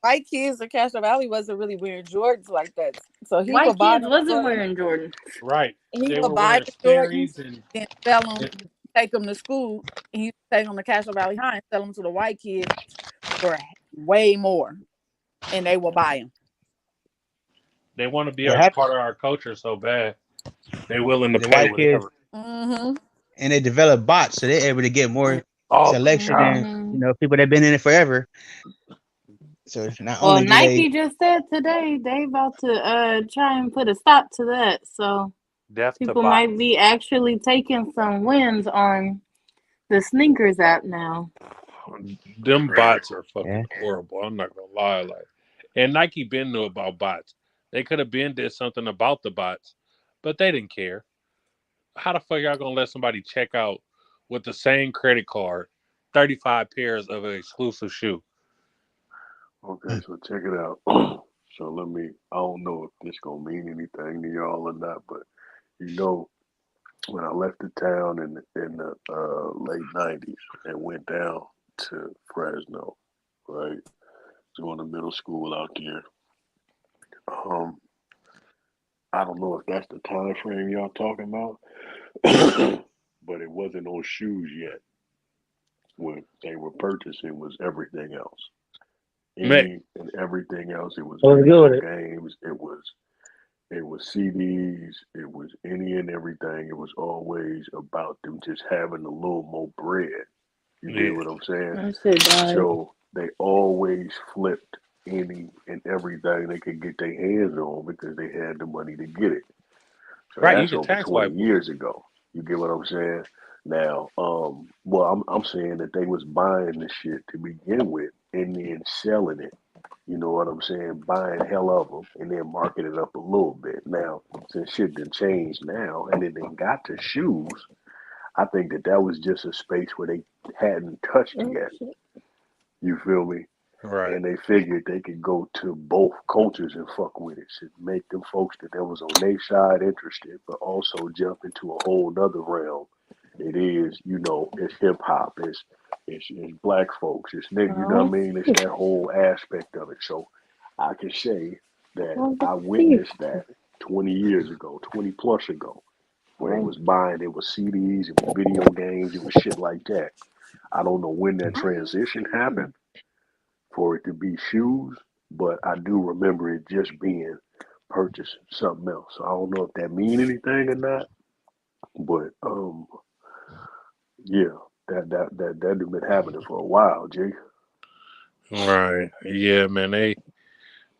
White kids in Castro Valley wasn't really wearing Jordans like that, so he white would buy kids wasn't wearing Jordans. Right, he would buy the Jordans and sell them, take them to school. He would take them to Castro Valley High and sell them to the white kids for way more, and they will buy them. They want to be a part of our culture so bad. They're willing to pay whatever. Mm-hmm. And they develop bots, so they're able to get more selection than people that've been in it forever. So not only Nike just said today they about to try and put a stop to that. So people might be actually taking some wins on the sneakers app now. Them bots are fucking horrible. I'm not gonna lie. And Nike been knew about bots. They could have been did something about the bots, but they didn't care. How the fuck y'all gonna let somebody check out with the same credit card 35 pairs of an exclusive shoe? Okay, so check it out. So I don't know if this gonna mean anything to y'all or not, but when I left the town in the late 90s and went down to Fresno, right? going to middle school out there. I don't know if that's the time frame y'all talking about, but it wasn't on shoes yet. What they were purchasing was everything else. Man, Any and everything else. It was What's good video with it? games. It was CDs. It was any and everything. It was always about them just having a little more bread. You yeah. get what I'm saying? That shit died. So they always flipped any and everything they could get their hands on because they had the money to get it. So Right, you that's can over tax 20 wipe them. years ago. You get what I'm saying? Now, well, I'm saying that they was buying the shit to begin with and then selling it. You know what I'm saying? Buying hell of them and then marking it up a little bit. Now, since shit done changed now and then they got to shoes, I think that was just a space where they hadn't touched Oh, yet. shit. You feel me? Right. And they figured they could go to both cultures and fuck with it. So make them folks that was on their side interested, but also jump into a whole nother realm. It is, it's hip hop, it's black folks, it's nigga, you know Oh, what I mean? It's that whole aspect of it. So I can say that oh, I that's witnessed that 20 years ago, 20 plus ago, where they was buying, it was CDs, it was video games, it was shit like that. I don't know when that transition happened for it to be shoes, but I do remember it just being purchasing something else. So I don't know if that mean anything or not, but yeah, that been happening for a while, G. Right. Yeah, man.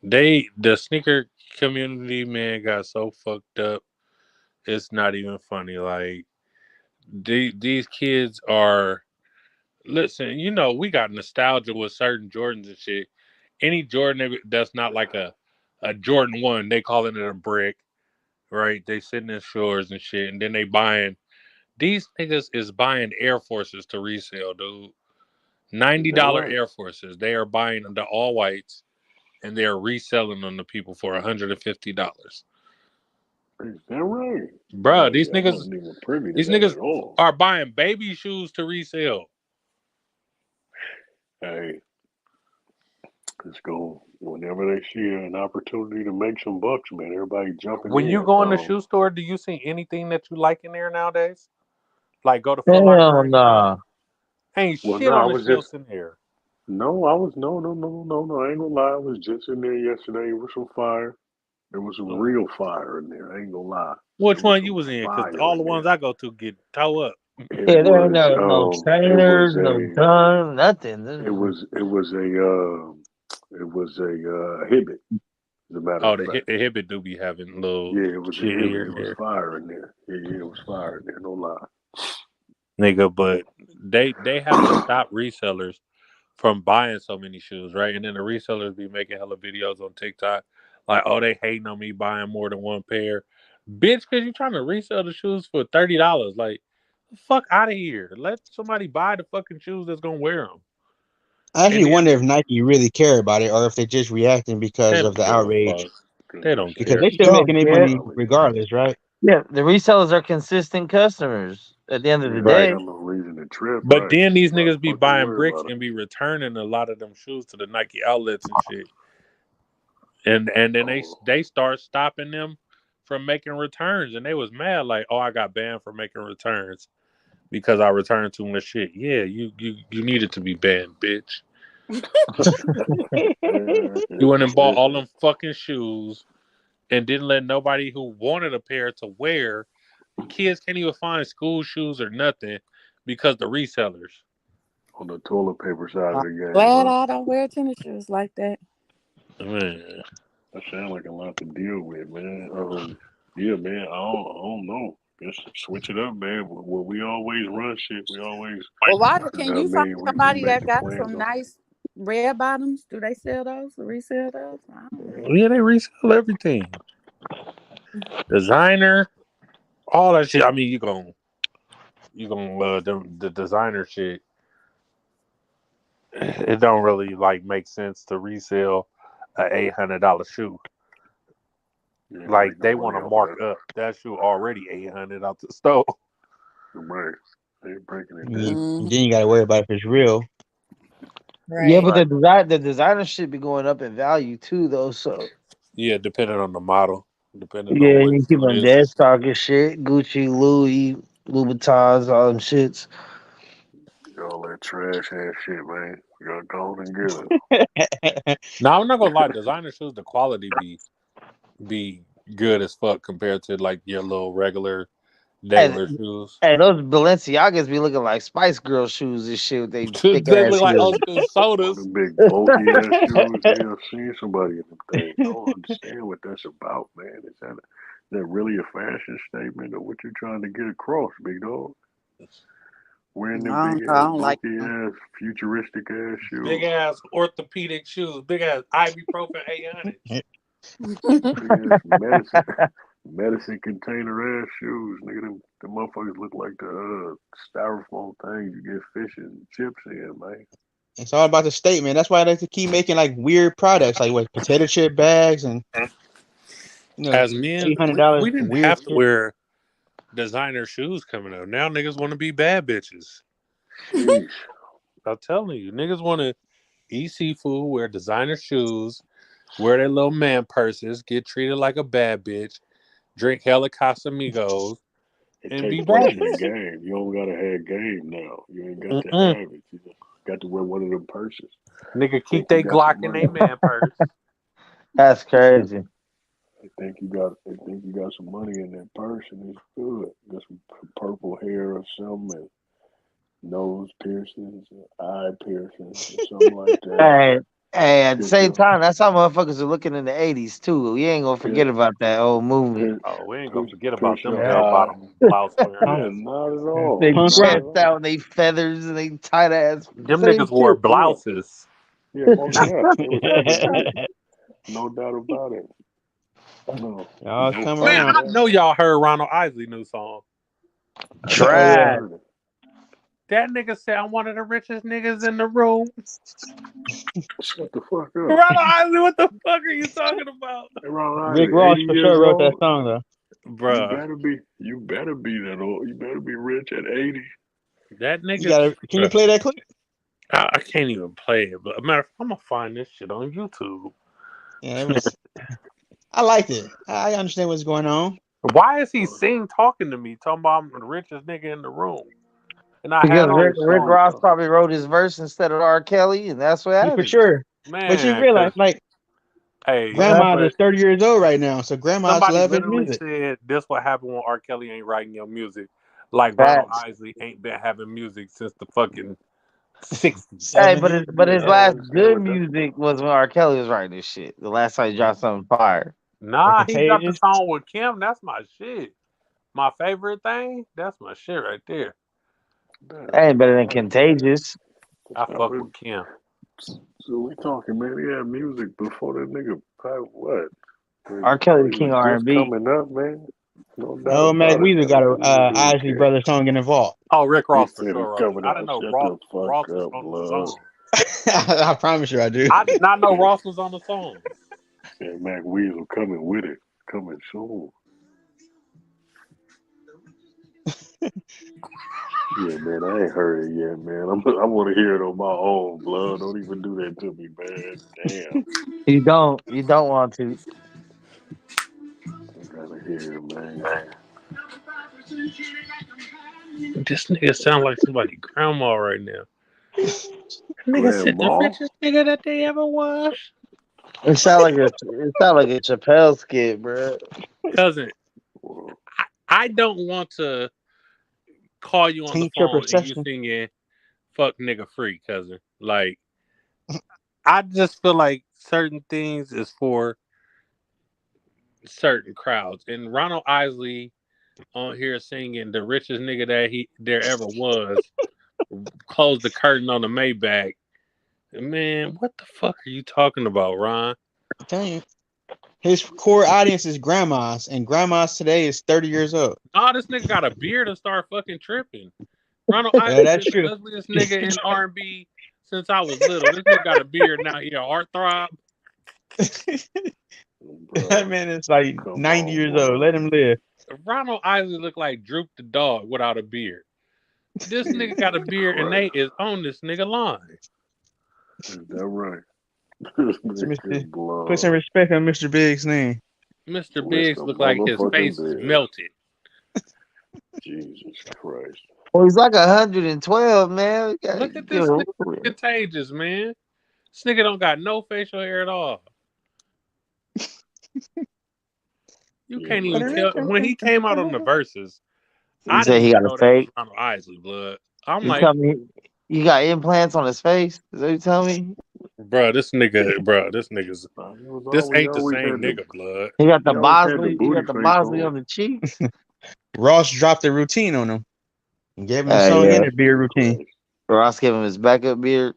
The sneaker community, man, got so fucked up. It's not even funny. Like these kids are. Listen, we got nostalgia with certain Jordans and shit. Any Jordan that's not like a Jordan 1, they calling it a brick, right? They sitting in stores and shit, and then they buying. These niggas is buying Air Forces to resell, dude. Is that $90 right? Air Forces. They are buying the all whites, and they are reselling them to people for $150. Is that right? Bruh, Oh these yeah, I niggas, wasn't even privy to these that niggas at all. are buying baby shoes to resell. Hey, let's go. Whenever they see an opportunity to make some bucks, man, everybody jumping When you in. go in the shoe store, do you see anything that you like in there nowadays? Like go to Foot Locker Hell or anything? nah. Ain't Well, shit no, I on the was just shelves in there. no, I was no. I ain't gonna lie. I was just in there yesterday. It was some fire. There was some real fire in there. I ain't gonna lie. There Which was one you some was in? Because fire all the in ones there. I go to get toe up. It Yeah, there ain't was no it was trainers, no gun, nothing. it was it was a Hibbit, as a matter Oh, of fact. the Hibbit do be having little Yeah, it was a shit here Hibbit. It and was there. fire in there. Yeah, it was fire in there, no lie. Nigga, but they have to stop resellers from buying so many shoes, right? And then the resellers be making hella videos on TikTok, like, oh, they hating on me buying more than one pair. Bitch, cause you trying to resell the shoes for $30. Like, fuck out of here. Let somebody buy the fucking shoes that's gonna wear them. I And actually then wonder if Nike really care about it or if they're just reacting because they of don't the give a outrage. fuck. Because They they're don't Because care. they scared. still Don't making their care. money regardless, right? Yeah, the resellers are consistent customers at the end of Yeah, the they ain't Right. day. got no reason to trip, But right? then these Why the niggas be fuck they buying worry bricks about it? and be returning a lot of them shoes to the Nike outlets and shit. And then Oh, they start stopping them from making returns, and they was mad like, oh, I got banned for making returns because I returned too much shit. Yeah, you needed to be banned, bitch. You went and bought all them fucking shoes and didn't let nobody who wanted a pair to wear. Kids can't even find school shoes or nothing because the resellers. on the toilet paper side of I'm the game, glad huh? I don't wear tennis shoes like that. Man. That sounds like a lot to deal with, man. Yeah, man. I don't know. Just switch it up, man. Well, we always run shit. We always, Well, why you can know what you I find mean? We somebody make that the got plans some on. nice red bottoms? Do they sell those? Resell those? I don't know. Yeah, they resell everything. Designer, all that shit. I mean, you gonna the designer shit. It don't really like make sense to resell a $800 shoe. Yeah, Like make no they want money to off of mark that. up that shoe already 800 out the store. Right. They breaking it Yeah. down. Mm-hmm. Then you got to worry about if it's real. Yeah, Right. but the designer shit be going up in value too, though. So Yeah, depending on the model, depending on yeah, what you keep shoe it on is. dead stock and shit. Gucci, Louis, Louboutins, all them shits. All that trash ass shit, man. We gotta go and get it. Now I'm not gonna lie, designer shoes, the quality be good as fuck compared to like your little regular Hey, shoes. hey, those Balenciagas be looking like Spice Girl shoes and shit with they thick They ass look like heels. old school All sodas. them big bulky ass shoes. Hell, seen somebody in them things. I don't understand what that's about, man. Is that really a fashion statement or what you're trying to get across, big dog? Wearing them big I ass, don't like bulky them. ass, futuristic ass Big shoes. ass orthopedic shoes, big ass ibuprofen 800. Big ass medicine container ass shoes, nigga. Them motherfuckers look like the styrofoam things you get fish and chips in, man. It's all about the statement. That's why they keep making like weird products, like what potato chip bags and As men, $800 we didn't weird have to shit. wear designer shoes coming up. Now niggas want to be bad bitches. Sheesh. I'm telling you, niggas want to eat seafood, wear designer shoes, wear their little man purses, get treated like a bad bitch, drink hella Casamigos, It and be take place in bad. game. You don't gotta have game now. You ain't got to Mm-mm. have it. You just got to wear one of them purses. Nigga, keep Think you they got some Glock in money. they man purse. That's crazy. They think you got some money in that purse and it's good. Got some purple hair or something and nose piercings, eye piercings, or something like that. Hey, at the Piss same your time, that's how motherfuckers are looking in the '80s too. We ain't gonna piss, forget about that old movie. piss, Oh, we ain't gonna piss, forget piss about them your bell eye. bottom blouse wearing Punk, Yeah, ass. not at all. They punk Not rock. at dressed all. out, they feathers, and they tight ass. Them Same niggas wore shit. Yeah, blouses. yeah, most definitely. They was having to. No doubt about it. No, Y'all no come Man, fighting around. I that. know y'all heard Ronald Isley new song. Oh I yeah. Trash. heard it. That nigga said I'm one of the richest niggas in the room. Shut the fuck up. Ronald Isley, what the fuck are you talking about? Hey, Ron Rick Isley, Ross 80 for years sure wrote that old. song though. Bruh, You better be that old. You better be rich at 80. that You nigga, gotta can you bruh, play that clip? I can't even play it. But matter of fact, I'm gonna find this shit on YouTube. Yeah, it was I liked it. I understand what's going on. Why is he talking to me, talking about I'm the richest nigga in the room? And I Because had on Rick Ross probably wrote his verse instead of R. Kelly, and that's what Yeah, for happened. sure. But you man, realize cause like hey, grandma's but is 30 years old right now, so grandma's somebody love his literally music. said this what happened when R. Kelly ain't writing your music. Like Ronald Facts. Isley ain't been having music since the fucking 60s. Hey, 70s. but his I Yeah. don't last understand good what that's music about. was when R. Kelly was writing this shit. The last time he dropped something fire. Like Nah, he dropped the Contagious. song with Kim. That's my shit. My favorite thing. That's my shit right there. Damn. That ain't better than All right. Contagious. I So fuck with Kim. we talking, man. He had music before that nigga. Probably what? R. Kelly, When the he king was of just R&B. coming up, man. No doubt Oh, Mac about it. Weezer That got was a the nigga who Isley came. Brothers song in the vault. Oh, Rick He Ross for said sure it's wrote it. coming I out. didn't know Shut Ross the fuck was up, on the blood. song. I promise you I do. I did not know Ross was on the song. And Mac Weasel coming with it. Coming soon. Yeah, man, I ain't heard it yet, man. I want to hear it on my own, blood. Don't even do that to me, man. Damn. You don't want to. I gotta hear it, man. This nigga sound like somebody grandma right now. Nigga said the Grandma? richest nigga that they ever was. It sound like a Chappelle skit, bro. Cousin, Well, I don't want to call you on the Taint your phone and you perception. singing fuck nigga free, cousin. Like, I just feel like certain things is for certain crowds. And Ronald Isley on here singing the richest nigga that there ever was, close the curtain on the Maybach. Man, what the fuck are you talking about, Ron? I'm telling you. His core audience is grandmas, and grandmas today is 30 years old. Oh, this nigga got a beard and start fucking tripping. Ronald Yeah, Isley that's been the true. ugliest nigga in R&B since I was little. This nigga got a beard now. He a heartthrob. That bro, man is like come 90 on, years boy. old. Let him live. Ronald Isley look like Droop the dog without a beard. This nigga got a beard and Christ. they is on this nigga line. Is that right? Put some Blood. respect on Mr. Big's name. Mr. Biggs Mr. looked like his Motherfucking face is Biggs. melted. Jesus Christ. Well, he's like 112, man. We gotta Look at give this him- nigga contagious, man. This nigga don't got no facial hair at all. You Yeah, can't man. even tell when he came out on the verses. You I say didn't he even got a know that was fake? Ronald Isley, blood. I'm You like, tell me you got implants on his face? Is that what you tell me? this nigga's this He ain't the always same had nigga, blood. He got the He always had the Bosley. He booty got the face Bosley on. on the cheek. Ross dropped the routine on him. And gave him the Hey, song yeah. and the beard routine. Ross gave him his backup beard.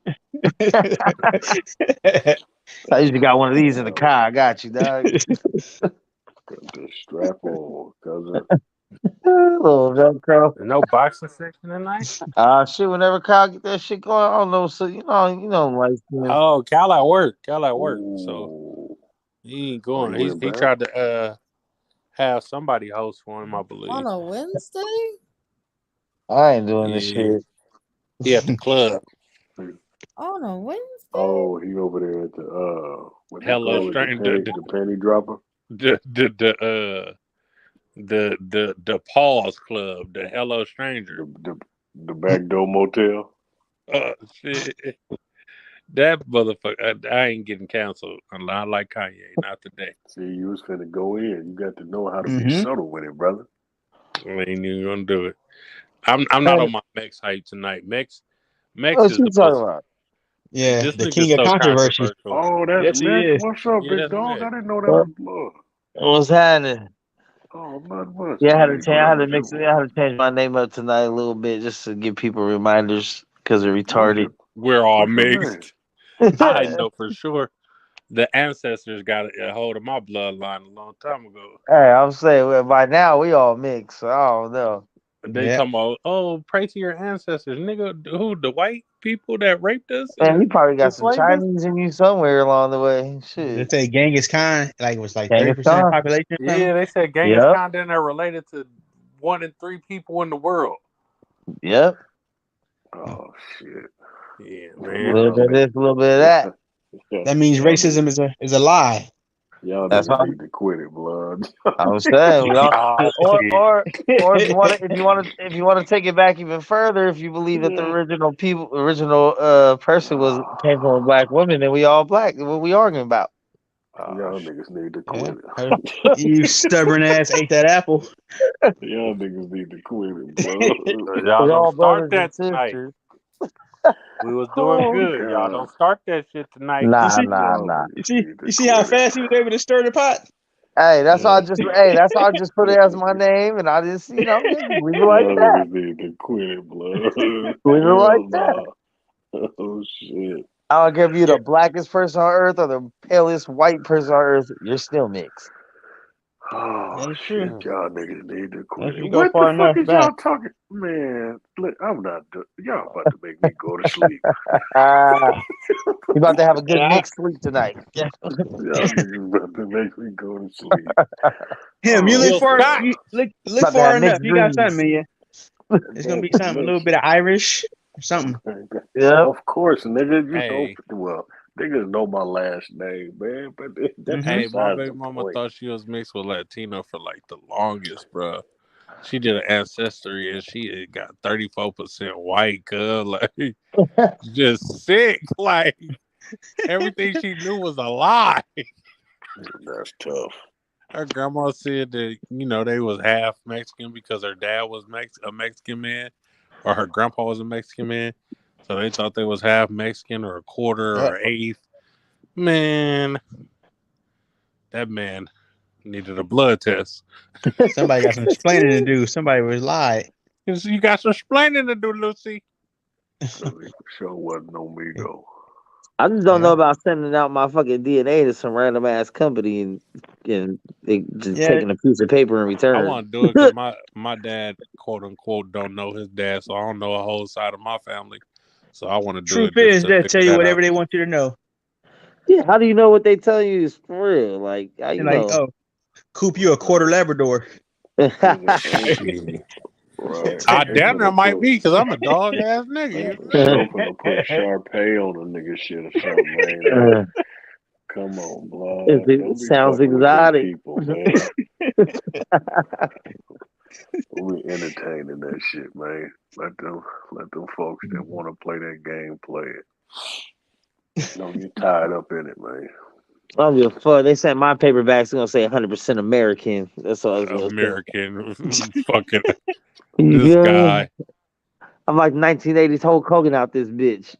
I usually got one of these in the car. I got you, dog. Put the strap on, cousin. Little Velcro. No boxing section tonight. Shit. Whenever Kyle get that shit going, I don't know. So you know, like Oh, Cal at work. So Ooh. he ain't going. he went He back? tried to have somebody host for him, I believe. On a Wednesday? I ain't doing this Yeah. shit. He at the club. On a Wednesday? Oh, he over there at the what they Hello, call it, stranger. the penny dropper. The Paws Club, the Hello Stranger. The back door motel. Shit. That motherfucker, I ain't getting canceled. Not like Kanye, not today. See, you was finna go in. You got to know how to be subtle with it, brother. I ain't even gonna do it. I'm not on my Mex hype tonight. Mex What is you the talking most. about? Yeah, This the nigga's king of so controversy. controversial. Oh, that's Yes, he Mex. is. What's up, Yeah, big that's dog? Mex. I didn't know that was blood. What's happening? Oh, not much. Yeah, I had man. to change. I had to Glad mix it. you- I had to change my name up tonight a little bit just to give people reminders because they're retarded. We're all What's your mixed. I know for sure. The ancestors got a hold of my bloodline a long time ago. Hey, I'm saying well, by now we all mixed. So I don't know. They talking about, oh, pray to your ancestors, nigga. Who, the white people that raped us? Man, you probably got some enslaved us? Chinese in you somewhere along the way. They Shit. say Genghis Khan was like Genghis 30% of Khan. the population. Or something. Yeah, they said Genghis Yep. Khan then are related to 1 in 3 people in the world. Yep. Oh shit. Yeah, A man. little bit of this, a little bit of that. That means racism is a lie. Y'all That's niggas why need to quit it, blood. I'm saying. We all, Oh, shit. or if you want to take it back even further, if you believe that the original person came from a black woman, then we all black. What we arguing about? Y'all niggas need to quit Yeah. You stubborn ass ate that apple. it. Y'all niggas need to quit it, blood. Y'all We're all don't start brothers that and tonight. sisters. We was doing Oh, good. God. Y'all don't start that shit tonight. Nah. Y'all You niggas see, need to you see how quit it. fast he was able to stir the pot. Hey, that's why I just put it as my name, and I just leave it like Y'all that. niggas need to quit it, blood. Leave it like Hell that. nah. Oh shit. I don't care if you're the blackest person on earth or the palest white person on earth, you're still mixed. Oh That is shit, true. y'all niggas need to quit If it. you go What far the fuck enough is y'all back. talking? Man, look, I'm not. Y'all about to make me go to sleep. You about to have a good Yeah. mixed sleep tonight. Y'all niggas about to make me go to sleep. Him, you Oh, look Will far. Scott. You look About to far have enough. mixed You got dreams. something in you. It's gonna be something, a little bit of Irish or something. Yep. Of course, nigga. You Hey. know, well, niggas know my last name, man. But that's Hey, my besides baby the mama point. thought she was mixed with Latino for like the longest, bro. She did an ancestry and she got 34% white, cuz like just sick. Like everything she knew was a lie. That's tough. Her grandma said that they was half Mexican because her dad was a Mexican man, or her grandpa was a Mexican man, so they thought they was half Mexican or a quarter or an eighth. Man, that man needed a blood test. Somebody got some explaining to do. Somebody was lied. You got some explaining to do, Lucy. For sure wasn't no Migo. I just don't know about sending out my fucking DNA to some random ass company and they just taking a piece of paper in return. I want to do it because my dad, quote unquote, don't know his dad, so I don't know a whole side of my family. So I want to do Truth it. is, they'll tell you whatever they want you to know. Yeah, how do you know what they tell you is for real? Like, how you know? Oh, Coop, you a quarter Labrador. Right. I damn near might be because I'm a dog ass nigga. So finna put Sharpay on a nigga shit or something, man. Come on, blood. It Don't be sounds fucking exotic. with them people, man. We entertaining that shit, man. Let them folks that want to play that game play it. Don't get tied up in it, man. I don't give a fuck. They sent my paperbacks. They're gonna say 100% American. That's all I was gonna American fucking say. this guy. I'm like 1980s Hulk Hogan out this bitch.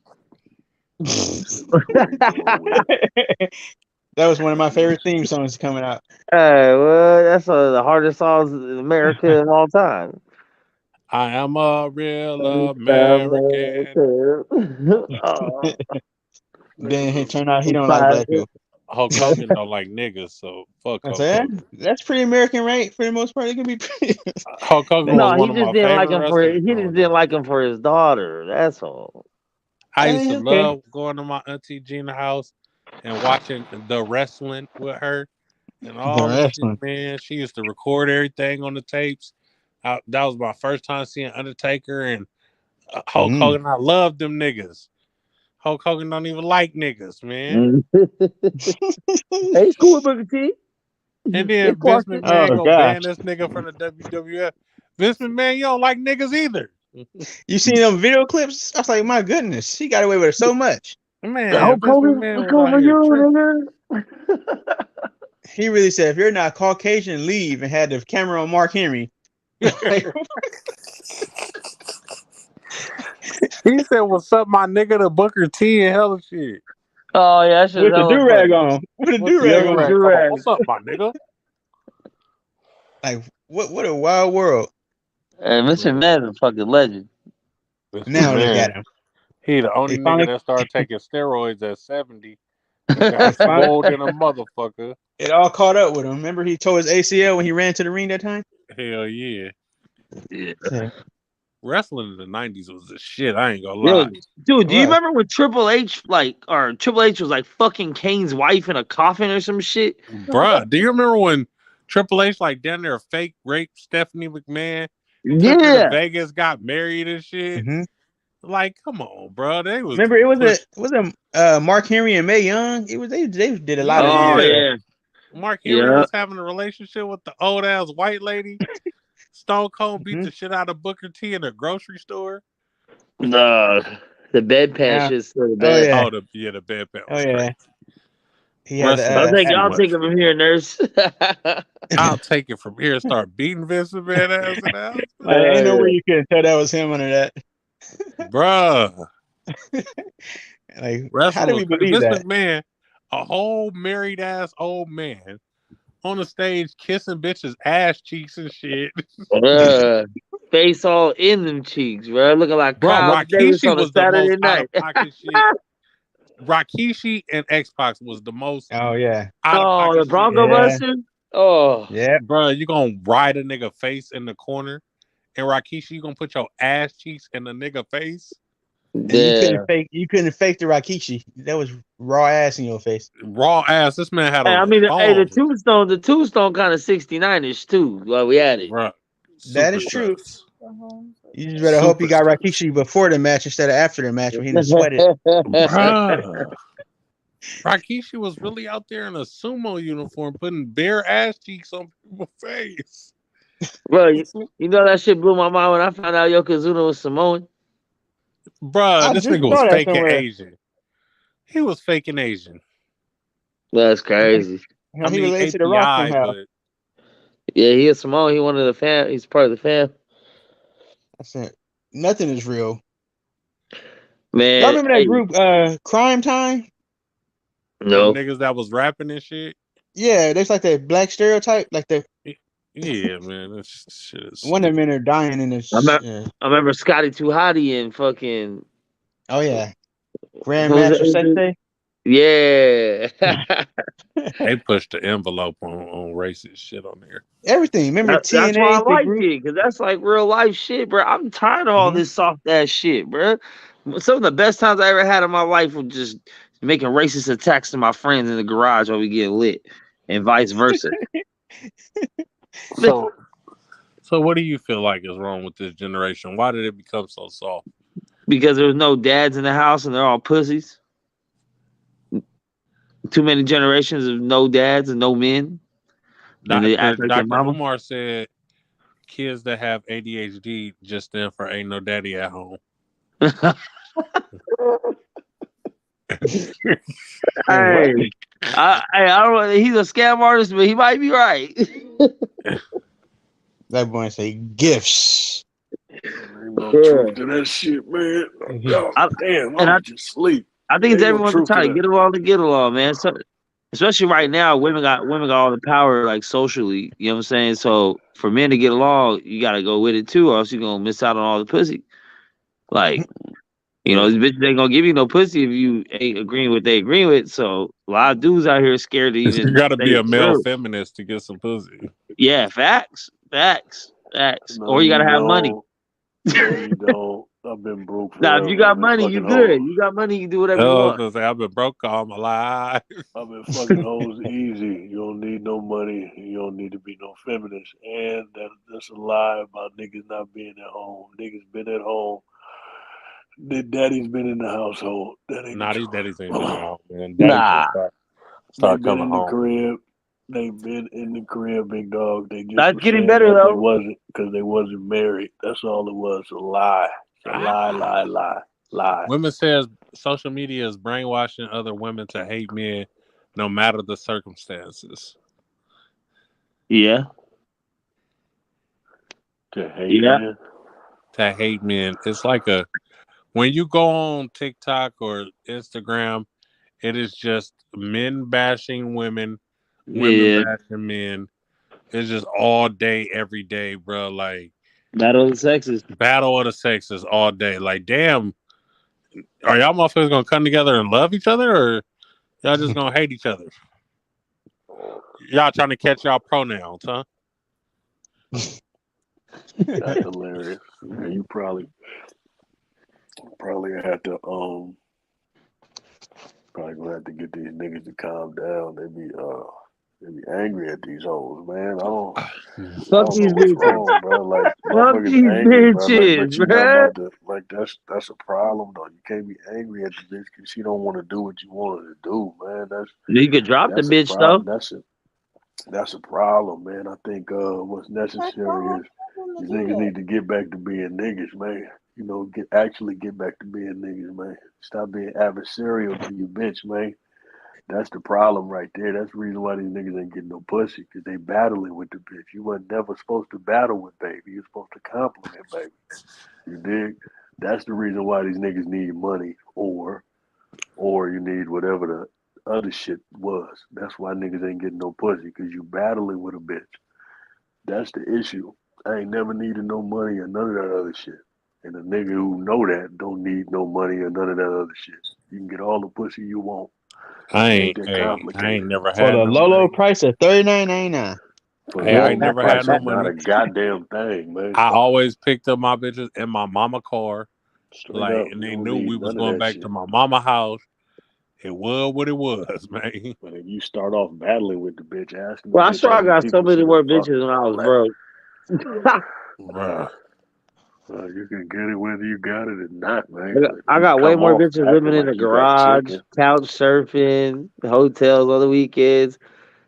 That was one of my favorite theme songs coming out. Well, that's one of the hardest songs in America of all time. I am a real American. Then it turned out he don't like black people. Hulk Hogan don't like niggas, so fuck Hulk Hogan. That's pretty American, right? For the most part, it can be pretty. Hulk Hogan was one of my favorite wrestlers. He just didn't like him for his daughter. That's all. I used to love going to my auntie Gina's house and watching the wrestling with her and all that shit, man. She used to record everything on the tapes. That was my first time seeing Undertaker and Hulk Hogan. I loved them niggas. Hulk Hogan don't even like niggas, man. Hey, it's cool, Booker T. And then Vince McMahon gonna ban this nigga from the WWF. Vince McMahon, you don't like niggas either. You seen them video clips? I was like, my goodness, he got away with it so much. Man, Vince McMahon was out here he really said, if you're not Caucasian, leave, and had the camera on Mark Henry. He said, "What's up, my nigga?" To Booker T and hell of shit. Oh yeah, with the do rag on. With the do rag on. What's up, my nigga? Like what a wild world. Mr. Man's a fucking legend. Now look at him. He the only nigga that started taking steroids at 70. He got swole than a motherfucker. It all caught up with him. Remember he tore his ACL when he ran to the ring that time? Hell yeah. Yeah. Wrestling in the 90s was the shit. I ain't gonna lie. Yo, dude, do you remember when Triple H was like fucking Kane's wife in a coffin or some shit? Bruh, do you remember when Triple H like down there fake raped Stephanie McMahon? Yeah. To Vegas, got married and shit. Mm-hmm. Like, come on, bro. They was remember it was a Mark Henry and Mae Young. It was they did a lot of Mark Henry was having a relationship with the old ass white lady. Stone Cold beat the shit out of Booker T in a grocery store. The bedpan shit's still the best. The bedpan. Oh yeah. I'll take it from here, nurse. I'll take it from here and start beating Vince McMahon ass in the house. Ain't no way you couldn't tell that was him under that. Bruh. Like, how do we believe Vince that? McMahon, a whole married ass old man, on the stage kissing bitches' ass cheeks and shit. Face all in them cheeks, bro. Looking like Rikishi on was Saturday the most night. out-of-pocket shit. Rikishi and X-Pac was the most. Oh yeah. The Bronco Buster. Oh yeah, bro. You gonna ride a nigga face in the corner, and Rikishi, you gonna put your ass cheeks in the nigga face? Yeah. You couldn't fake the Rikishi. That was raw ass in your face. Raw ass. This man had a. The tombstone kind of 69ish too. While we had it, bro. That is true. You just better hope he got Rikishi before the match instead of after the match when he didn't sweat it. Rikishi was really out there in a sumo uniform, putting bare ass cheeks on people's face. Bro, you know that shit blew my mind when I found out Yokozuna was Samoan. Bruh, this nigga was faking Asian. He was faking Asian. That's crazy. He related to the Rock somehow. Yeah, he is Samoan. He one of the fam. He's part of the fam. That's it. Nothing is real. Man, y'all remember that group, Crime Time? No. The niggas that was rapping and shit. Yeah, there's like that black stereotype, like the. Yeah, man, that shit is. One of the men are dying in this. I remember Scotty Too Hotty and fucking. Oh yeah, Grandmaster Sensei. Yeah. They pushed the envelope on racist shit on there. Everything. Remember TNA? That's why I like it, because that's like real life shit, bro. I'm tired of all this soft ass shit, bro. Some of the best times I ever had in my life were just making racist attacks to my friends in the garage while we get lit, and vice versa. So what do you feel like is wrong with this generation? Why did it become so soft? Because there's no dads in the house and they're all pussies. Too many generations of no dads and no men. And they act like their Dr. mama. Umar said kids that have ADHD just stand for ain't no daddy at home. Hey, I don't know. He's a scam artist, but he might be right. That boy say gifts. Ain't no truth to that shit, man. God damn, I was just sleep. I think it's Ain't no everyone's truth to trying to that. get along to get along, man. So, especially right now, women got all the power, like socially. You know what I'm saying? So for men to get along, you gotta go with it too, or else you're gonna miss out on all the pussy. Like, these bitches ain't gonna give you no pussy if you ain't agreeing with what they agree with. So a lot of dudes out here scared to even. You gotta be say a it male through. feminist to get some pussy. Yeah, facts. No, Or you gotta have money. No, you don't. I've been broke forever. Now, if you got I've been money, you fucking good. hoes. You got money, you do whatever you I was want. gonna say I've been broke all my life. I've been fucking hoes easy. You don't need no money. You don't need to be no feminist. And that's a lie about niggas not being at home. Niggas been at home. Their daddy's been in the household. That ain't Nah, the these truth. daddies ain't been at home, man. Daddy Nah. just They've start been coming in the home. crib. They've been in the crib, big dog. They just That's was getting saying better, that they though. wasn't because they wasn't married. That's all it was. A lie. It's a lie. Women says social media is brainwashing other women to hate men, no matter the circumstances. Yeah. To hate men. To hate men. It's like when you go on TikTok or Instagram, it is just men bashing women, women bashing men. It's just all day, every day, bro. Like Battle of the sexes. Battle of the sexes all day. Like, damn, are y'all motherfuckers gonna come together and love each other, or y'all just gonna hate each other? Y'all trying to catch y'all pronouns, huh? That's hilarious. Yeah, you probably have to probably gonna have to get these niggas to calm down. They be angry at these hoes, man. I don't Fuck know these what's bitches. wrong, bro. Like Fuck motherfuckers these angry, bro. Like, but bitches, you not bro. about to like that's a problem though. You can't be angry at the bitch because she don't want to do what you want her to do, man. You could drop the That's a bitch, problem. though. That's a problem, man. I think what's necessary is these niggas need to get back to being niggas, man. You know, actually get back to being niggas, man. Stop being adversarial to your bitch, man. That's the problem right there. That's the reason why these niggas ain't getting no pussy, because they battling with the bitch. You wasn't never supposed to battle with baby. You're supposed to compliment baby. You dig? That's the reason why these niggas need money or you need whatever the other shit was. That's why niggas ain't getting no pussy, because you battling with a bitch. That's the issue. I ain't never needed no money or none of that other shit. And a nigga who know that don't need no money or none of that other shit. You can get all the pussy you want. I Ain't ain't that complicated. never For had the no low money. price of $39.99. For Hey, the I ain't low never price had no is not money. a goddamn thing, man. I always picked up my bitches in my mama car, Straight up, and you they don't knew need we was none of going that back shit. to my mama house. It was what it was, man. But if you start off battling with the bitch, asking the Well, I bitch sure how I many got so people she many done more fucked bitches and when I all was that. broke. Bruh. You can get it whether you got it or not, man. But I you got way come more off bitches acting living in like the you got garage, chicken. couch surfing, hotels on the weekends.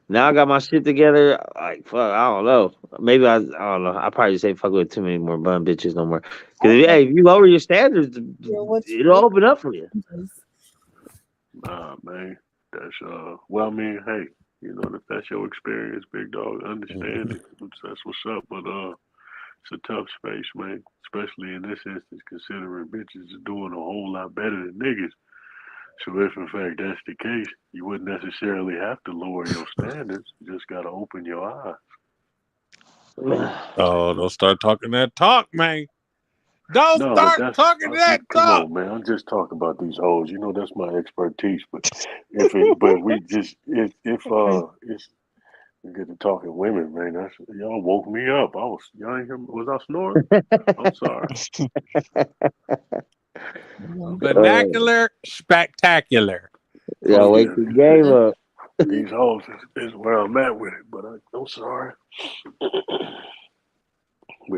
Now I got my shit together. Like, fuck, I don't know. Maybe I don't know. I probably just ain't fuck with too many more bum bitches no more. Because hey, if you lower your standards, it'll open up for you. Nah, man. That's well, I mean, hey, you know, if that's your experience, big dog, understand it. That's what's up. But it's a tough space, man. Especially in this instance, considering bitches are doing a whole lot better than niggas. So if in fact that's the case, you wouldn't necessarily have to lower your standards. You just gotta open your eyes. Oh, don't start talking that talk, man. Don't No, but start talking that come talk. on, man. I'm just talking about these hoes. You know that's my expertise. But if it's we get to talking women, man. Y'all woke me up. Y'all ain't hear me. Was I snoring? I'm sorry. Vernacular, spectacular. Yeah, wake the game up. These hoes is where I'm at with it. But I'm sorry.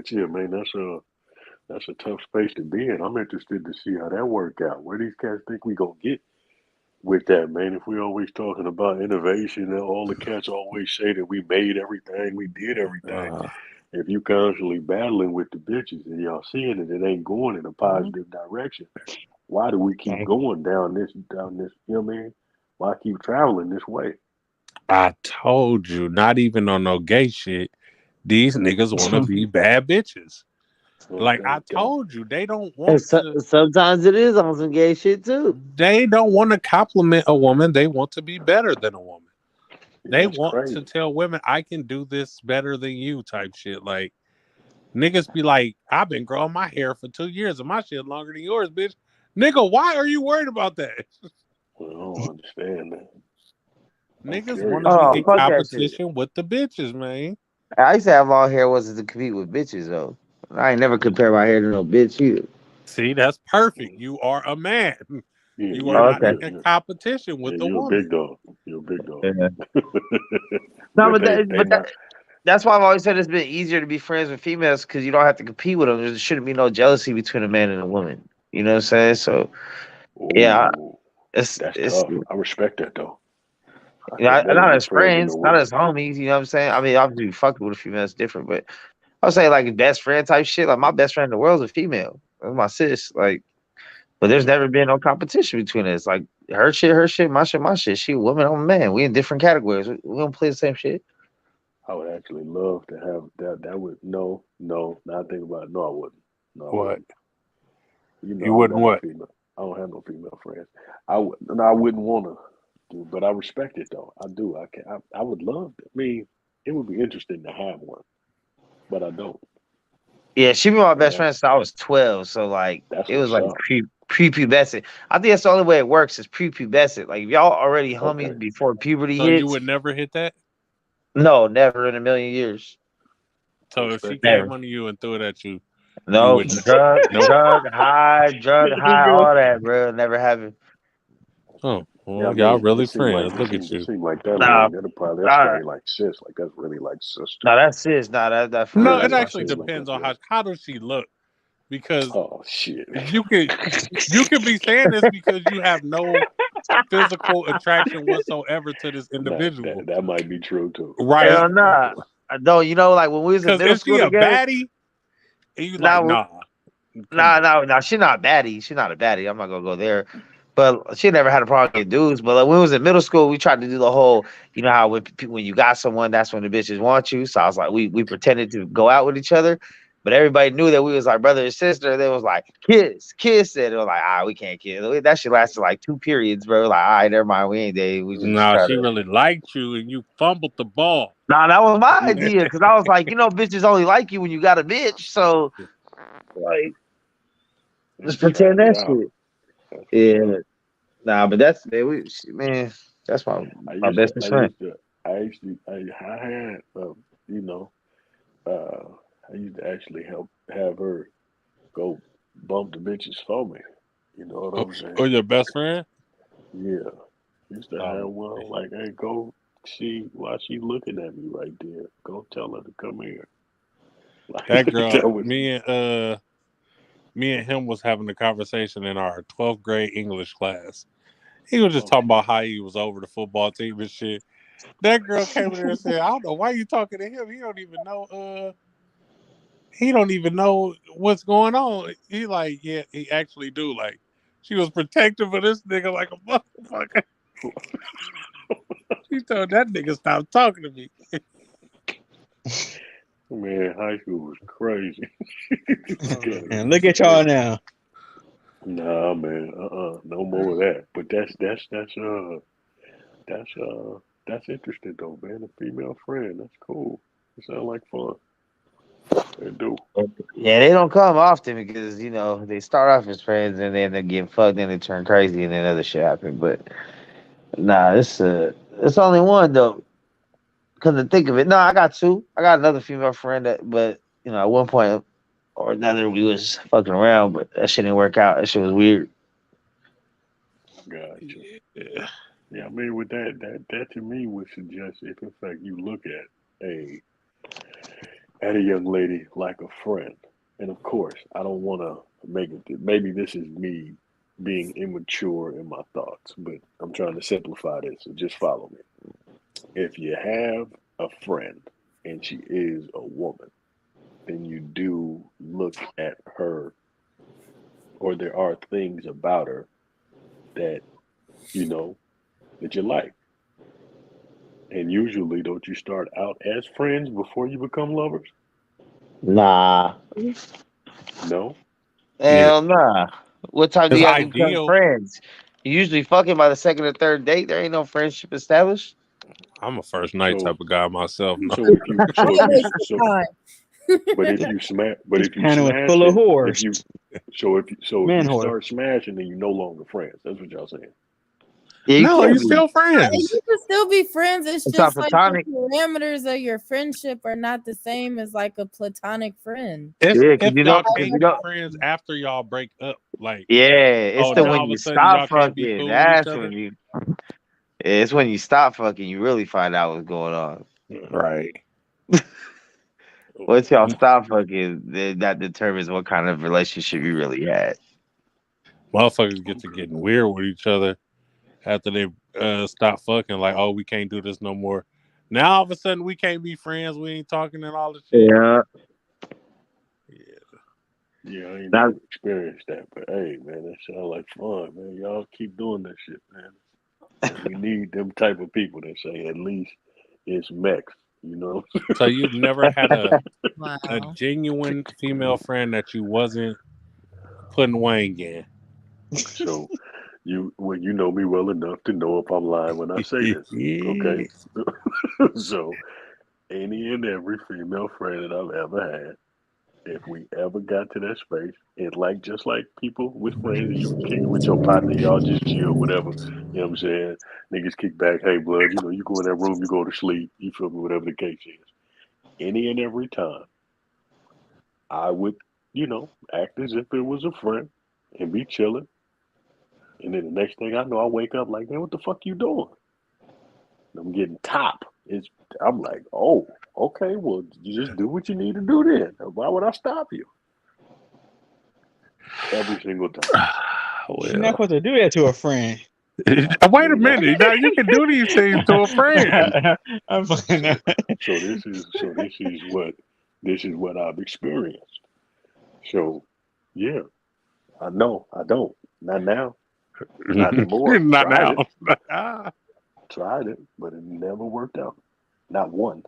but yeah, man, that's a tough space to be in. I'm interested to see how that work out. Where these cats think we gonna get with that, man? If we always talking about innovation, and all the cats always say that we made everything, we did everything. Uh, If you constantly battling with the bitches and y'all seeing it ain't going in a positive direction, why do we keep going down this, you know what I mean? Why keep traveling this way? I told you, not even on no gay shit. These niggas want to be bad bitches. Like I told you, they don't want to. Sometimes it is on some gay shit too. They don't want to compliment a woman. They want to be better than a woman. They That's want crazy. to tell women, "I can do this better than you," type shit. Like niggas be like, "I've been growing my hair for 2 years and my shit longer than yours, bitch." Nigga, why are you worried about that? Well, I don't understand that. I'm Niggas want curious to be Oh, in about fuck that. that shit. competition with the bitches, man. I used to have long hair wasn't to compete with bitches though. I ain't never compare my hair to no bitch either. See, that's perfect. You are a man. Yeah, You are yeah, Oh, not okay. in competition with yeah, the you're a woman. big dog. You're a big dog. Yeah. No, But but they that, they but that, not. that's why I've always said it's been easier to be friends with females because you don't have to compete with them. There shouldn't be no jealousy between a man and a woman. You know what I'm saying? So yeah, Ooh, that's it's tough. I respect that though. I you know, could never not be as friends with no friends, not woman. as homies. You know what I'm saying? I mean, obviously, fucking with a female is different, but I'll say like best friend type shit. Like my best friend in the world is a female. That's my sis. Like, but there's never been no competition between us. Like her shit, my shit, my shit. She a woman, I'm a man. We in different categories. We don't play the same shit. I would actually love to have that. That would no. Now I think about it. No, I wouldn't. No, I What? wouldn't. You know, You I don't wouldn't got no what? female. I don't have no female friends. I would. No, I wouldn't want to do, but I respect it though. I do. I can. I would love to. I mean, it would be interesting to have one, but I don't. Yeah, she been my And best friend since I was 12. So like that's it was what's like up. prepubescent. I think that's the only way it works is prepubescent. Like if y'all already Okay. homies before puberty So you hits, would never hit that? no, never in a million years. I So if she respect that. came Never. on you and threw it at you, you No, would nope. drug There you high, go. all that, bro. Never happened. Oh, Yeah, I well, y'all mean, really friends. Look at it you. seemed like that Nah, long. That's nah, probably like sis. Like that's really like sister. nah, that's sis. Nah, that for real. No, Yeah, it That's my actually seems sister. like that. depends on Yeah. how does she look? Because Oh shit. you could be saying this because you have no physical attraction whatsoever to this That individual. that might be true too. That Right? Hell might be nah. true. I don't. You know, like when we was in Because middle if she school a together. baddie and you like, Nah, nah, come on. nah. She not baddie. She not a baddie. I'm not gonna go there. But she never had a problem with dudes. But like, when we was in middle school, we tried to do the whole, you know how when you got someone, that's when the bitches want you. So I was like, we pretended to go out with each other, but everybody knew that we was like brother and sister. They was like kiss, and it was like, we can't kiss. That shit lasted like 2 periods, bro. Like, never mind, we ain't dating. We just Nah, try she to. really liked you and you fumbled the ball. Nah, that was my idea because I was like, bitches only like you when you got a bitch. So like, You just pretend tried it that out. shit. That's what's Yeah. up. Nah, but that's man, that's I my used to, best I friend. used to, I actually, I had, you know, uh, I used to actually have her go bump the bitches for me. You know what I'm Or saying? your best friend? Yeah. Used to have Oh, one like, hey, go see why she looking at me right there. Go tell her to come here. that Like girl, that was me and him was having a conversation in our 12th grade English class. He was just oh talking about how he was over the football team and shit. That girl came in there and said, I don't know why you talking to him. He don't even know what's going on. He like, yeah, he actually do. Like, she was protective of this nigga like a motherfucker. She told that nigga stop talking to me. man, high school was crazy. And look at y'all now. Nah, man, no more of that. But that's interesting though, man. A female friend, that's cool. It sounds like fun. They do. Yeah, they don't come often because they start off as friends and then they get fucked, then they turn crazy, and then other shit happen. But nah, it's only one though. Cause to think of it, no, I got two. I got another female friend but at one point or another we was fucking around, but that shit didn't work out. That shit was weird. Gotcha. Yeah. Yeah, I mean, with that to me would suggest if in fact you look at a at a young lady like a friend. And of course, I don't want to make it. Maybe this is me being immature in my thoughts, but I'm trying to simplify this. So just follow me. If you have a friend and she is a woman, then you do look at her, or there are things about her that you know that you like. And usually, don't you start out as friends before you become lovers? Nah, No. Yeah, hell nah. What time do it's you have to become ideal. friends? You usually fucking by the second or third date. There ain't no friendship established. I'm a first night So, type of guy myself. No. so if you, so if That you, waste of so, time. but if you smash, but This if you panel is smash full of it, if whores. you, so if Man you whore. start smashing, then you're no longer friends. That's what y'all saying. Yeah, you No, can't you be. still You friends. can still be friends. It's It's not just like the platonic. parameters of your friendship are not the same as like a platonic friend. If Yeah, if because y'all you can't be know. friends after y'all break up, like, Yeah, it's oh, the now when all of you a sudden stop y'all can't be fucking. cool with each That's other. when you. It's when you stop fucking. You really find out what's going on. Right. Once y'all stop fucking, then that determines what kind of relationship you really had. Motherfuckers get to getting weird with each other after they stop fucking. Like, oh, we can't do this no more. Now all of a sudden we can't be friends. We ain't talking and all the shit. Yeah. Yeah, I ain't That, never experienced that, but hey, man, that sounds like fun, man. Y'all keep doing that shit, man. And we need them type of people that say at least it's Mex, you know. So you've never had a Wow. genuine female friend that you wasn't putting Wang in. So you know me well enough to know if I'm lying when I say this, okay? So any and every female friend that I've ever had, if we ever got to that space, it's like just like people with friends, you kick it with your partner, y'all just chill, whatever. You know what I'm saying? Niggas kick back, hey blood, you know, you go in that room, you go to sleep, you feel me, whatever the case is. Any and every time I would, act as if it was a friend and be chilling. And then the next thing I know, I wake up like, man, what the fuck you doing? And I'm getting top. I'm like, oh, okay, well, you just do what you need to do then. Why would I stop you? Every single time. You're not Well, supposed to do that to a friend. wait I a mean, minute. Now you can do these things to a friend. I'm fucking. so this is what I've experienced. So yeah, I know I don't. Not now. Not anymore. Not Tried now. it. Tried it, but it never worked out. Not one.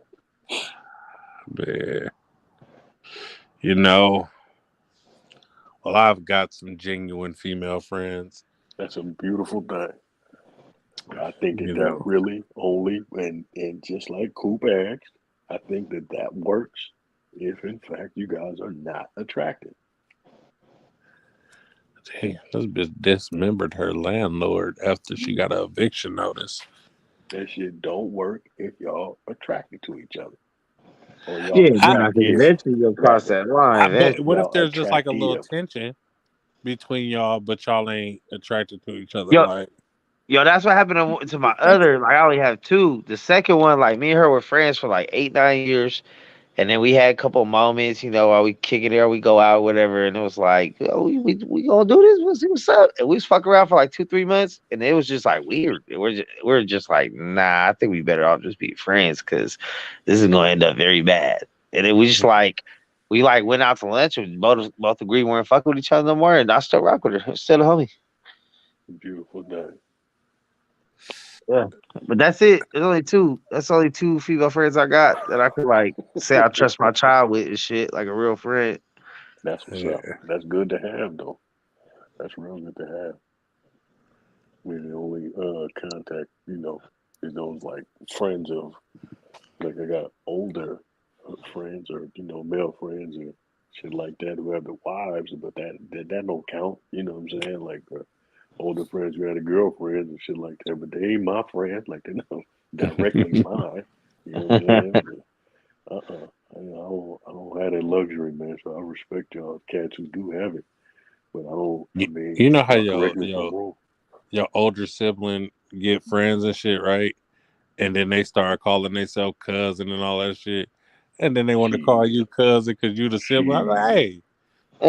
Man. You know, well, I've got some genuine female friends. That's a beautiful thing. I think You that know, really only and just like Coop asked, I think that works if in fact you guys are not attracted. dang, this bitch dismembered her landlord after she got an eviction notice. That shit don't work if y'all attracted to each other or y'all yeah, I, nah, because attractive. eventually you'll cross Rather, that I line. bet. What if y'all there's just like a little attractive. tension between y'all, but y'all ain't attracted to each other? Yo, Like, yo, that's what happened to my other. Like, I only have two. The second one, like, me and her were friends for like 8, 9 years. And then we had a couple moments, while we kick it or we go out, whatever. And it was like, oh, we gonna do this? We'll see what's up. And we was fucking around for like 2, 3 months. And it was just like weird. We're just like, nah, I think we better all just be friends because this is gonna end up very bad. And then we went out to lunch and both agreed we weren't fucking with each other no more. And I still rock with her. Still a homie. Beautiful day. Yeah. But that's it. There's only two. That's only two female friends I got that I could like say I trust my child with and shit, like a real friend. That's what's yeah. up. That's good to have though. That's real good to have. We the only contact, is those like friends of like I got older friends or male friends or shit like that who have the wives, but that don't count. You know what I'm saying? Like older friends who had a girlfriend and shit like that, but they ain't my friend. Like they're not directly mine. You know what I'm saying? But, I don't have that luxury, man. So I respect y'all cats who do have it, but I don't. I mean, You know how y'all correct me if I'm wrong. your older sibling get friends and shit, right? And then they start calling themselves cousin and all that shit. And then they want to call Shit. you cousin because you the sibling. I'm like, Shit. hey,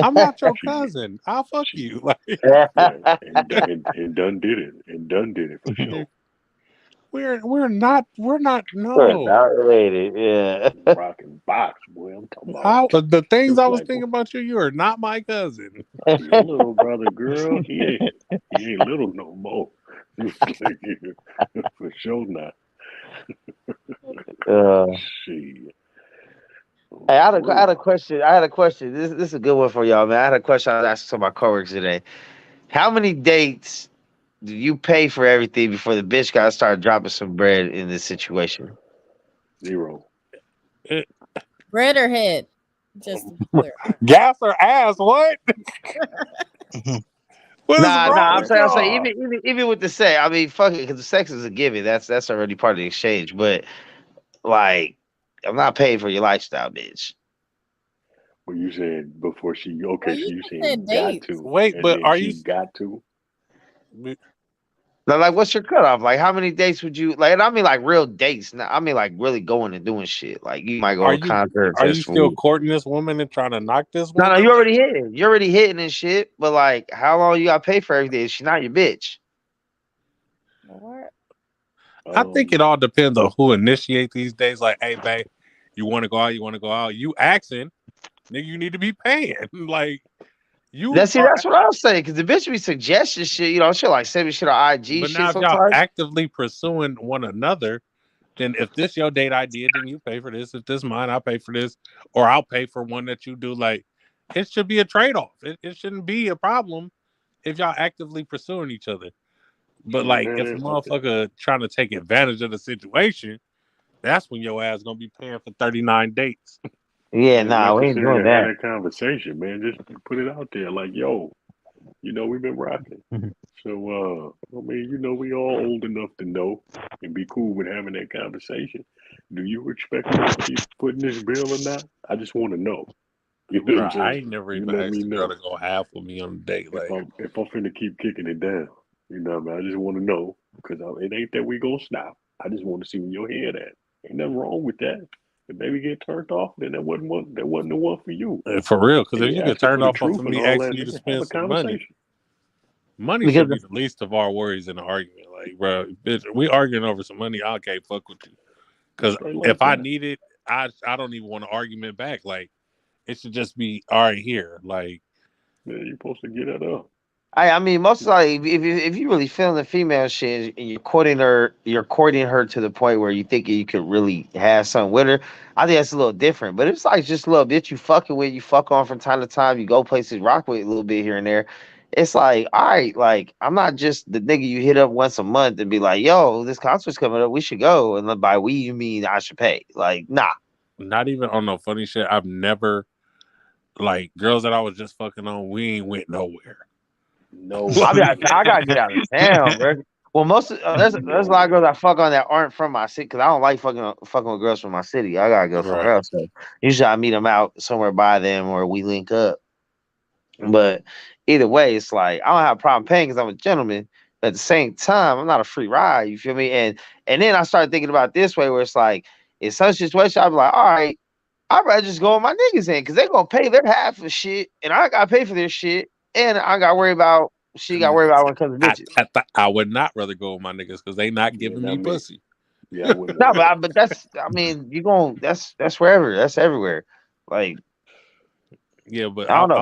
I'm not your Shit. cousin. I'll fuck Shit. you. Like, Yeah, and done did it. And done did it for sure. we're not We're no. not related. Yeah. Rocking box, boy. I'm talking about The things I was like thinking about you are not my cousin. your little brother, girl. He ain't little no more. For sure not. Uh, Shit. Hey, I had For I had a real. question. I had a question. This is a good one for y'all, man. I had a question I was asking some of my coworkers today. How many dates do you pay for everything before the bitch got to start dropping some bread in this situation? 0. Bread or head? Just to be clear. Gas or ass? What? What is Nah, wrong I'm with saying y'all? even with the sex, I mean, fuck it, because the sex is a given. That's already part of the exchange. But like, I'm not paying for your lifestyle, bitch. Well, you said before she Well, okay, so you you just saying said got dates. to, Wait, as but in are you? she got to. Now, like, what's your cutoff? Like, how many dates would you like? And I mean, like, real dates. Now, I mean, like, really going and doing shit. Like, you might go Are to a you? concert or Are you festival. still courting this woman and trying to knock this No, woman? you already hitting. You're already hitting and shit. But like, how long you got to pay for everything? She's not your bitch. What? I think it all depends on who initiates these days. Like, hey, babe, you want to go out? You want to go out? You asking, nigga, you need to be paying. Like, you That's are. what I was saying. Because the bitch be suggesting shit. You know, she'll like send me shit on IG But shit now, if y'all sometimes. actively pursuing one another, then if this your date idea, then you pay for this. If this mine, I'll pay for this, or I'll pay for one that you do. Like, it should be a trade off. It shouldn't be a problem if y'all actively pursuing each other. But like, if a Okay. motherfucker trying to take advantage of the situation, that's when your ass gonna be paying for 39 dates. Yeah, Ain't nah, we ain't necessary doing to have that. that conversation, man. Just put it out there, like, yo, we've been rocking. So, I mean, we all old enough to know and be cool with having that conversation. Do you expect me to keep putting this bill or not? I just want to know. You know what Bro, I'm I saying? ain't never You even let asked me a girl know to go half with me on a date. Like, if I'm finna keep kicking it down. You know what I mean? I just want to know because it ain't that we gonna stop. I just want to see where your head at. Ain't nothing wrong with that. If baby get turned off, then that wasn't the one for you. for real, because And if you you get asking turned for the off truth for and me all asking that, you to nigga, have spend a some money, conversation. money Because should be the least of our worries in an argument. Like, bro, bitch, we arguing over some money. I can't fuck with you because Straight like if I that. need it, I don't even want an argument back. Like, it should just be all right here. Like, Yeah, you supposed to get that up. I mean, most like if you really feeling the female shit and you're courting her to the point where you think you could really have something with her. I think that's a little different. But it's like just a little bit you fucking with, you fuck on from time to time, you go places, rock with a little bit here and there. It's like, all right, like I'm not just the nigga you hit up once a month and be like, yo, this concert's coming up, we should go. And then by we you mean I should pay. Like, nah. not even on no funny shit. I've never like girls that I was just fucking on. We ain't went nowhere. No I mean, way. I gotta get out of town, bro. Well, there's No a lot of girls way. I fuck on that aren't from my city because I don't like fucking with girls from my city. I gotta go Right. somewhere else. So usually I meet them out somewhere by them or we link up. But either way, it's like I don't have a problem paying because I'm a gentleman. But at the same time, I'm not a free ride. You feel me? And then I started thinking about this way where it's like in some situation I'd be like, all right, I'd rather just go with my niggas in because they're gonna pay their half of shit and I gotta pay for their shit and I gotta worry about she gotta worry about when it comes to bitches. I would not rather go with my niggas because they not Yeah, giving not me me. pussy. Yeah, I wouldn't No, know that. but that's I mean you gon' that's wherever that's everywhere. Like Yeah, but I don't know.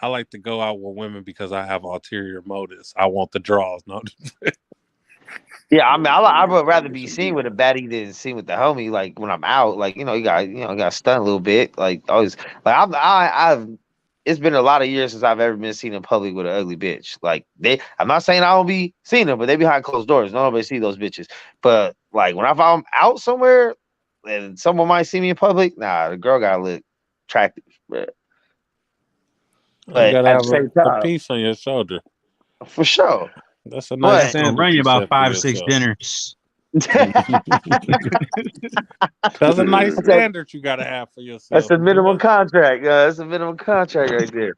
I like to go out with women because I have ulterior motives. I want the draws. No, Yeah, I Yeah, mean, you trying I to would trying rather to get be some seen dick. with a baddie than seen with the homie. Like when I'm out, like you got to stunt a little bit. Like always, like I've. It's been a lot of years since I've ever been seen in public with an ugly bitch. Like I'm not saying I don't be seeing them, but they behind closed doors. Nobody see those bitches. But like when I'm out somewhere and someone might see me in public, nah, the girl gotta look attractive. But you gotta at the have same a time, piece on your shoulder. for sure. That's a nice But Gonna standard run you you about set for 5-6 yourself. dinners. That's a nice that's a standard you gotta have for that's yourself. a You minimum know? contract. That's a minimum contract right there.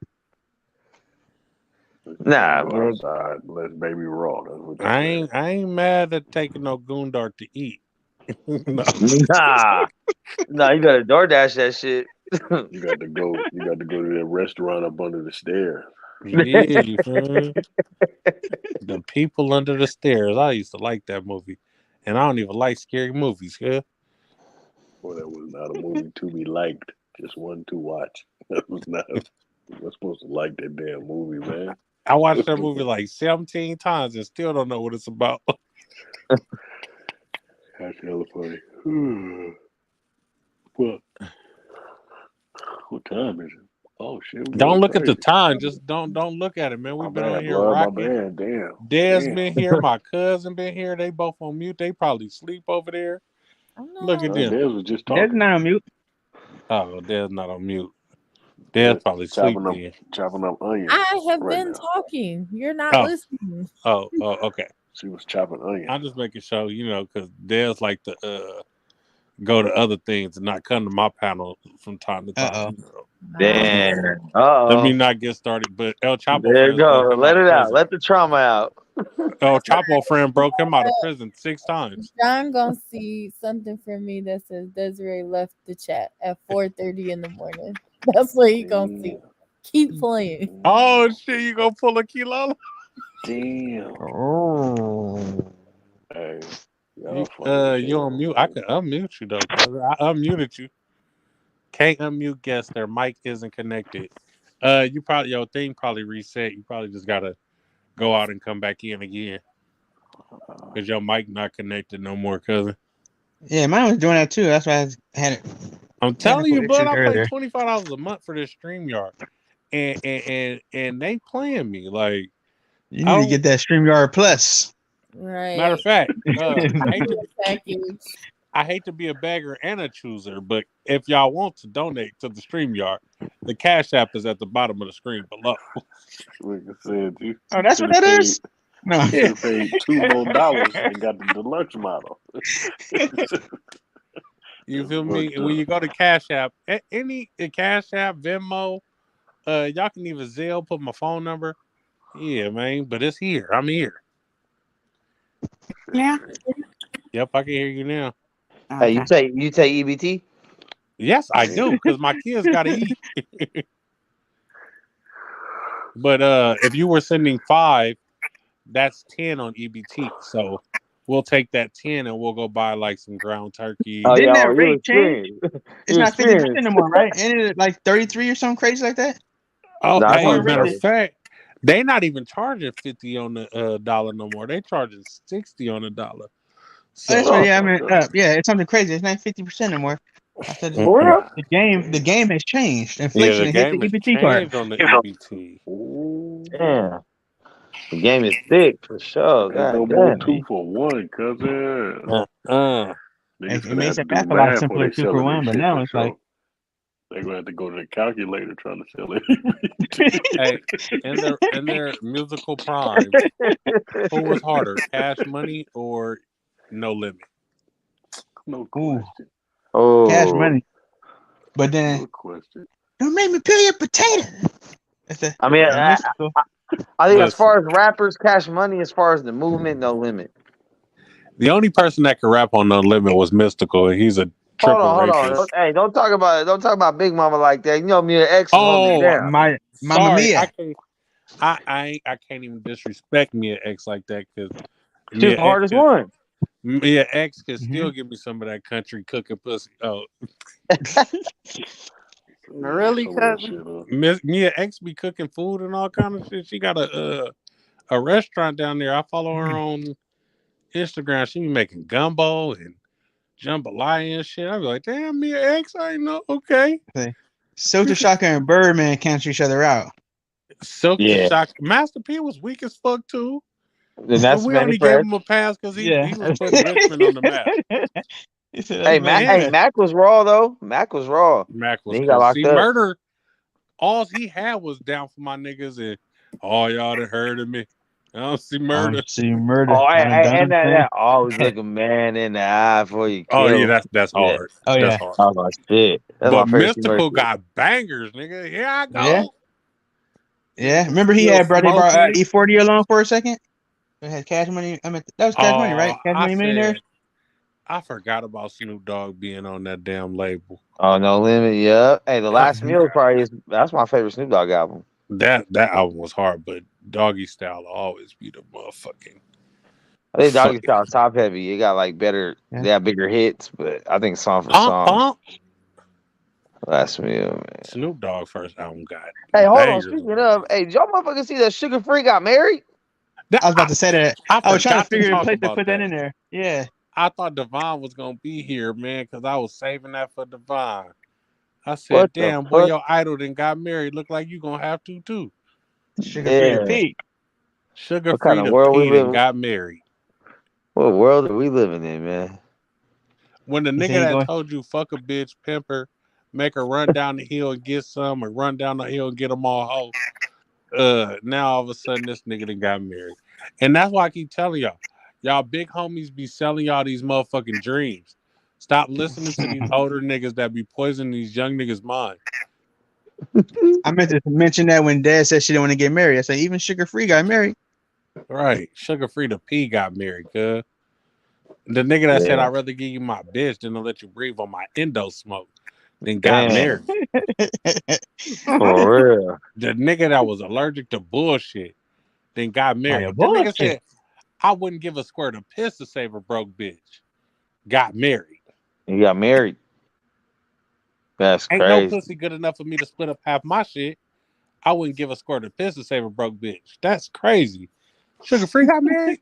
Can't Nah, go man. outside unless baby raw. That's what you said. I ain't mad at taking no goondart to eat. No. Nah, nah, you gotta DoorDash that shit. You got to go. You got to go to that restaurant up under the stairs. Yeah, you feel me? The People Under the Stairs. I used to like that movie, and I don't even like scary movies. Yeah, Boy, that was not a movie to be liked. Just one to watch. That was not. You're supposed to like that damn movie, man. I watched that movie like 17 times and still don't know what it's about. That's hella funny. What? What time is it? Oh shit! we Don't going look at the crazy. time. Just don't look at it, man. My We've been on bad, here blood. My rocking. bad. Damn. Dez Damn. been here. My cousin been here. They both on mute. They probably sleep over there. Look at them. Dez was just That's talking. not on mute. Oh, Dez not on mute. Dez probably sleep then. Chopping up onions. I have right been now. talking. You're not Oh. listening. Oh, okay. She was chopping onions. I'm just making sure, because Dez like to go to other things and not come to my panel from time to time. Damn. Let me not get started. But El Chapo There you friends broke go. him Let out of it out. prison. Let the trauma out. El Chapo friend broke him out of prison 6 times. John gonna see something from me that says Desiree left the chat at 4:30 in the morning. That's what he gonna see. Keep playing. Oh shit, you gonna pull a kilo? Damn. Oh. Hey. You on mute? I could unmute you though. I unmuted you. Can't unmute guest. Their mic isn't connected. You probably your thing probably reset. You probably just gotta go out and come back in again because your mic not connected no more, cousin. Yeah, mine was doing that too. That's why I had it. I'm telling you, bud. I pay earlier. $25 a month for this StreamYard, and they playing me like. You need to get that StreamYard Plus. Right. Matter of fact, Package. I hate to be a beggar and a chooser, but if y'all want to donate to the StreamYard, the Cash App is at the bottom of the screen below. Oh, that's what that is? No. You paid $2 more and got the deluxe model. You feel me? When you go to Cash App, any Cash App, Venmo, y'all can even Zelle, put my phone number. Yeah, man, but it's here. I'm here. Yeah. Yep, I can hear you now. Hey, you take EBT? Yes, I do, because my kids gotta eat. But if you were sending 5, that's 10 on EBT. So we'll take that 10 and we'll go buy like some ground turkey. Oh, Didn't yeah, that rate change? It's not 50% experienced. anymore, right? Ain't it like 33 or something crazy like that? Oh, Nah, hey, it's matter not of fact, they not even charging 50 on the dollar no more. They charging 60 on the dollar. So, That's what. Yeah, I mean, yeah, it's something crazy. It's not 50% anymore. I said the game has changed. Inflation the hit the game has EBT card. changed on the EBT. Damn. The game is thick for sure. Ain't no God more damn. 2 for 1, cousin. It makes that math a lot simpler, 2 for 1, but now it's like. They're gonna have to go to the calculator trying to sell it. Hey, in their musical prime, who was harder, Cash Money or No Limit? No question. Oh, Cash Money. But then, No question. don't make me peel your potato. I mean, I think as Listen. far as rappers, Cash Money. As far as the movement, No Limit. The only person that could rap on No Limit was Mystical, and he's a Hold triple on. rapist. Hey, don't talk about Big Mama like that. You know me and X is holding it down. my Mamma Sorry, Mia. I can't even disrespect Mia X like that because She's the hardest one. Mia X can still give me some of that country cooking pussy. Oh, Really, cousin? Mia X be cooking food and all kind of shit. She got a restaurant down there. I follow her on Instagram. She be making gumbo and jambalaya and shit. I be like, damn, Mia X, I ain't know. Okay. Silter Shocker and Birdman cancel each other out. Silky Shock. Master P was weak as fuck too. Then that's we only gave him a pass because he was putting Richmond on the map. Hey, Mac was raw though. Mac was raw. Mac was he got locked up. Murder. All he had was down for my niggas and all y'all that heard of me. I don't see murder. Oh, and that always look a man in the eye before you kill him. That's hard. Oh, that's yeah. hard. Oh my shit. That's but my Mystical got bangers, nigga. Here I go. Yeah. Remember he had brought E40 along for a second? It had Cash Money. I mean, that was Cash Money, right? Cash Money Millionaires. I forgot about Snoop Dogg being on that damn label. Oh, No Limit. Yeah. Hey, The Last Meal probably that's my favorite Snoop Dogg album. That album was hard, but Doggy Style will always be the motherfucking. I think Doggy Style top heavy. It got like better. Yeah. They have bigger hits, but I think song for song. Last Meal, man. Snoop Dogg first album got. Hey, hold on. Speaking of, hey, did y'all motherfuckers see that Sugar Free got married? I was about to say that. I was trying to figure a place to put that in there. Yeah. I thought Devon was gonna be here, man, because I was saving that for Devon. I said, "Damn, boy, your idol done got married. Look like you gonna have to too." Sugar Free to Pete. Sugar Free to Pete and got married. What world are we living in, man? When the nigga that told you fuck a bitch, pimp her, make her run down the hill and get some, or run down the hill and get them all hoe. Now all of a sudden this nigga done got married, and that's why I keep telling y'all big homies be selling y'all these motherfucking dreams. Stop listening to these older niggas that be poisoning these young niggas' minds. I meant to mention that when Dad said she didn't want to get married. I said even Sugar Free got married. Right, Sugar Free to P got married, cuz. The nigga that said I'd rather give you my bitch than to let you breathe on my endo smoke, then got married. For real. The nigga that was allergic to bullshit, then got married. The nigga said I wouldn't give a squirt of piss to save a broke bitch. Got married. He got married. That's Ain't crazy. no pussy good enough for me to split up half my shit. I wouldn't give a squirt of piss to save a broke bitch. That's crazy. Sugar Free got married.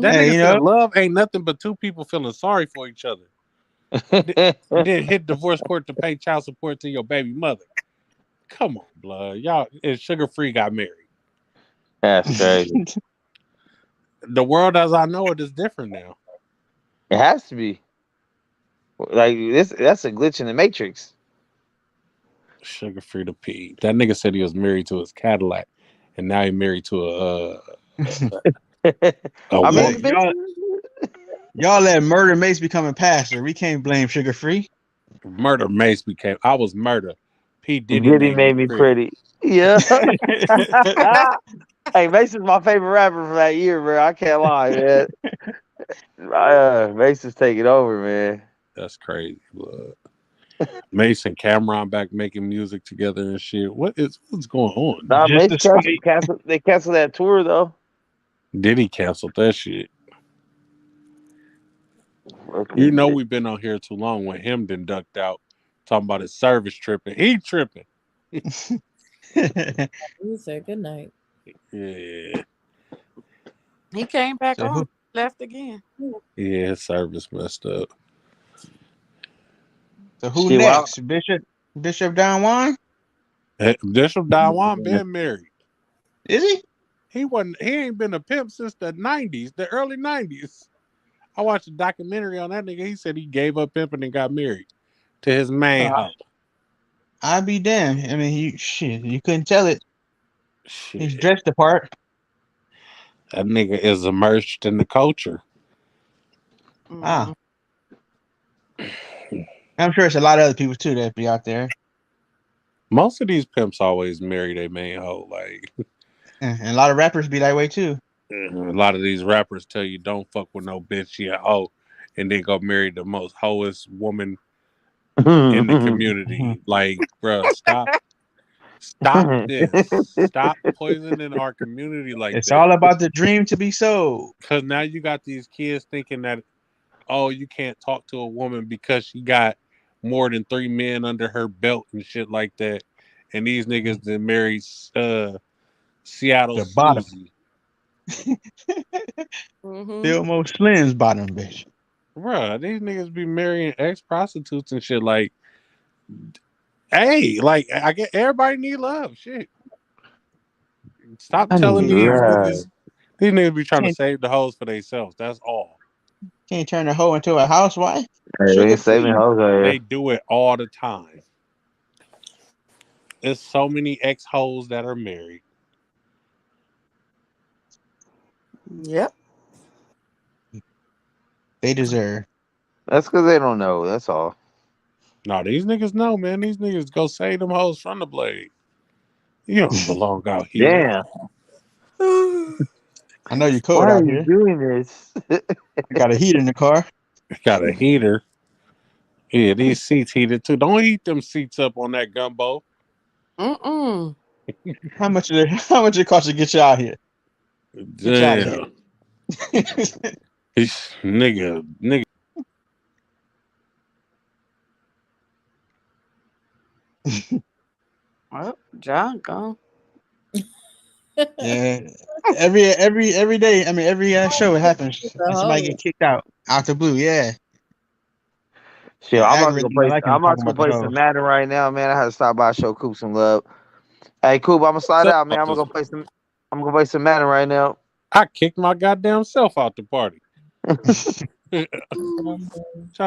That nigga said love ain't nothing but two people feeling sorry for each other. Then hit divorce court to pay child support to your baby mother. Come on, blood. Y'all, and Sugar Free got married. That's crazy. The world as I know it is different now. It has to be. Like that's a glitch in the matrix. Sugar Free to P. That nigga said he was married to his Cadillac, and now he married to a woman. Y'all let Murder Mace become a pastor. We can't blame Sugar Free. Murder Mace became. I was Murder. P. Diddy made me pretty. Yeah. Hey, Mace is my favorite rapper from that year, bro. I can't lie, man. Mace is taking over, man. That's crazy, blood. Mace and Cameron back making music together and shit. What's going on? Nah, Mace they canceled that tour though. Diddy canceled that shit. You know we've been on here too long when him done ducked out talking about his service tripping. He tripping. He said good night. Yeah. He came back on, left again. Yeah, his service messed up. So who next? Bishop Don Juan? Bishop Don Juan been married. Is he? He ain't been a pimp since the 90s, the early 90s. I watched a documentary on that nigga. He said he gave up pimping and got married to his main hoe. I'd be damned. I mean, you couldn't tell it. Shit. He's dressed the part. That nigga is immersed in the culture. Ah. I'm sure it's a lot of other people too that be out there. Most of these pimps always marry their main hoe, like. And a lot of rappers be that way too. A lot of these rappers tell you don't fuck with no bitch, she a hoe, and then go marry the most hoest woman in the community. Like, bro, stop this. Stop poisoning our community like it's all about the dream to be sold. Because now you got these kids thinking that, oh, you can't talk to a woman because she got more than 3 men under her belt and shit like that. And these niggas that married Seattle Susie. Fillmore Slim's bottom bitch. Bruh, these niggas be marrying ex-prostitutes and shit. Like, hey, like, I get everybody need love. Shit. Stop telling these niggas. These niggas be trying to save the hoes for themselves. That's all. Can't turn a hoe into a housewife. Hey, saving hoes out here. They do it all the time. There's so many ex-hoes that are married. Yep. They deserve. That's because they don't know. That's all. No, these niggas know, man. These niggas go save them hoes from the blade. You don't belong out here. Damn. I know you're cold Why are out you here. doing this? I got a heat in the car. Got a heater. Yeah, these seats heated too. Don't heat them seats up on that gumbo. Mm-mm. How much it cost to get you out here? Get you out of Damn. here. Nigga. Well, John gone. Yeah. Every day. I mean, every show it happens. Somebody get kicked out the blue. Yeah. Shit, I'm about to go Algorithm. I play. like him I'm about talking to go about the play some hoes. Madden right now, man. I had to stop by show Coop some love. Hey, Coop, I'm gonna slide out, man. I'm gonna go play some. I'm gonna play some Madden right now. I kicked my goddamn self out the party. Trying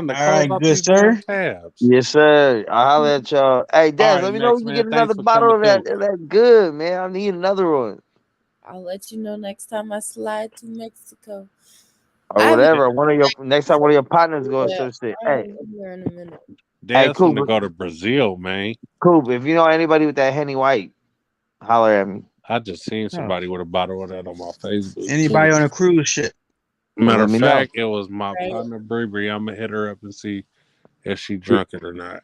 to All close right, out good these damn sir. tabs. Yes, sir. I'll let y'all. Hey, All Des, right, let me know Max, when you man. get another Thanks for bottle coming of that. through. That's good, man. I need another one. I'll let you know next time I slide to Mexico. Or whatever. One of your next time one of your partners goes Yeah, some shit. I Hey, will be here in a minute. Dad's Coop. gonna go to Brazil, man. Coop, if you know anybody with that Henny White, holler at me. I just seen somebody with a bottle of that on my Facebook. Anybody on a cruise ship? Matter Let of me fact, it was my Right. partner Bree. I'm gonna hit her up and see if she drunk it or not.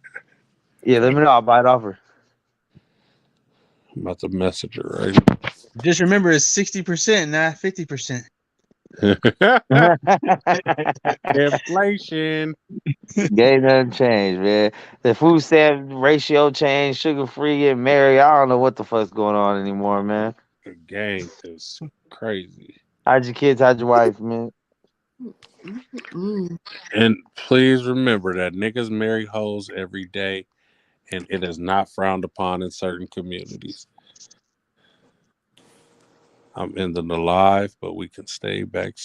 Yeah, let me know. I'll buy it off her. I'm about to message her right now. Just remember, it's 60%, not 50%. Inflation. Ain't nothing changed, man. The food stamp ratio changed, sugar free and Mary. I don't know what the fuck's going on anymore, man. The gang is crazy. How'd your kids? How'd your wife, man? And please remember that niggas marry hoes every day, and it is not frowned upon in certain communities. I'm ending the live, but we can stay backstage.